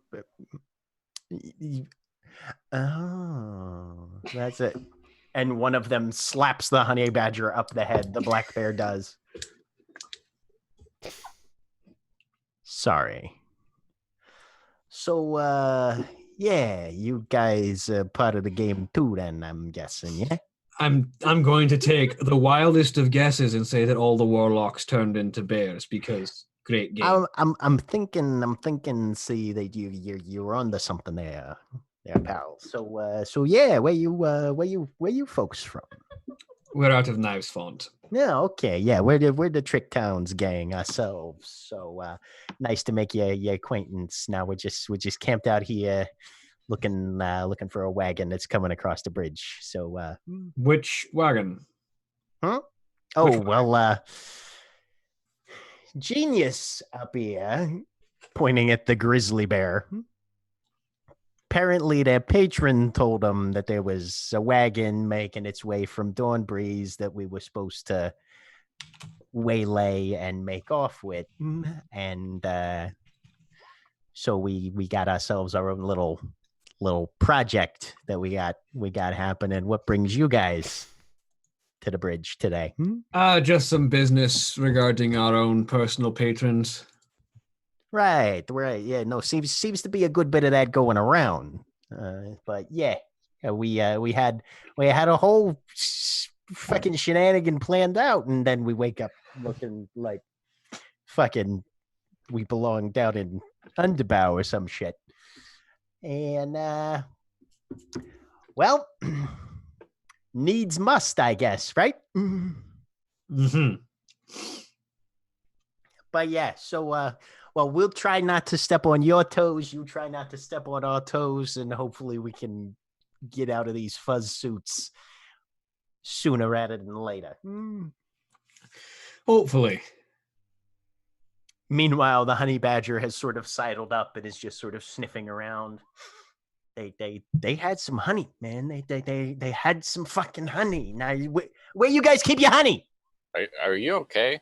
Oh, that's it. And one of them slaps the honey badger up the head. The black bear does. Sorry. So, yeah, you guys are part of the game too, then, I'm guessing, yeah? I'm going to take the wildest of guesses and say that all the warlocks turned into bears because great game. I'm thinking. See that you're onto something there, pal. So yeah, where you folks from? We're out of Knives Font. Yeah, okay, yeah, we're the Trick Towns gang ourselves. So nice to make your acquaintance. Now we're just camped out here. Looking for a wagon that's coming across the bridge. So which wagon? Huh? Oh, well, Genius up here, pointing at the grizzly bear. Apparently their patron told them that there was a wagon making its way from Dawnbreeze that we were supposed to waylay and make off with. And so we got ourselves our own little project that we got happening. What brings you guys to the bridge today? Just some business regarding our own personal patrons. Right. Yeah, no, seems to be a good bit of that going around. But yeah, we had a whole fucking shenanigan planned out, and then we wake up looking like fucking we belong down in Underbow or some shit. And well, needs must, I guess, right? Mm-hmm. But yeah, so well, we'll try not to step on your toes. You try not to step on our toes, and hopefully we can get out of these fuzz suits sooner rather than later. Hopefully. Meanwhile, the honey badger has sort of sidled up and is just sort of sniffing around. They had some honey, man. They had some fucking honey. Now, where you guys keep your honey? Are you okay?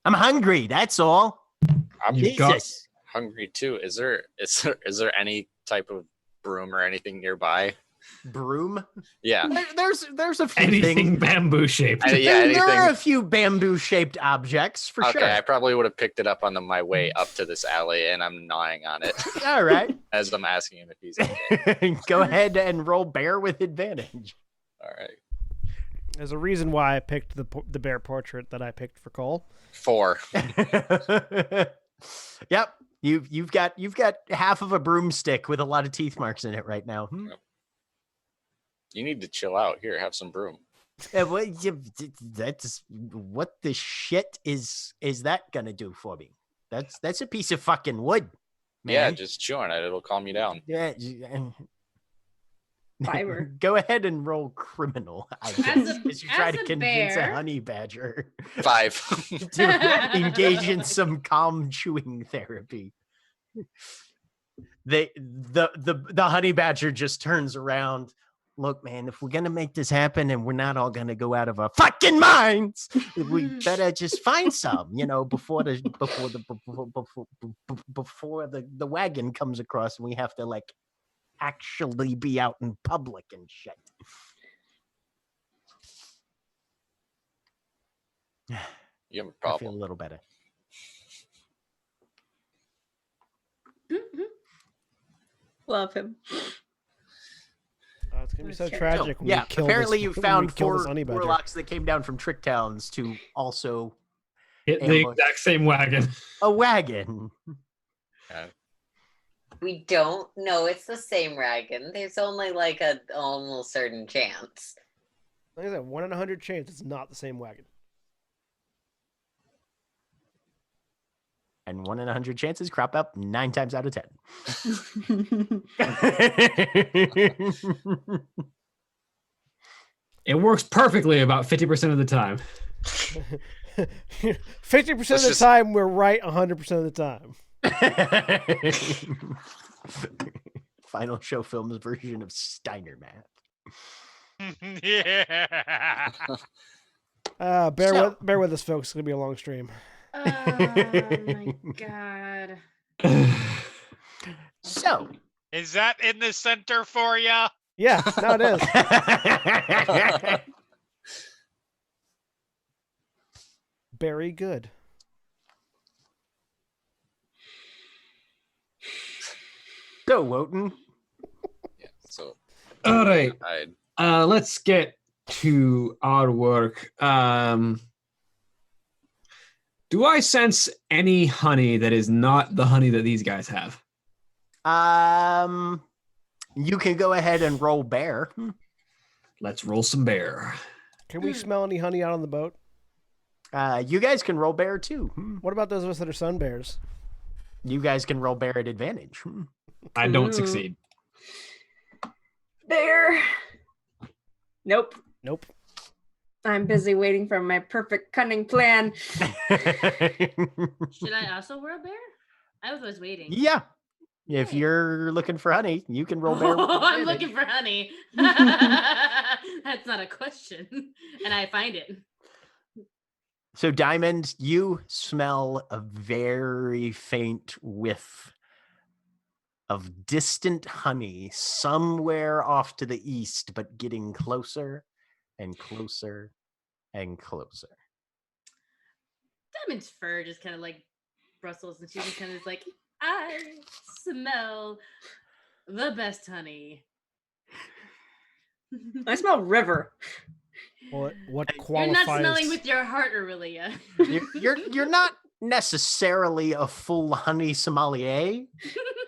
I'm hungry. That's all. I'm Jesus. Hungry too. Is there any type of broom or anything nearby? Broom? Yeah. There's a few anything things. Bamboo shaped. There are a few bamboo shaped objects for sure. Okay, I probably would have picked it up on my way up to this alley, and I'm gnawing on it. All right. As I'm asking him if he's okay. Go ahead and roll bear with advantage. All right. There's a reason why I picked the bear portrait that I picked for Cole. 4. Yep. You've got half of a broomstick with a lot of teeth marks in it right now. Yep. You need to chill out. Here, have some broom. That's what the shit is that gonna do for me? That's a piece of fucking wood, man. Yeah, just chew on it. It'll calm you down. Yeah. Fiber. Go ahead and roll criminal, I guess, as you try to convince a honey badger 5 to engage in some calm chewing therapy. The honey badger just turns around. Look, man, if we're gonna make this happen and we're not all gonna go out of our fucking minds, we better just find some, before the wagon comes across and we have to like actually be out in public and shit. You have a I feel a problem. little better. Love him. It's gonna be so tragic. So, when yeah, we kill apparently this, you when we found kill 4 this honey badger. warlocks that came down from Trick Towns to also Hit the ambush exact same wagon. a wagon. We don't know it's the same wagon. There's only like a almost certain chance. Like I said, 1 in 100 chance it's not the same wagon. And 1 in 100 chances crop up 9 times out of 10. It works perfectly about 50% of the time. 50% of the time, we're right 100% of the time. Final Show Films version of Steiner math. Yeah. Bear with us, folks. It's gonna be a long stream. Oh my god. So, Is that in the center for you? Yeah, now it is. Very good. Go, Wotan. Yeah. So. All right. Let's get to our work. Do I sense any honey that is not the honey that these guys have? You can go ahead and roll bear. Let's roll some bear. Can we smell any honey out on the boat? You guys can roll bear too. What about those of us that are sun bears? You guys can roll bear at advantage. I don't succeed. Bear. Nope. Nope. I'm busy waiting for my perfect cunning plan. Should I also wear a bear? I was waiting. Yeah. If you're looking for honey, you can roll bear. Oh, I'm looking for honey. That's not a question. And I find it. So, Diamond, you smell a very faint whiff of distant honey somewhere off to the east, but getting closer and closer and closer. Diamond's fur just kind of like brustles, and she just kind of is like, I smell the best honey. I smell river. What You're not smelling with your heart, Aurelia. You're not necessarily a full honey sommelier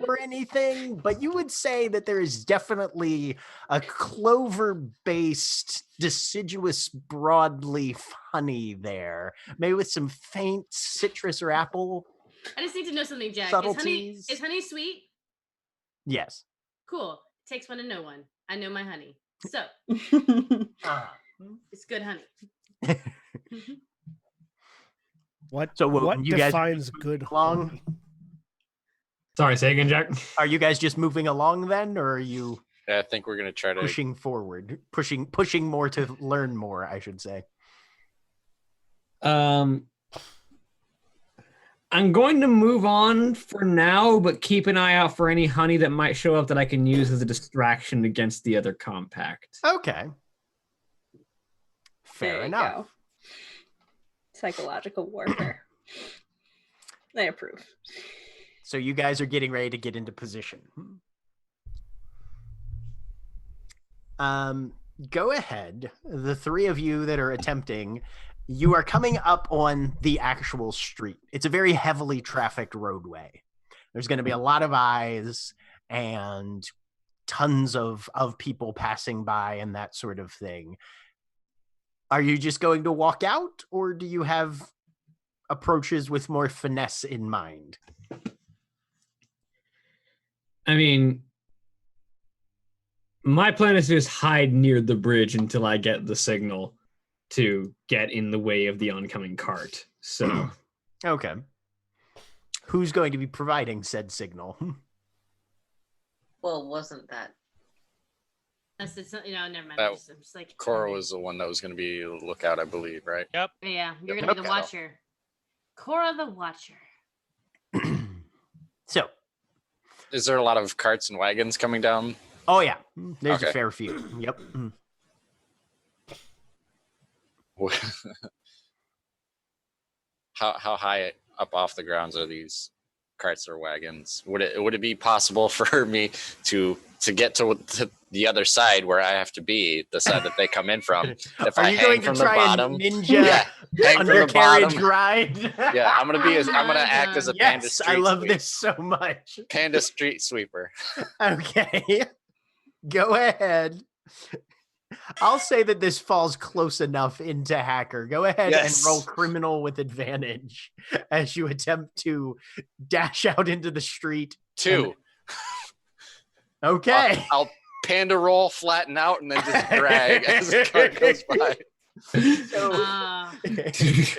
or anything, but you would say that there is definitely a clover-based deciduous broadleaf honey there, maybe with some faint citrus or apple. I just need to know something, Jack. Subtleties. Is honey sweet? Yes. Cool. Takes one to know one. I know my honey. So it's good honey. What you defines guys good along? honey? Sorry, say again, Jack. Are you guys just moving along then, or are you Yeah, I think we're gonna try to pushing forward, pushing more to learn more, I should say? I'm going to move on for now, but keep an eye out for any honey that might show up that I can use as a distraction against the other compact. Okay. Fair There you enough. go. Psychological warfare. I approve. So you guys are getting ready to get into position. Go ahead. The three of you that are attempting, you are coming up on the actual street. It's a very heavily trafficked roadway. There's going to be a lot of eyes and tons of people passing by and that sort of thing. Are you just going to walk out, or do you have approaches with more finesse in mind? I mean, my plan is to just hide near the bridge until I get the signal to get in the way of the oncoming cart. So, okay. Who's going to be providing said signal? Well, wasn't that? That's never mind. That- I'm just like Cora was the one that was gonna be lookout, I believe, right? Yep. Yeah, you're gonna be the Okay. watcher. Cora the Watcher. So, Is there a lot of carts and wagons coming down? oh yeah, there's a Okay. fair few. Yep. How high up off the grounds are these carts or wagons? Would it be possible for me to get to the other side where I have to be, the side that they come in from? If Are I you hang going from to the try bottom, and ninja hang from the undercarriage bottom. ride? Yeah, I'm gonna act God. as a panda Yes, street I love sweep. this so much. Panda street sweeper. Okay, go ahead. I'll say that this falls close enough into hacker. Go ahead and roll criminal with advantage as you attempt to dash out into the street. 2. Okay. I'll panda roll, flatten out, and then just drag as the cart goes by.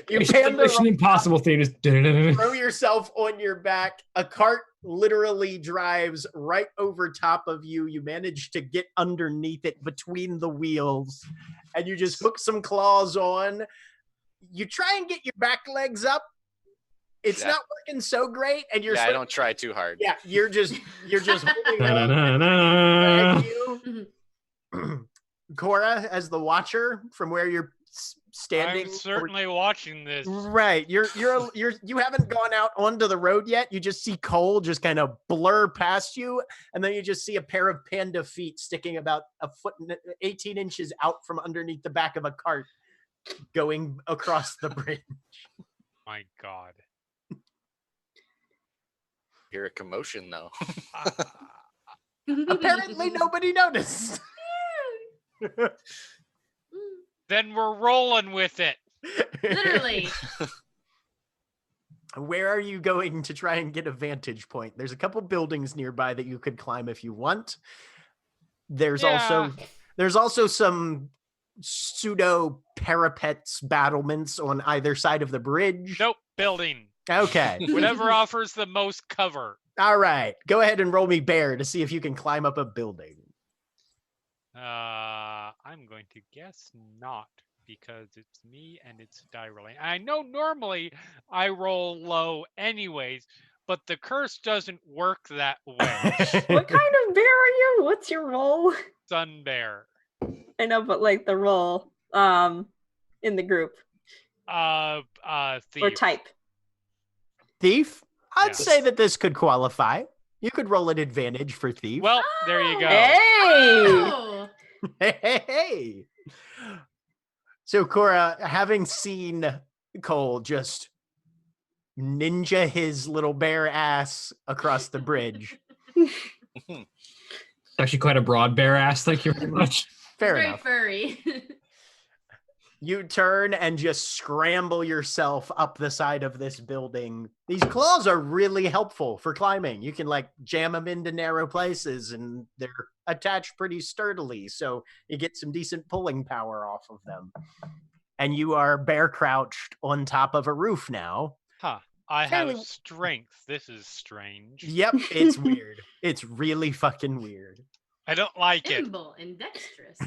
You panda Mission Impossible theme is throw yourself on your back. A cart literally drives right over top of you. You manage to get underneath it between the wheels, and you just hook some claws on. You try and get your back legs up. It's not working so great, and you're. I don't try too hard. Yeah, you're just holding on. Cora, as the watcher, from where you're standing, I'm certainly watching this. Right, you haven't gone out onto the road yet. You just see Cole just kind of blur past you, and then you just see a pair of panda feet sticking about a foot and 18 inches out from underneath the back of a cart, going across the bridge. My God. Hear a commotion though. Apparently, nobody noticed. Then we're rolling with it. Literally. Where are you going to try and get a vantage point? There's a couple buildings nearby that you could climb if you want. There's also some pseudo parapets, battlements on either side of the bridge. Nope, building. Okay. Whatever offers the most cover. All right. Go ahead and roll me bear to see if you can climb up a building. I'm going to guess not, because it's me and it's die rolling. I know normally I roll low anyways, but the curse doesn't work that way. What kind of bear are you? What's your role? Sun bear. I know, but like the role in the group. Thief. Or type. Thief? I'd say that this could qualify. You could roll an advantage for thief. Well, there you go. Hey! Oh. Hey! So, Cora, having seen Cole just ninja his little bear ass across the bridge. Actually quite a broad bear ass, thank you very much. Fair Very enough. furry. You turn and just scramble yourself up the side of this building. These claws are really helpful for climbing. You can like jam them into narrow places and they're attached pretty sturdily. So you get some decent pulling power off of them. And you are bear crouched on top of a roof now. Huh. I have strength. This is strange. Yep, it's weird. It's really fucking weird. I don't like it. Nimble and dexterous.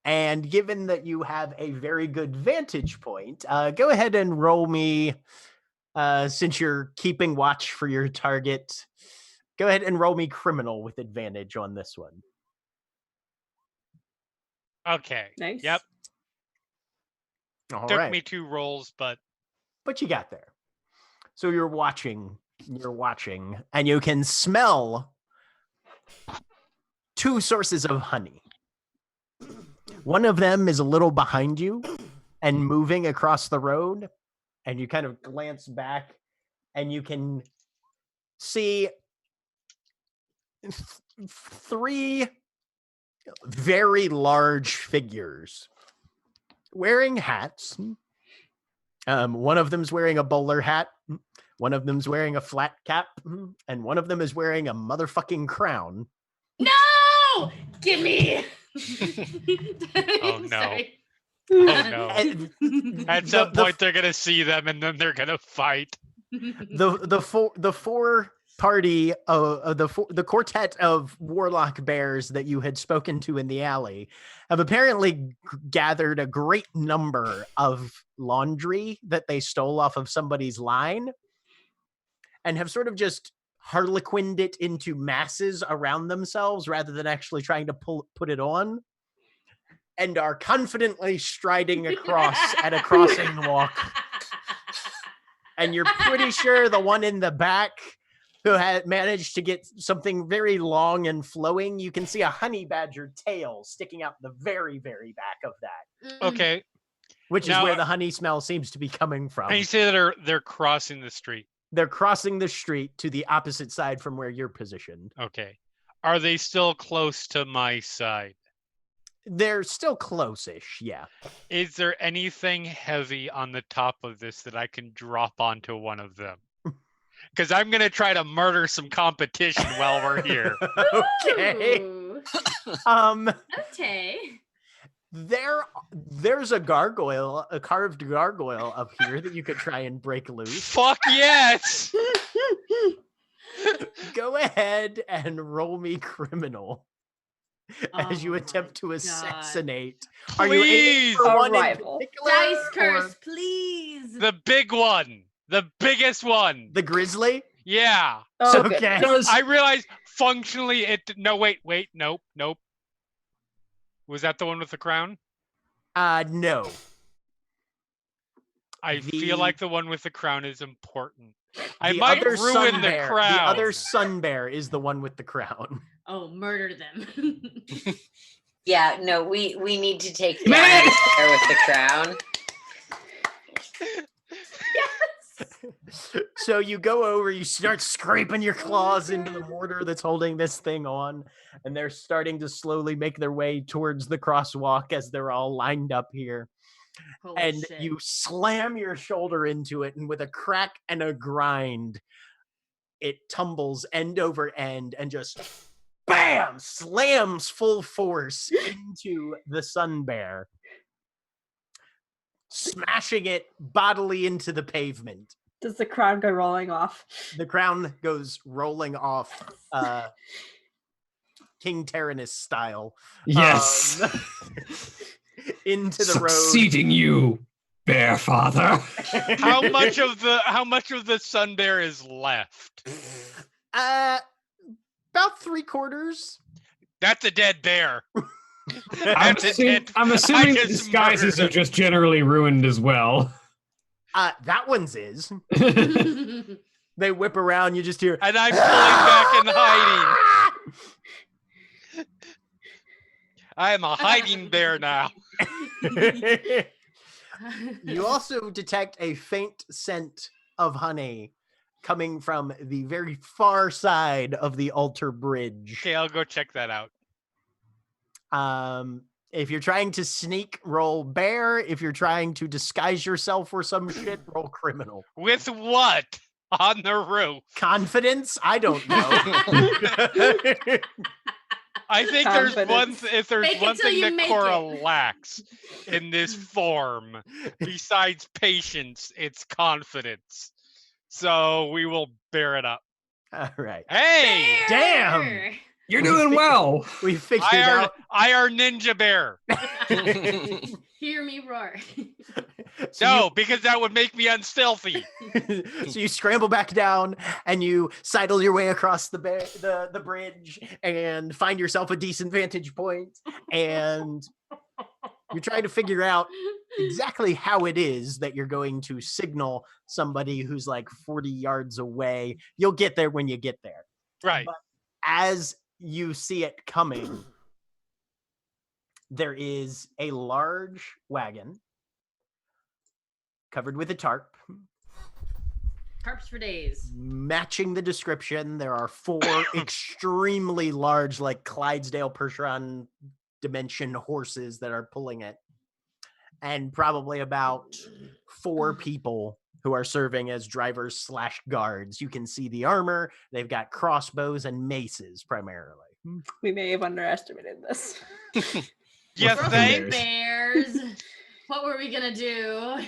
And given that you have a very good vantage point, go ahead and roll me, since you're keeping watch for your target, go ahead and roll me criminal with advantage on this one. Okay. Nice. Yep. All Took right. me 2 rolls, but You got there. So you're watching, and you can smell 2 sources of honey. One of them is a little behind you and moving across the road, and you kind of glance back and you can see 3 very large figures wearing hats. One of them's wearing a bowler hat, one of them's wearing a flat cap, and one of them is wearing a motherfucking crown. No! Gimme! Oh no. Sorry. Oh no. At some The- point they're gonna see them and then they're gonna fight. the four party the quartet of warlock bears that you had spoken to in the alley have apparently gathered a great number of laundry that they stole off of somebody's line and have sort of just harlequined it into masses around themselves rather than actually trying to put it on. and are confidently striding across at a crossing walk. And you're pretty sure the one in the back who had managed to get something very long and flowing, you can see a honey badger tail sticking out the very, very back of that. Okay. Which is where the honey smell seems to be coming from. And you say that they're crossing the street. They're crossing the street to the opposite side from where you're positioned. Okay. Are they still close to my side? They're still close-ish, yeah. Is there anything heavy on the top of this that I can drop onto one of them? Because I'm going to try to murder some competition while we're here. Okay. Okay. There's a gargoyle, a carved gargoyle up here that you could try and break loose. Fuck yes! Go ahead and roll me criminal as you attempt to assassinate. Are you aiming for one in rival? particular, Dice curse, or please. The big one. The biggest one. the grizzly? Yeah. Oh, Okay. goodness. I realized functionally no, wait, nope. Was that the one with the crown? No. I feel like the one with the crown is important. I The might other ruin sun the bear- crown. The other sun bear is the one with the crown. Oh, murder them. Yeah, no, we need to take down the bear with the crown. So you go over, you start scraping your claws into the mortar that's holding this thing on, and they're starting to slowly make their way towards the crosswalk as they're all lined up here. Holy And shit. you slam your shoulder into it, and with a crack and a grind, it tumbles end over end and just bam, slams full force into the sun bear, smashing it bodily into the pavement. Does the crown go rolling off? The crown goes rolling off, King Tyrannus style. Yes. Into the road. Succeeding you, bear father. How much of the sun bear is left? About 3/4. That's a dead bear. I'm assuming the disguises are just generally ruined as well. That one's is. They whip around, you just hear, And I'm pulling back and hiding. I am a hiding bear now. You also detect a faint scent of honey coming from the very far side of the altar bridge. Okay, I'll go check that out. If you're trying to sneak, roll bear. If you're trying to disguise yourself for some shit, roll criminal. With what? On the roof. Confidence? I don't know. I think if there's Fake it one till thing you that make Cora it. lacks in this form, besides patience, it's confidence. So we will bear it up. All right. Hey! Damn! You're doing well. We figured out. I are ninja bear. Hear me roar. No, because that would make me unstealthy. So you scramble back down and you sidle your way across the bridge and find yourself a decent vantage point, and you're trying to figure out exactly how it is that you're going to signal somebody who's like 40 yards away. You'll get there when you get there. Right. But as you see it coming, there is a large wagon covered with a tarp. Tarps for days. Matching the description, there are 4 extremely large, like Clydesdale Percheron dimension horses that are pulling it. And probably about 4 people who are serving as drivers / guards. You can see the armor. They've got crossbows and maces primarily. We may have underestimated this. Yes, thanks. Bears. What were we gonna do?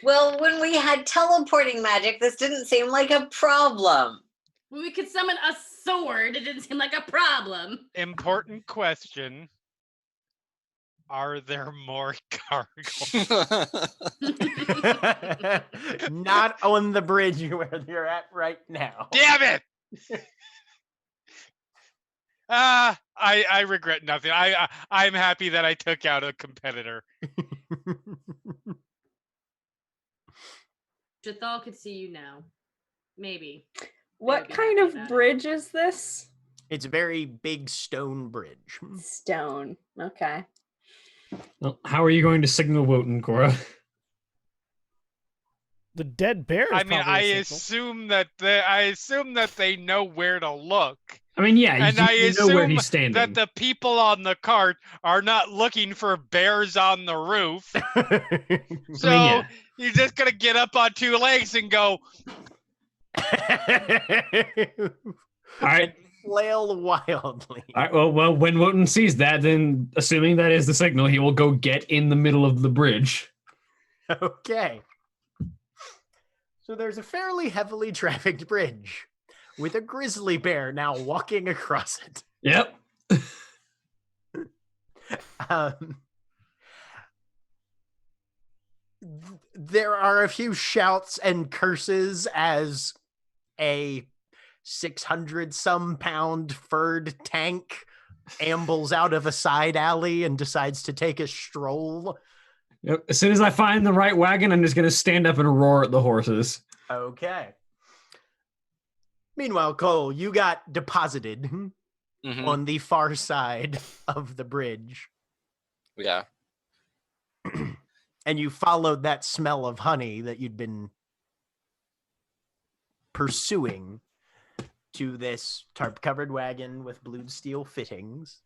Well, when we had teleporting magic, this didn't seem like a problem. When we could summon a sword, it didn't seem like a problem. Important question. Are there more gargoyles? Not on the bridge where you're at right now. Damn it! I regret nothing. I'm happy that I took out a competitor. Jathal could see you now. Maybe. What kind of bridge is this? It's a very big stone bridge. Stone. Okay. Well, how are you going to signal Wotan, Cora? The dead bear. I assume that they know where to look. I mean, yeah, and I assume know where he's standing. That the people on the cart are not looking for bears on the roof. So you're just gonna get up on two legs and go. All right. Flail wildly. All right. Well, when Wotan sees that, then assuming that is the signal, he will go get in the middle of the bridge. Okay. So there's a fairly heavily trafficked bridge with a grizzly bear now walking across it. Yep. There are a few shouts and curses as a 600-some-pound furred tank ambles out of a side alley and decides to take a stroll. Yep. As soon as I find the right wagon, I'm just going to stand up and roar at the horses. Okay. Meanwhile, Cole, you got deposited on the far side of the bridge. Yeah. And you followed that smell of honey that you'd been pursuing to this tarp-covered wagon with blued steel fittings.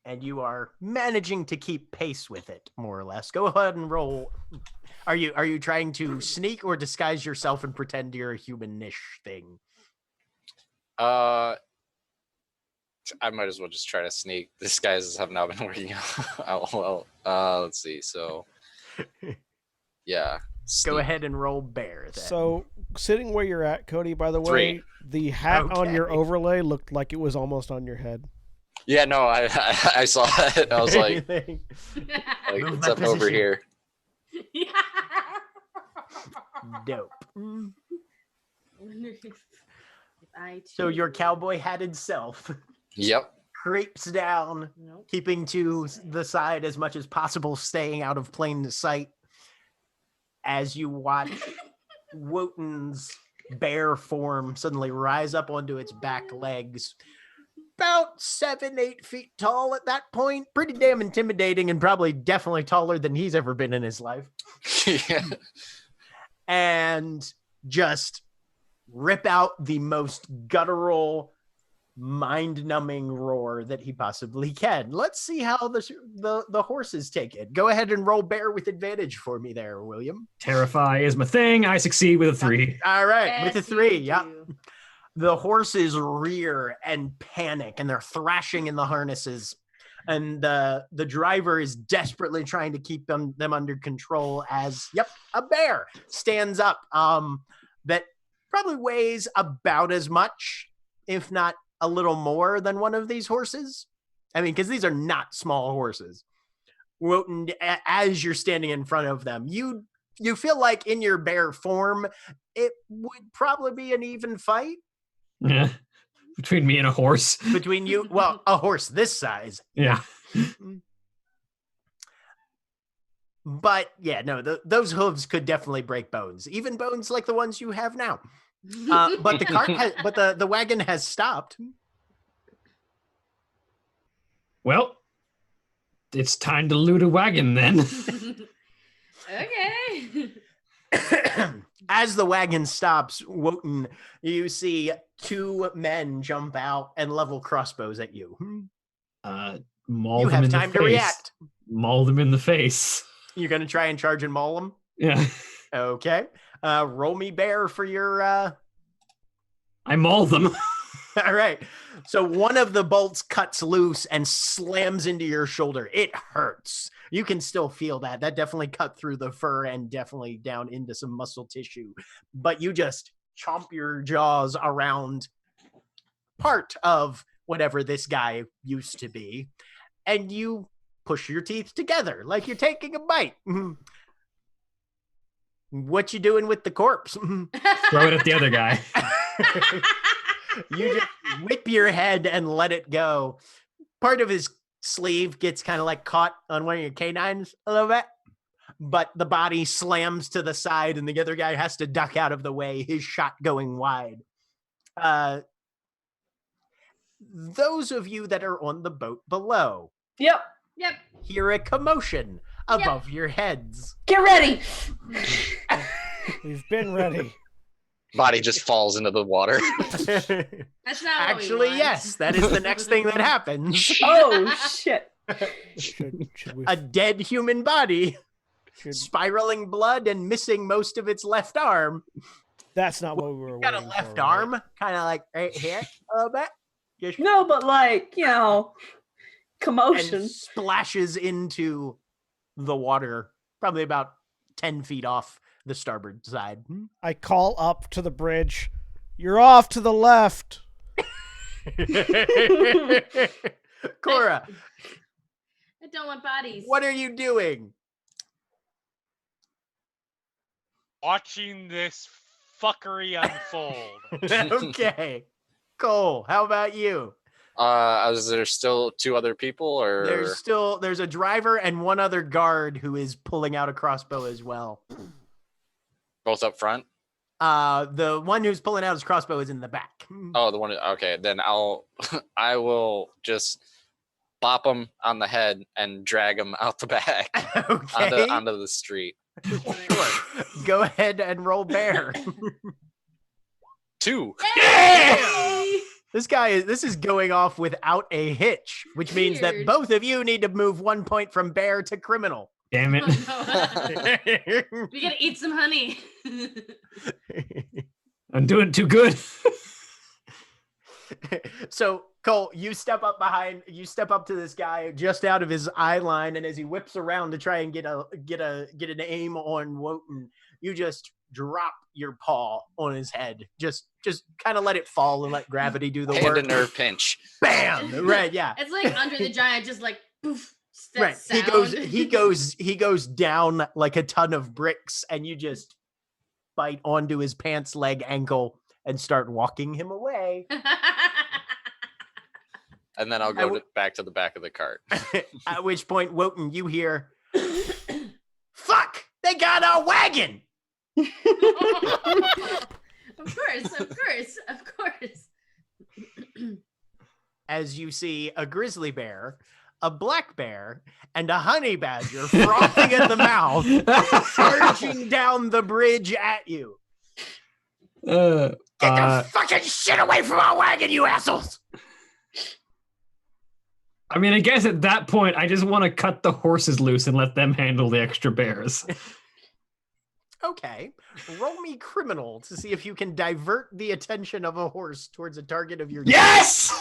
And you are managing to keep pace with it, more or less. Go ahead and roll. Are you trying to sneak or disguise yourself and pretend you're a human-ish thing? I might as well just try to sneak. Disguises have not been working out well. Let's see. So, yeah. Sneak. Go ahead and roll bear then. So, sitting where you're at, Cody, by the way, the hat on your overlay looked like it was almost on your head. Yeah, no, I saw it. I was like it's up over here. Dope. So your cowboy hatted self creeps down, keeping to the side as much as possible, staying out of plain sight as you watch Wotan's bear form suddenly rise up onto its back legs. About 7-8 feet tall at that point. Pretty damn intimidating and probably definitely taller than he's ever been in his life. Yeah. And just rip out the most guttural, mind-numbing roar that he possibly can. Let's see how the horses take it. Go ahead and roll bear with advantage for me there, William. Terrify is my thing. I succeed with a 3. All right, with a 3, yeah. The horses rear and panic, and they're thrashing in the harnesses. And the driver is desperately trying to keep them under control as, a bear stands up that probably weighs about as much, if not a little more than one of these horses. I mean, because these are not small horses. Wotan, as you're standing in front of them, you feel like in your bear form, it would probably be an even fight. Yeah. Between me and a horse. Between you, well, a horse this size. Yeah. But yeah, no, those hooves could definitely break bones, even bones like the ones you have now. But the cart the wagon has stopped. Well, it's time to loot a wagon then. Okay. As the wagon stops, Wotan, you see 2 men jump out and level crossbows at you. Maul you them have in time the to face. react. Maul them in the face. You're going to try and charge and maul them? Yeah. Okay. Roll me bear for your... I maul them. All right. So one of the bolts cuts loose and slams into your shoulder. It hurts. You can still feel that. That definitely cut through the fur and definitely down into some muscle tissue. But you just chomp your jaws around part of whatever this guy used to be. And you push your teeth together like you're taking a bite. What you doing with the corpse? Throw it at the other guy. You just whip your head and let it go. Part of his sleeve gets kind of like caught on one of your canines a little bit, but the body slams to the side and the other guy has to duck out of the way, his shot going wide. Those of you that are on the boat below. Yep. Hear a commotion above your heads. Get ready. We've been ready. Body just falls into the water. That's not Actually, yes, that is the next thing that happens. Oh shit! Should we? A dead human body, spiraling blood and missing most of its left arm. That's not what we were. Got a left arm, kind of like right here, a little bit. No, but like commotion. And splashes into the water, probably about 10 feet off the starboard side. I call up to the bridge. You're off to the left. Cora, I don't want bodies. what are you doing? Watching this fuckery unfold. Okay. Cole, how about you? Is there still 2 other people, or There's a driver and one other guard who is pulling out a crossbow as well. both up front? The one who's pulling out his crossbow is in the back. Oh, the one. Okay, then I will just bop him on the head and drag him out the back Okay. onto the street. Sure. Go ahead and roll bear. 2. Yay! This is going off without a hitch, which means that Weird. both of you need to move 1 point from bear to criminal. Damn it. Oh, no. We gotta eat some honey. I'm doing too good. So Cole, you step up to this guy just out of his eye line, and as he whips around to try and get an aim on Wotan, you just drop your paw on his head. Just kind of let it fall and let gravity do the Hand work. and nerve pinch. Bam! Right, yeah. It's like Andre the Giant, just like poof. Right. He goes down like a ton of bricks, and you just bite onto his pants leg ankle and start walking him away. And then I'll go back to the back of the cart. At which point, Wotan, you hear, "Fuck! They got our wagon!" Of course. As you see a grizzly bear, a black bear, and a honey badger frothing at the mouth, charging down the bridge at you. Get the fucking shit away from our wagon, you assholes! I mean, I guess at that point, I just want to cut the horses loose and let them handle the extra bears. Okay, roll me criminal to see if you can divert the attention of a horse towards a target of your Yes!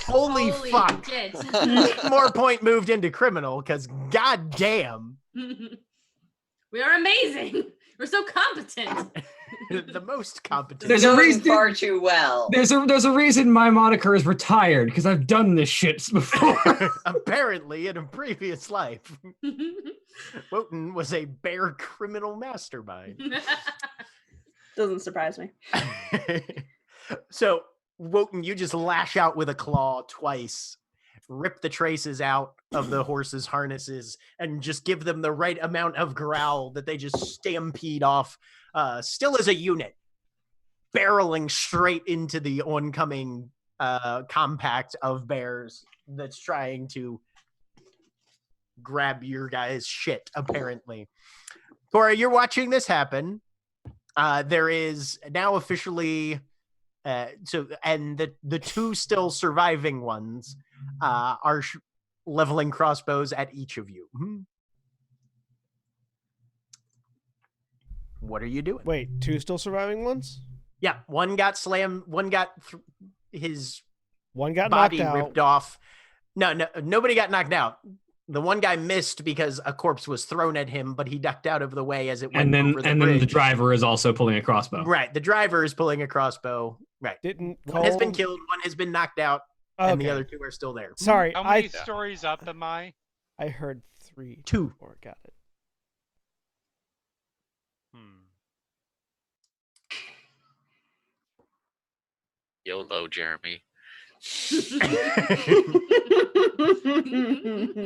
Holy fuck! Shit. One more point moved into criminal, because goddamn. We are amazing. We're so competent. The most competent. There's a reason. Far too well. There's a reason my moniker is retired, because I've done this shit before. Apparently, in a previous life, Wotan was a bear criminal mastermind. Doesn't surprise me. So, Wotan, you just lash out with a claw twice, rip the traces out of the horses' harnesses, and just give them the right amount of growl that they just stampede off, still as a unit, barreling straight into the oncoming compact of bears that's trying to grab your guys' shit, apparently. Cora, you're watching this happen. There is now officially... the 2 still surviving ones are leveling crossbows at each of you. What are you doing? Wait, 2 still surviving ones? Yeah, one got slammed. One got his knocked body out. ripped off. No, nobody got knocked out. The one guy missed because a corpse was thrown at him, but he ducked out of the way as it went over the then bridge. the driver is also pulling a crossbow. Right, the driver is pulling a crossbow. Right, one has been killed, one has been knocked out, and the other 2 are still there. Sorry, How many stories up am I? I heard 3. 2. Or got it. YOLO, Jeremy.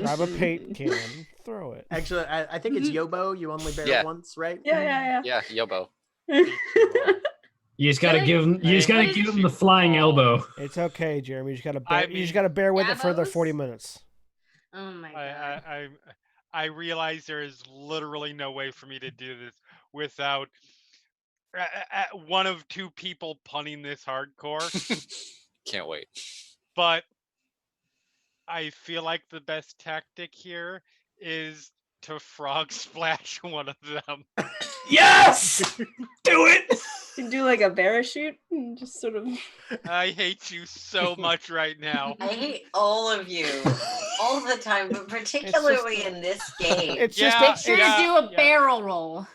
Grab a paint can, throw it. Actually, I think it's Yobo. You only bear once, right? Yeah. Yeah, Yobo. You just gotta give him. You just gotta give him the flying elbow. It's okay, Jeremy. You just gotta bear with it for another 40 minutes. Oh my god! I realize there is literally no way for me to do this without one of two people punning this hardcore. Can't wait. But I feel like the best tactic here is to frog splash one of them. Yes! Do it! You do like a parachute and just sort of. I hate you so much right now. I hate all of you all the time, but particularly in this game. Make sure to do a barrel roll.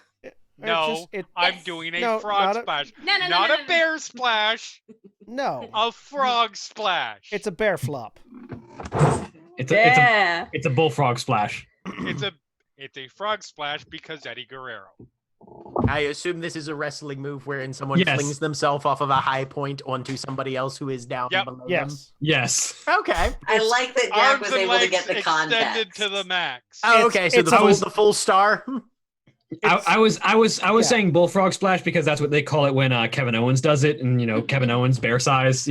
No, I'm doing a frog splash. Not a bear splash. No. A frog splash. It's a bear flop. It's a bullfrog splash. It's a frog splash because Eddie Guerrero. I assume this is a wrestling move wherein someone flings themselves off of a high point onto somebody else who is down below them. Yes. Okay. I like that Jack was able to get the context. Extended to the max. Oh, okay. So the full star. I was saying bullfrog splash because that's what they call it when Kevin Owens does it, and Kevin Owens bear size.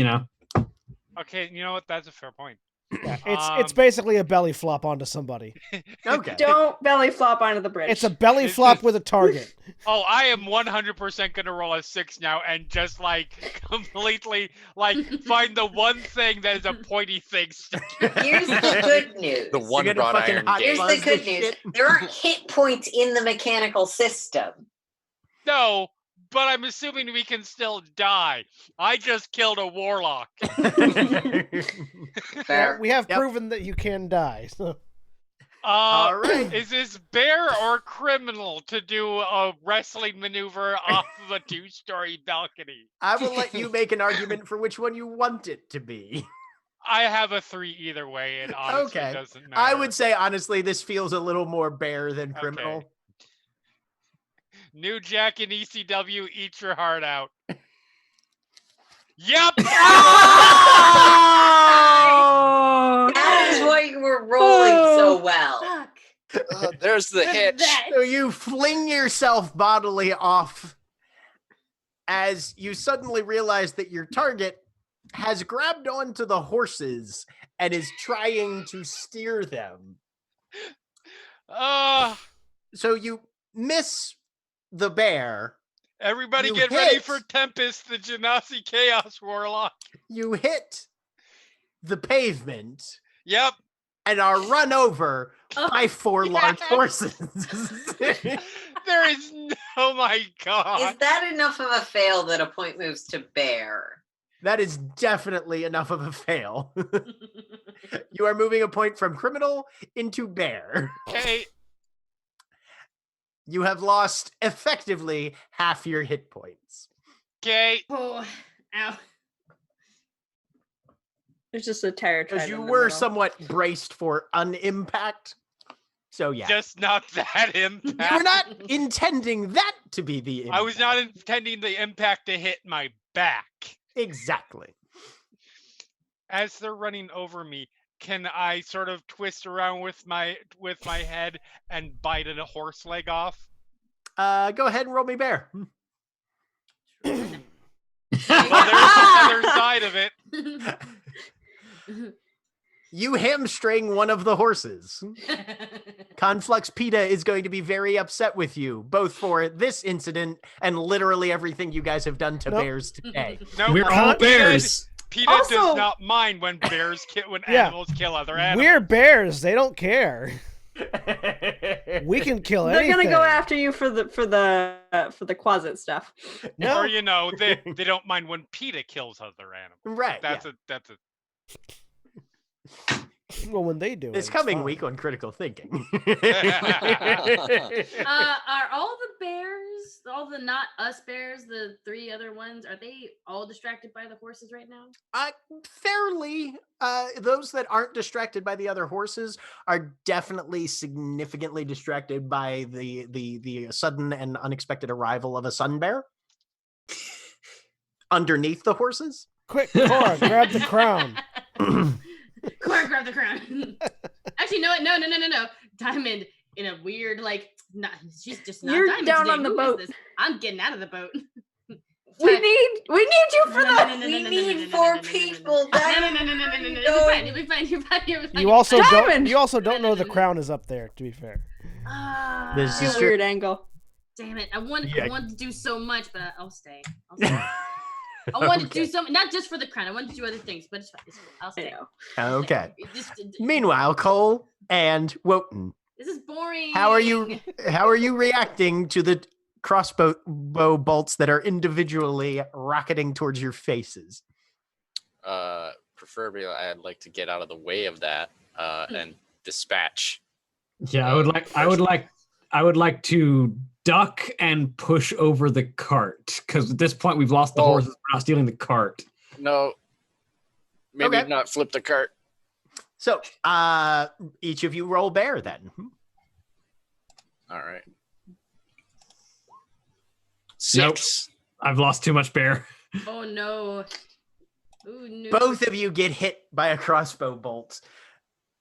Okay, you know what? That's a fair point. Yeah, it's basically a belly flop onto somebody. Okay. Don't belly flop onto the bridge. It's a belly flop with a target. Oh, I am 100% gonna roll a 6 now and just completely find the one thing that is a pointy thing. Here's the good news. The one brought iron gate. Here's the good news. There aren't hit points in the mechanical system. No, but I'm assuming we can still die. I just killed a warlock. Fair. We have proven that you can die. So. All right. Is this bear or criminal to do a wrestling maneuver off of a 2-story balcony? I will let you make an argument for which one you want it to be. I have a 3 either way. It honestly doesn't matter. I would say, honestly, this feels a little more bear than criminal. Okay. New Jack in ECW, eat your heart out. Yep! That is why you were rolling so well. There's the hitch. So you fling yourself bodily off as you suddenly realize that your target has grabbed onto the horses and is trying to steer them. So you miss the bear. Everybody get ready for Tempest, the Genasi Chaos Warlock. You hit the pavement. Yep. And are run over by 4 large horses. There is oh my god. Is that enough of a fail that a point moves to bear? That is definitely enough of a fail. You are moving a point from criminal into bear. Okay. You have lost effectively half your hit points. Okay. Oh, ow. There's just a tire tread. Because you were somewhat braced for an impact. So yeah. Just not that impact. You were not intending that to be the impact. I was not intending the impact to hit my back. Exactly. As they're running over me, can I sort of twist around with my head and bite a horse leg off? Go ahead and roll me bear. Well, there's the other side of it. You hamstring one of the horses. Conflux PETA is going to be very upset with you, both for this incident and literally everything you guys have done to bears today. No, we're all bears. PETA does not mind when bears animals kill other animals. We're bears. They don't care. We can kill anything. They're gonna go after you for the closet stuff. No. Or they don't mind when PETA kills other animals. Right. That's a. Well, when they do this coming week on Critical Thinking. Are all the bears, all the not us bears, the 3 other ones, are they all distracted by the horses right now? Fairly. Those that aren't distracted by the other horses are definitely significantly distracted by the sudden and unexpected arrival of a sun bear underneath the horses. Quick, Cora, grab the crown. Cora, grab the crown. Actually, no, no. Diamond in a weird, like, not, she's just not You're Diamond down today. on the Who boat. is this? I'm getting out of the boat. We need you for that. We need 4 people. No. You'll be fine. You also don't know the crown is up there, to be fair. This is A weird angle. Damn it. I wanted to do so much, but I'll stay. I wanted to do something, not just for the crown. I wanted to do other things, but it's fine. I'll stay. Okay. Meanwhile, Cole and Wotan. This is boring. How are you reacting to the crossbow bolts that are individually rocketing towards your faces? Preferably, I'd like to get out of the way of that and dispatch. Yeah, I would like to duck and push over the cart because at this point we've lost the horses. We're not stealing the cart. No, maybe not flip the cart. So, each of you roll bear then. All right. 6. Nope. I've lost too much bear. Oh no. Ooh, no. Both of you get hit by a crossbow bolt.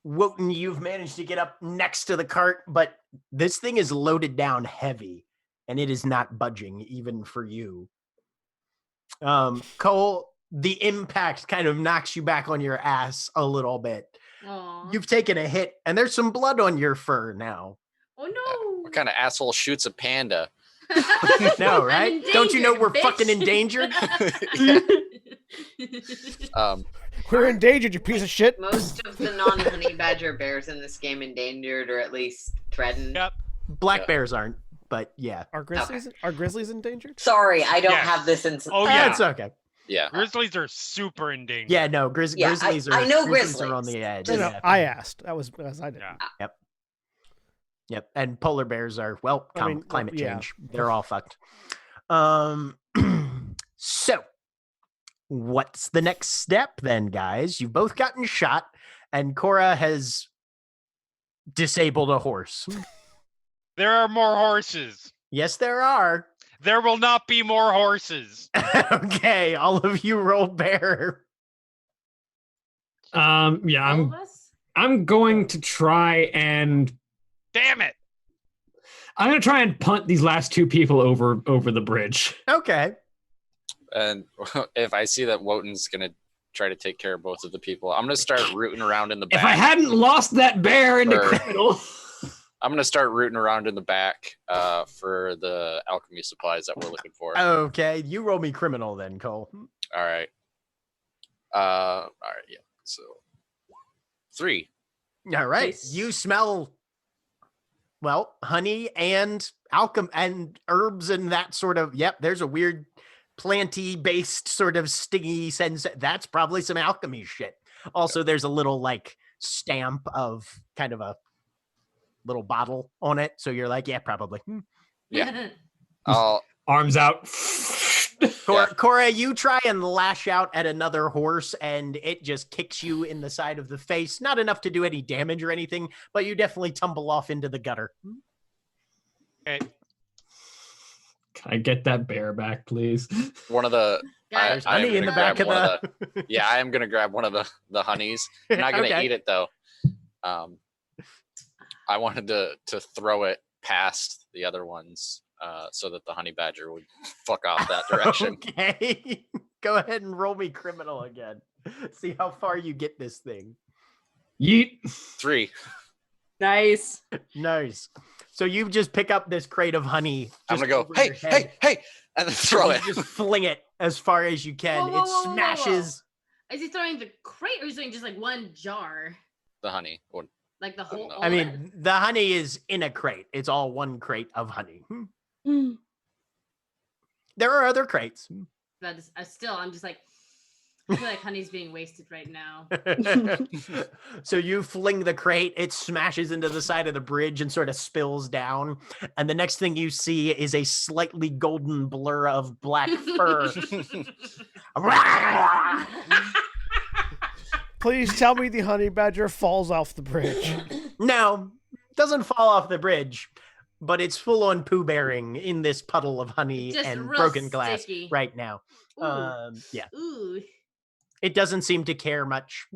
Wotan, you've managed to get up next to the cart, but this thing is loaded down heavy, and it is not budging, even for you. Cole, the impact kind of knocks you back on your ass a little bit. Aww. You've taken a hit, and there's some blood on your fur now. Oh no! What kind of asshole shoots a panda? No, right? Don't you know we're bitch. fucking endangered? We're endangered, you piece of shit. Most of the non-honey badger bears in this game endangered, or at least threatened. Yep. Black bears aren't, but yeah. Are grizzlies endangered? Sorry, I don't Yes. have this in. Oh yeah, It's okay. Yeah. grizzlies are super endangered. Yeah, no, grizzlies are. I know grizzlies are grizzlies. on the edge. No, Yeah. I asked. That was because I did. Yeah. Yep, and polar bears are climate yeah. change. They're all fucked. So, what's the next step then, guys? You've both gotten shot, and Cora has disabled a horse. There are more horses. Yes, there are. There will not be more horses. Okay, all of you roll bear. Yeah, All of us? I'm going to try and Damn it. I'm going to try and punt these last 2 people over the bridge. Okay. And if I see that Wotan's going to try to take care of both of the people, I'm going to start rooting around in the back. If I hadn't lost that bear into criminal. I'm going to start rooting around in the back for the alchemy supplies that we're looking for. Okay, you roll me criminal then, Cole. All right. Yeah. So 3. All right. Nice. You smell, well, honey and alchem and herbs and that sort of, yep, there's a weird planty-based sort of stingy sense. That's probably some alchemy shit. Also, there's a little, like, stamp of kind of a little bottle on it. So you're like, yeah, probably. Yeah. Arms out. Cora, you try and lash out at another horse and it just kicks you in the side of the face. Not enough to do any damage or anything, but you definitely tumble off into the gutter. Okay. Can I get that bear back, please? One of the Guys, I am honey in gonna the back grab of one the... yeah, I am gonna grab one of the honeys. I'm not gonna Okay. eat it though. I wanted to throw it past the other ones so that the honey badger would fuck off that direction. Okay. Go ahead and roll me criminal again. See how far you get this thing. Yeet. 3. Nice. Nice. So you just pick up this crate of honey. I'm just gonna go, over hey, your head, hey, hey, and then throw and it. you just fling it as far as you can. Whoa, whoa, It whoa, whoa, whoa. smashes. Is he throwing the crate or is he throwing just like one jar? The honey. Or, Like the whole. know. I mean, the honey is in a crate. It's all one crate of honey. There are other crates. But I'm just like, I feel like honey's being wasted right now. So you fling the crate, it smashes into the side of the bridge and sort of spills down. And the next thing you see is a slightly golden blur of black fur. Please tell me the honey badger falls off the bridge. No, doesn't fall off the bridge, but it's full on poo bearing in this puddle of honey Just and real broken glass sticky. right now. Ooh. Yeah. Ooh. It doesn't seem to care much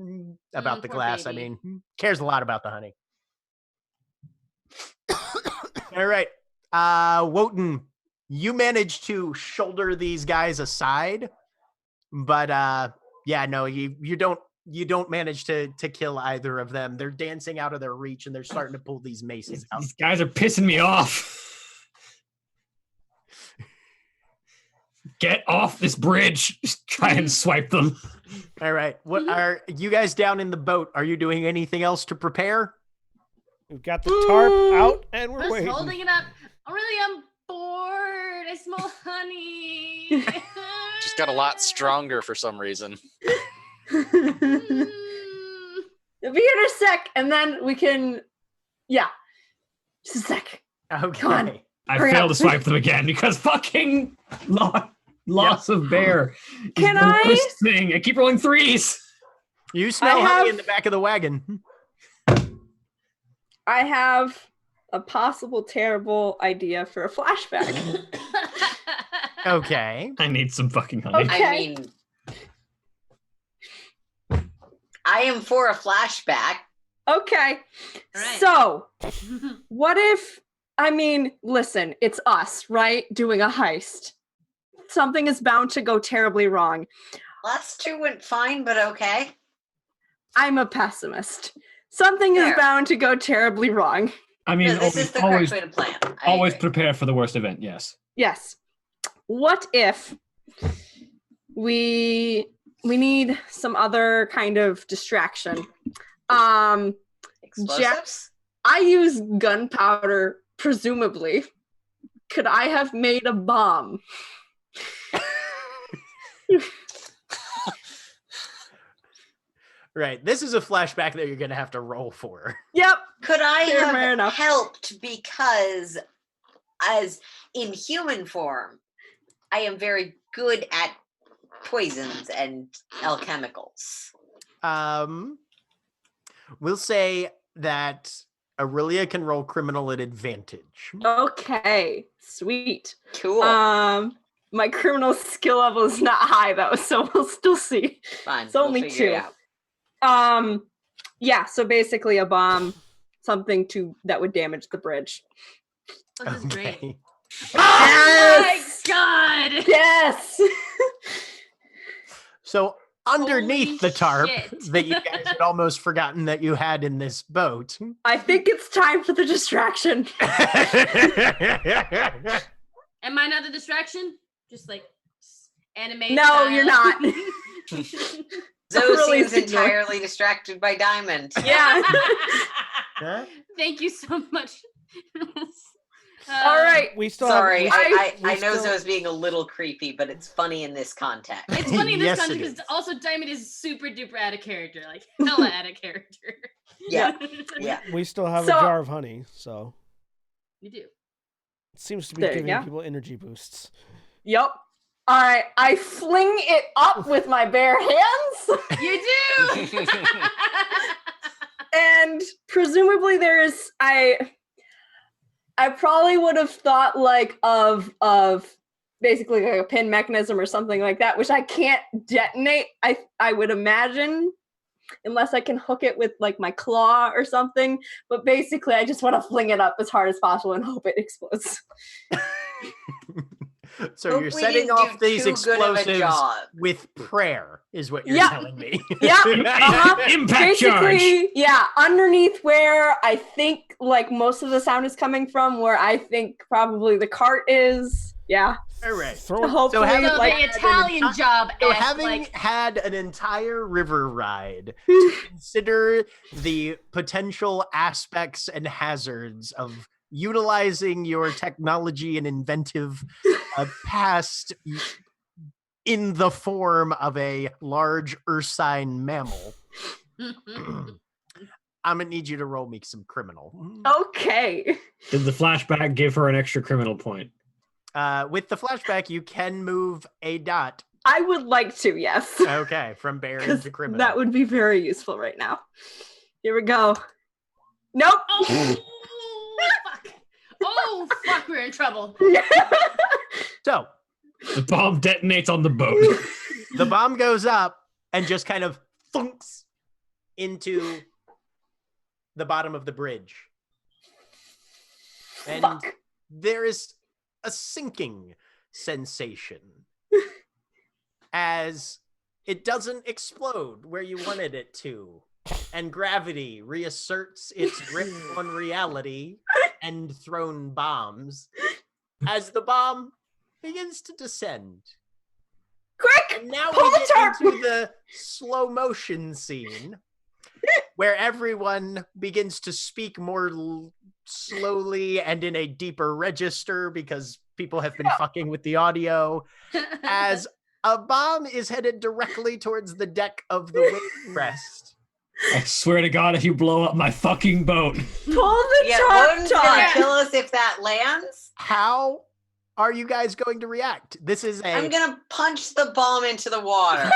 about the poor glass. baby. I mean, cares a lot about the honey. All right. Wotan, you managed to shoulder these guys aside, but yeah, no, you don't manage to kill either of them. They're dancing out of their reach and they're starting to pull these maces out. These guys are pissing me off. Get off this bridge. Just try and swipe them. All right. What are you guys down in the boat? Are you doing anything else to prepare? We've got the tarp out and we're Just waiting. holding it up. I'm bored. I smell honey. Just got a lot stronger for some reason. Be here in a sec, and then we can. Yeah, just a sec. Okay. Come on. I Hurry failed up. to swipe them again because fucking loss of bear. Can is the I- worst thing. I keep rolling 3s. You smell I honey have- in the back of the wagon. I have a possible terrible idea for a flashback. Okay. I need some fucking honey. Okay. I mean, I am for a flashback. Okay. All right. So, what if, I mean, listen, it's us, right? Doing a heist. Something is bound to go terribly wrong. Last two went fine, but okay. I'm a pessimist. Something is Fair. bound to go terribly wrong. I mean, No, this is the correct always, way to plan. I always agree. prepare for the worst event, yes. Yes. What if we need some other kind of distraction? Explosives? I use gunpowder, presumably. Could I have made a bomb? Right. This is a flashback that you're going to have to roll for. Yep. Could I Fair have enough. helped because, as in human form, I am very good at poisons and alchemicals. We'll say that Aurelia can roll criminal at advantage. Okay. Sweet. Cool. My criminal skill level is not high though, so we'll still see. Fine. It's only figure it 2. out. Yeah, so basically a bomb, something that would damage the bridge. This is great. Okay. Yes! Oh my god! Yes! So underneath Holy the tarp shit. that you guys had almost forgotten that you had in this boat. I think it's time for the distraction. Am I not the distraction? Just like anime. No, style? you're not. Zoe Really seems ignore. entirely distracted by Diamond. Yeah. Huh? Thank you so much. All right. We still Sorry, have, I know still- Zoe's being a little creepy, but it's funny in this context. It's funny in this Yes, it context is. because also Diamond is super duper out of character, like hella out of character. Yeah. Yeah. we still have So- a jar of honey, so You do. it seems to be There you giving go. people energy boosts. Yep. All right. I fling it up with my bare hands. You do. And presumably there is I probably would have thought like of basically like a pin mechanism or something like that, which I can't detonate. I would imagine unless I can hook it with like my claw or something. But basically I just want to fling it up as hard as possible and hope it explodes. So Hope you're we setting didn't off do these too good of a explosives job. with prayer, is what you're Yeah. telling me. Yeah. Uh-huh. Impact charge. Basically, yeah, underneath where I think like most of the sound is coming from, where I think probably the cart is. Yeah. All right. Throw it. Hopefully, having So like the Italian job. So esque, having like, had an entire river ride to consider the potential aspects and hazards of utilizing your technology and inventive past in the form of a large ursine mammal, I'm gonna need you to roll me some criminal. okay. Did the flashback give her an extra criminal point? With the flashback, you can move a dot. I would like to, yes. Okay, from bear 'Cause into criminal. that would be very useful right now. Here we go. Nope. oh fuck! Oh fuck! We're in trouble. So The bomb detonates on the boat. the bomb goes up, and just kind of thunks into the bottom of the bridge. And there is a sinking sensation as it doesn't explode where you wanted it to, and gravity reasserts its grip on reality and thrown bombs as the bomb begins to descend. Quick! And now pull we the get tarp! into the slow motion scene where everyone begins to speak more slowly and in a deeper register because people have been fucking with the audio as a bomb is headed directly towards the deck of the Wind Crest. I swear to God, if you blow up my fucking boat. Pull the tarp Woden's gonna kill us if that lands. How are you guys going to react? This is I'm gonna punch the bomb into the water.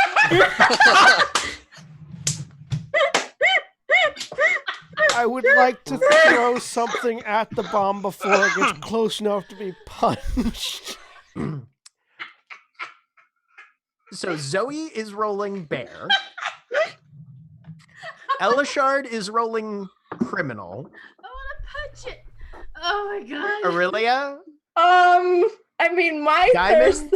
I would like to throw something at the bomb before it gets close enough to be punched. So Zoe is rolling bear. Elishard is rolling criminal. I want to punch it. Oh my god. Aurelia? I mean, my Diamond? first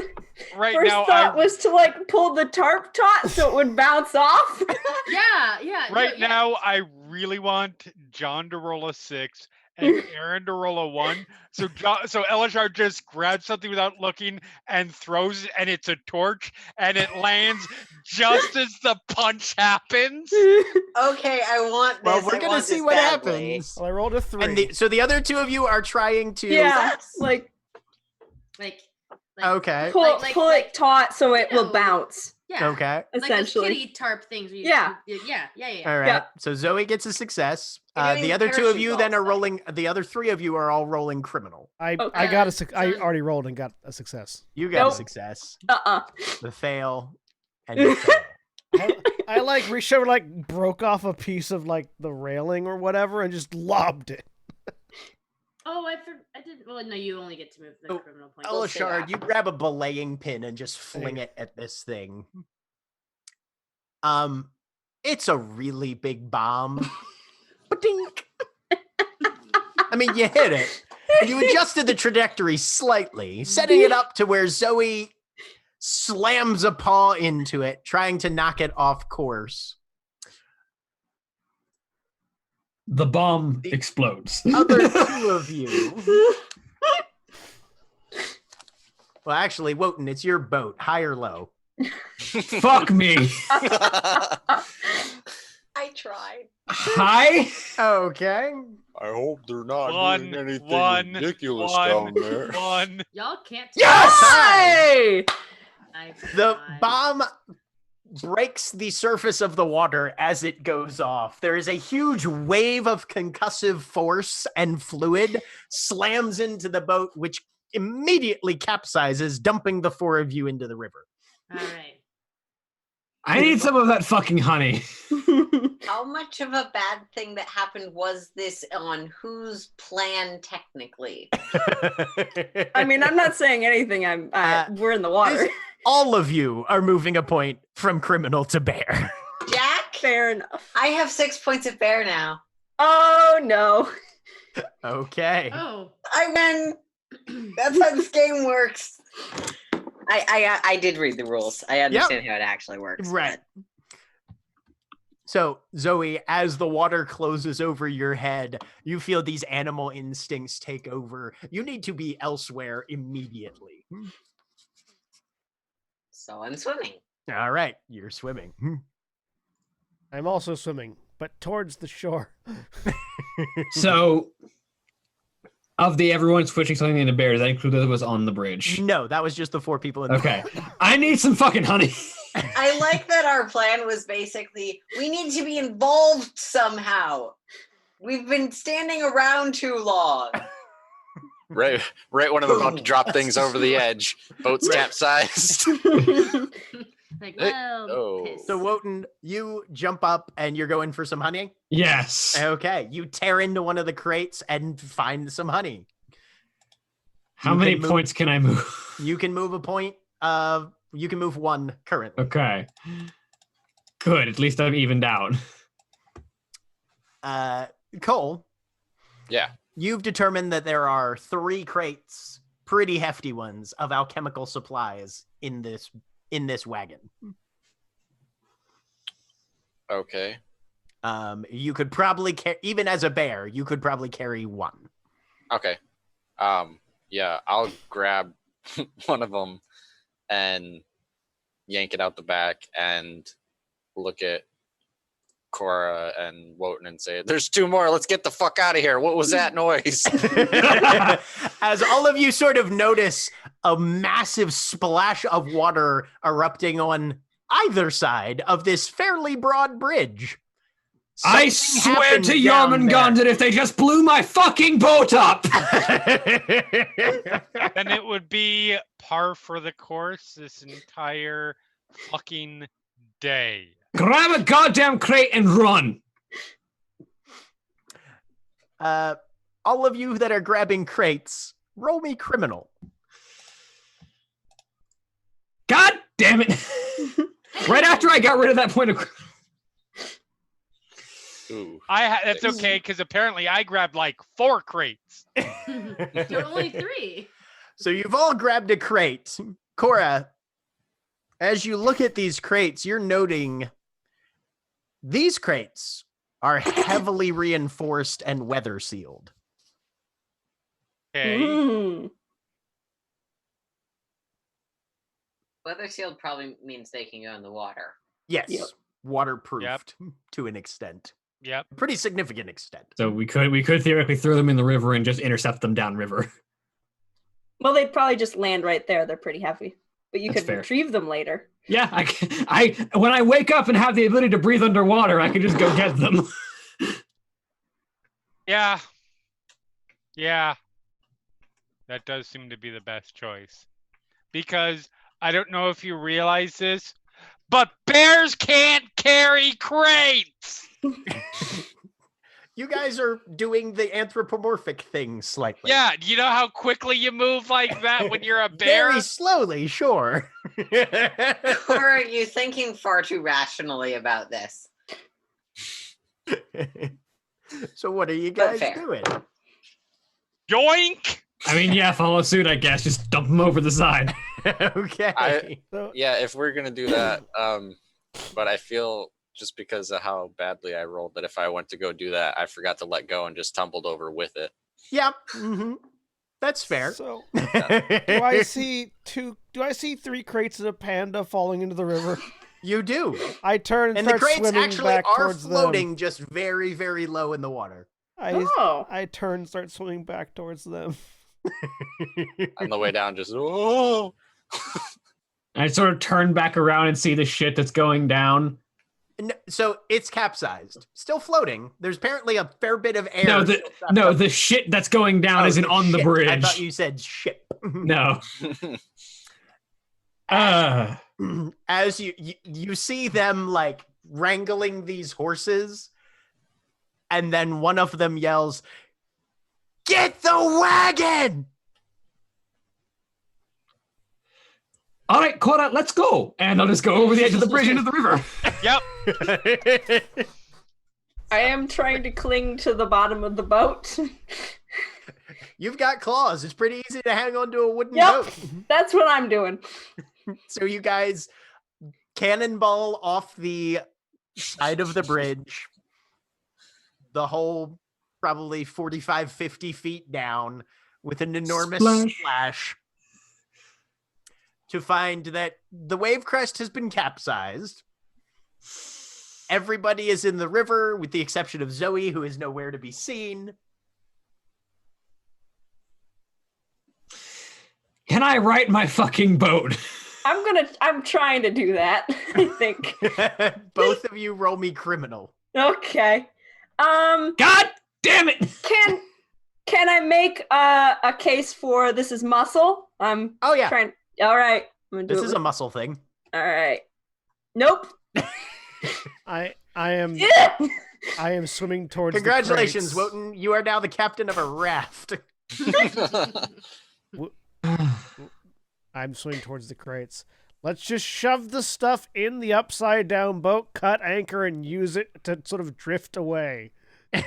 Right first now, thought was to like pull the tarp taut so it would bounce off. Yeah. Right yeah. now, I really want John to roll a 6 and Aaron to roll a 1. So Elishard just grabs something without looking and throws it, and it's a torch, and it lands just as the punch happens. Okay, I want this. Well, we're going to see what happens. Well, I rolled a 3. And so the other two of you are trying to... Yeah, like Okay. pull it taut so it will bounce. Yeah. Okay. Essentially. Like those kitty tarp things. Where you, Yeah. Yeah. All right. Yeah. So Zoe gets a success. You're doing The other two of parachute you then are balls, rolling. The other three of you are all rolling criminal. I Okay. got I already rolled and got a success. You got Nope. a success. Uh-uh. The fail. And you fail. I like Risha like broke off a piece of like the railing or whatever and just lobbed it. Oh, I didn't. Well, no, you only get to move the criminal point. Elishard, you grab a belaying pin and just fling it at this thing. It's a really big bomb. Ba-dink. I mean, you hit it. You adjusted the trajectory slightly, setting it up to where Zoe slams a paw into it, trying to knock it off course. The bomb explodes. Other two of you. Well, actually, Wotan, it's your boat. High or low? Fuck me. I tried. High? Okay. I hope they're not doing anything ridiculous one, down there. One. Y'all can't. Yes! Hey! The bomb breaks the surface of the water as it goes off. There is a huge wave of concussive force and fluid slams into the boat, which immediately capsizes, dumping the four of you into the river. All right. I need some of that fucking honey. How much of a bad thing that happened was this on whose plan technically? I mean, I'm not saying anything. We're in the water. All of you are moving a point from criminal to bear. Jack? Fair enough. I have 6 points of bear now. Oh no. Okay. Oh. I win. That's how this game works. I did read the rules. I understand how it actually works. Right. So, Zoe, as the water closes over your head, you feel these animal instincts take over. You need to be elsewhere immediately. So I'm swimming. All right, you're swimming. I'm also swimming, but towards the shore. So, of the everyone switching something into bear, that included was on the bridge. No, that was just the four people in the Okay. I need some fucking honey. I like that our plan was basically, we need to be involved somehow. We've been standing around too long. Right when I'm about to drop things over the edge, boat's capsized. Like, well, piss. So, Wotan, you jump up and you're going for some honey? Yes. Okay, you tear into one of the crates and find some honey. How many points can I move? You can move a point. You can move one currently. Okay. Good. At least I'm evened out. Cole. Yeah. You've determined that there are 3 crates, pretty hefty ones, of alchemical supplies in this wagon. Okay. You could probably even as a bear, you could probably carry 1. Okay. Yeah, I'll grab one of them and yank it out the back and look at Cora and Wotan and say, "There's 2 more. Let's get the fuck out of here. What was that noise?" As all of you sort of notice a massive splash of water erupting on either side of this fairly broad bridge. I swear to Yarmungand that if they just blew my fucking boat up, then it would be par for the course this entire fucking day. Grab a goddamn crate and run. All of you that are grabbing crates, roll me criminal. God damn it. Right after I got rid of that point of... Ooh. That's okay, because apparently I grabbed like 4 crates. There were only 3. So you've all grabbed a crate. Cora, as you look at these crates, you're noting these crates are heavily reinforced and weather sealed. Okay. Weather sealed probably means they can go in the water. Yes. Yep. Waterproofed to an extent. Yep. Pretty significant extent. So we could theoretically throw them in the river and just intercept them downriver. Well, they'd probably just land right there. They're pretty heavy. But you could retrieve them later. Yeah, I when I wake up and have the ability to breathe underwater, I can just go get them. Yeah. Yeah. That does seem to be the best choice. Because I don't know if you realize this, but bears can't carry crates. You guys are doing the anthropomorphic thing slightly. Yeah, you know how quickly you move like that when you're a bear? Very slowly, sure. Or are you thinking far too rationally about this? So what are you guys doing? Yoink! I mean, yeah, follow suit, I guess. Just dump them over the side. Okay. Yeah, if we're going to do that, but I feel... just because of how badly I rolled that if I went to go do that, I forgot to let go and just tumbled over with it. Yep. Mm-hmm. That's fair. So do I see 3 crates of a panda falling into the river? You do. I turn and start the crates swimming actually back are towards floating them. just very, very low in the water. I turn and start swimming back towards them. On the way down, just oh. I sort of turn back around and see the shit that's going down. So it's capsized, still floating. There's apparently a fair bit of air. The shit that's going down isn't on the bridge. I thought you said ship. No. As you see them like wrangling these horses, and then one of them yells, "Get the wagon!" All right, Cora, let's go. And I'll just go over the edge of the bridge into the river. Yep. I am trying to cling to the bottom of the boat. You've got claws. It's pretty easy to hang onto a wooden Yep, boat. that's what I'm doing. So you guys cannonball off the side of the bridge, the whole probably 45, 50 feet down with an enormous splash. To find that the wave crest has been capsized. Everybody is in the river, with the exception of Zoe, who is nowhere to be seen. Can I ride my fucking boat? I'm trying to do that, I think. Both of you roll me criminal. Okay. God damn it! Can I make a case for this is muscle? Oh yeah. All right. This is a muscle thing. All right. Nope. I am swimming towards. Congratulations, the Wotan. You are now the captain of a raft. I'm swimming towards the crates. Let's just shove the stuff in the upside down boat, cut anchor, and use it to sort of drift away. How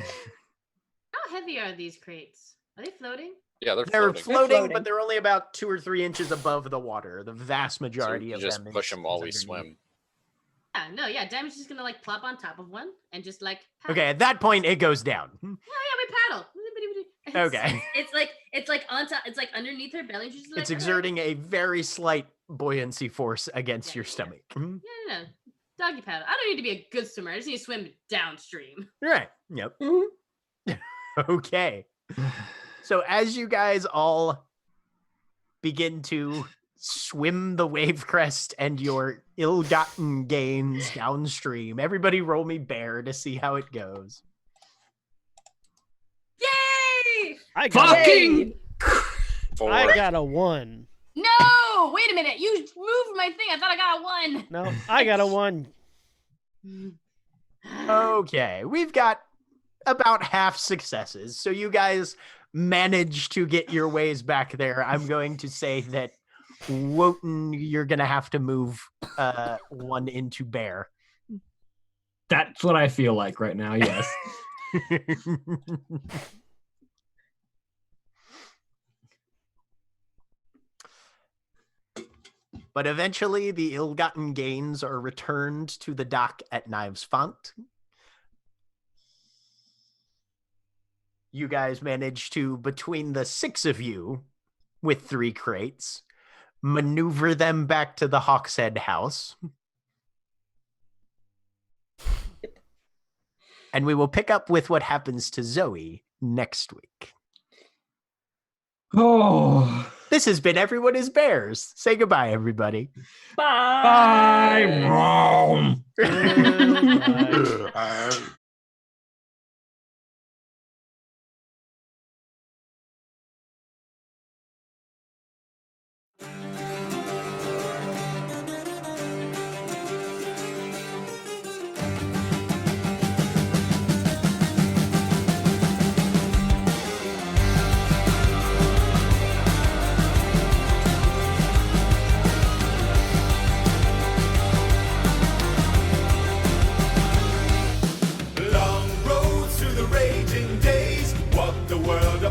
heavy are these crates? Are they floating? Yeah, they're floating. floating. But they're only about 2 or 3 inches above the water. The vast majority of them. Just push them while we swim. Yeah, Diamond's just gonna like plop on top of one and just like paddle. Okay, at that point it goes down. Yeah, we paddle. Okay. It's like on top, it's like underneath her belly. She's like, it's exerting a very slight buoyancy force against your stomach. Yeah. Doggy paddle. I don't need to be a good swimmer. I just need to swim downstream. Right. Yep. Okay. So as you guys all begin to swim the wave crest and your ill-gotten gains downstream, everybody roll me bear to see how it goes. Yay! I got a 1. No! Wait a minute. You moved my thing. I thought I got a 1. No, I got a 1. Okay. We've got about half successes. So you guys managed to get your ways back there. I'm going to say that Wotan, you're going to have to move 1 into bear. That's what I feel like right now, yes. But eventually the ill-gotten gains are returned to the dock at Knives Font. You guys manage to, between the 6 of you with 3 crates, maneuver them back to the Hawkshead house. And we will pick up with what happens to Zoe next week. Oh. This has been Everyone is Bears. Say goodbye, everybody. Bye. Bye.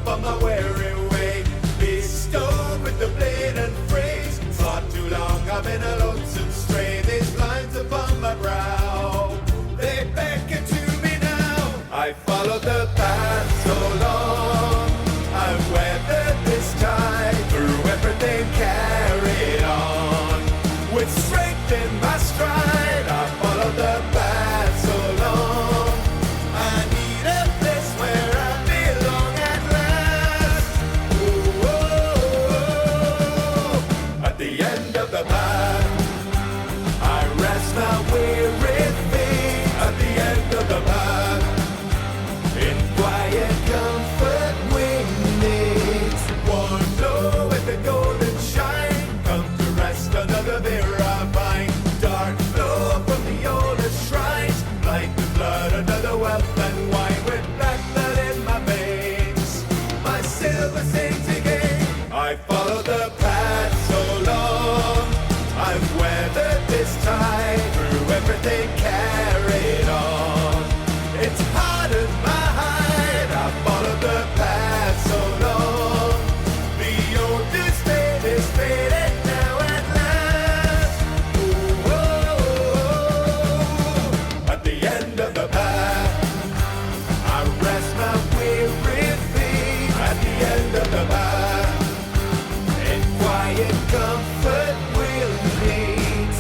On my weary way, bestowed with the blade and phrase. For too long I've been a lonesome stray. These lines upon my brow, they beckon to me now. I followed the path so long, I've weathered this tide. Through everything carried on, with strength in my stride. I followed the path so long, I need a place where I belong at last. At the end of the path, I rest my weary feet. At the end of the path, in quiet comfort we meet. One glow with the golden shine, come to rest under the Mirabine. Dark flow from the oldest shrines, like the blood under the wealth and wine. With black blood in my veins, my silver sings again. I follow the path so long, I've weathered this tide. Through everything carried on, it's hardened my hide. I follow the path so long, the oldest fate is faded now at last. At the end of the path, I rest my weary feet. At the end of the path, in quiet comfort we'll meet.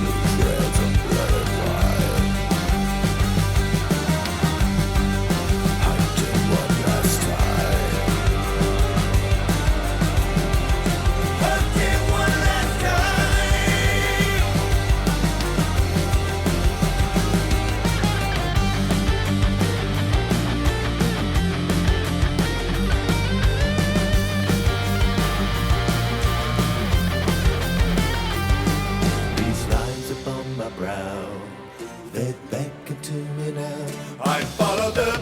The trails of blood and wine, hunting one last time. Hunting one last These lines upon my brow, they beckon to me now. I follow the